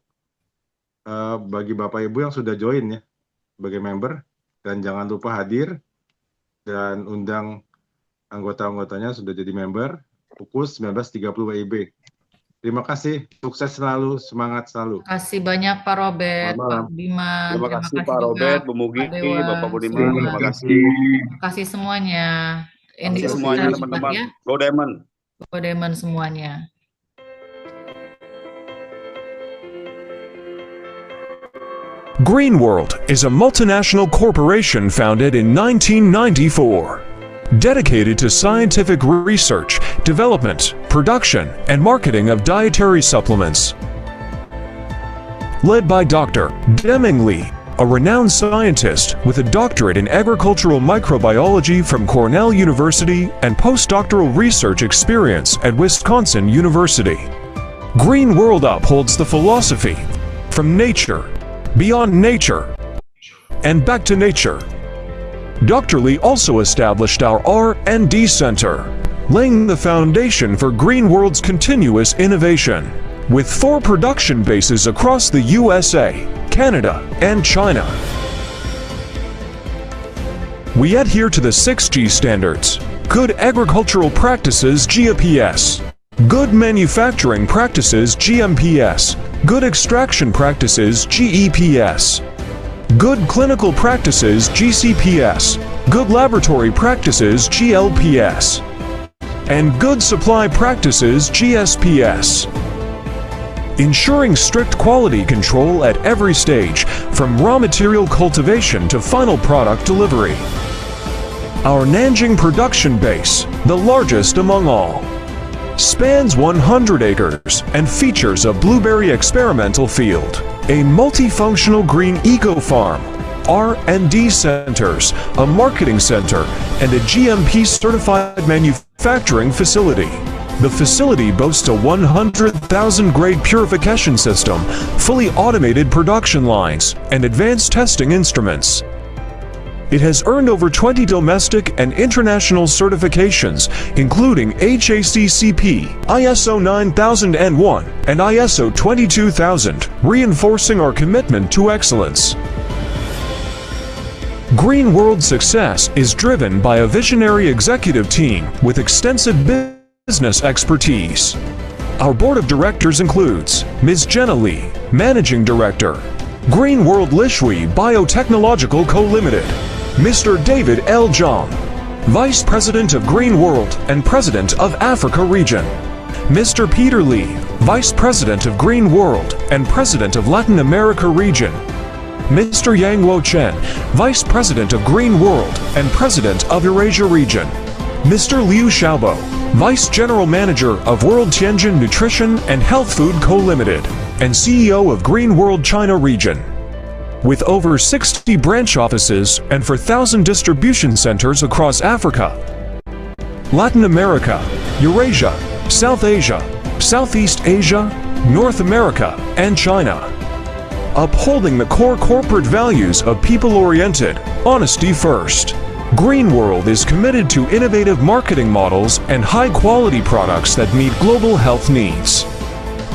bagi Bapak Ibu yang sudah join ya sebagai member. Dan jangan lupa hadir dan undang anggota-anggotanya sudah jadi member pukul 19.30 WIB. Terima kasih, sukses selalu, semangat selalu. Terima kasih banyak Pak Robert, Selamat Pak malam. Budiman. Terima Terima kasih kasih Pak juga Robert, Bu Mugi, Pak Dewa Bapak Budiman. semua. Terima kasih. Terima kasih semuanya. Terima kasih NDO semuanya, kita Jumat teman-teman. ya. Go Diamond. Go Diamond semuanya. Green World is a multinational corporation founded in 1994, dedicated to scientific research, development, production, and marketing of dietary supplements. Led by Dr. Deming Li, a renowned scientist with a doctorate in agricultural microbiology from Cornell University and postdoctoral research experience at Wisconsin University. Green World upholds the philosophy from nature, beyond nature, and back to nature. Dr. Li also established our R&D Center, laying the foundation for Green World's continuous innovation. With 4 production bases across the USA, Canada, and China. We adhere to the 6G standards: Good Agricultural Practices GAPS, Good Manufacturing Practices GMPS, Good Extraction Practices GEPS, Good Clinical Practices GCPS, Good Laboratory Practices GLPS, and Good Supply Practices GSPS. Ensuring strict quality control at every stage, from raw material cultivation to final product delivery. Our Nanjing production base, the largest among all, spans 100 acres and features a blueberry experimental field, a multifunctional green eco-farm, R&D centers, a marketing center, and a GMP-certified manufacturing facility. The facility boasts a 100,000 grade purification system, fully automated production lines, and advanced testing instruments. It has earned over 20 domestic and international certifications, including HACCP, ISO 9001, and ISO 22000, reinforcing our commitment to excellence. Green World's success is driven by a visionary executive team with extensive business expertise. Our board of directors includes Ms. Jenna Lee, Managing Director, Green World Lishui Biotechnological Co. Limited, Mr. David L. Jong, Vice President of Green World and President of Africa Region, Mr. Peter Lee, Vice President of Green World and President of Latin America Region, Mr. Yang Wo Chen, Vice President of Green World and President of Eurasia Region, Mr. Liu Xiaobo, Vice General Manager of World Tianjin Nutrition and Health Food Co. Limited, and CEO of Green World China Region. With over 60 branch offices and 4,000 distribution centers across Africa, Latin America, Eurasia, South Asia, Southeast Asia, North America, and China. Upholding the core corporate values of people-oriented, honesty first, Green World is committed to innovative marketing models and high-quality products that meet global health needs.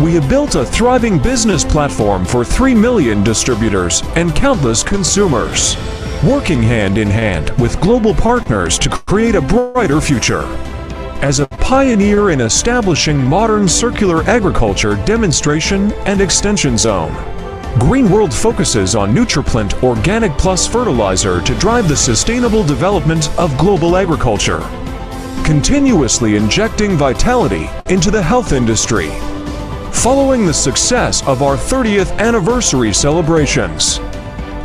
We have built a thriving business platform for 3 million distributors and countless consumers, working hand in hand with global partners to create a brighter future. as a pioneer in establishing modern circular agriculture demonstration and extension zone. Green World focuses on Nutriplant Organic Plus fertilizer to drive the sustainable development of global agriculture, continuously injecting vitality into the health industry. Following the success of our 30th anniversary celebrations,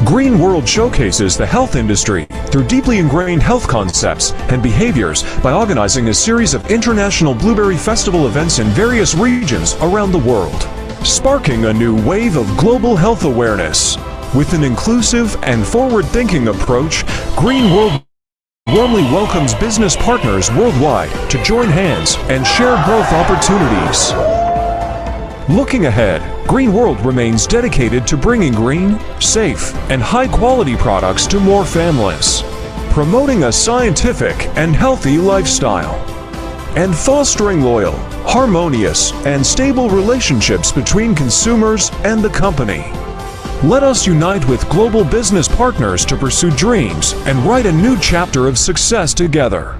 Green World showcases the health industry through deeply ingrained health concepts and behaviors by organizing a series of international Blueberry Festival events in various regions around the world, sparking a new wave of global health awareness. With an inclusive and forward-thinking approach, Green World warmly welcomes business partners worldwide to join hands and share growth opportunities. Looking ahead, Green World remains dedicated to bringing green, safe, and high-quality products to more families, promoting a scientific and healthy lifestyle, and fostering loyal, harmonious, and stable relationships between consumers and the company. Let us unite with global business partners to pursue dreams and write a new chapter of success together.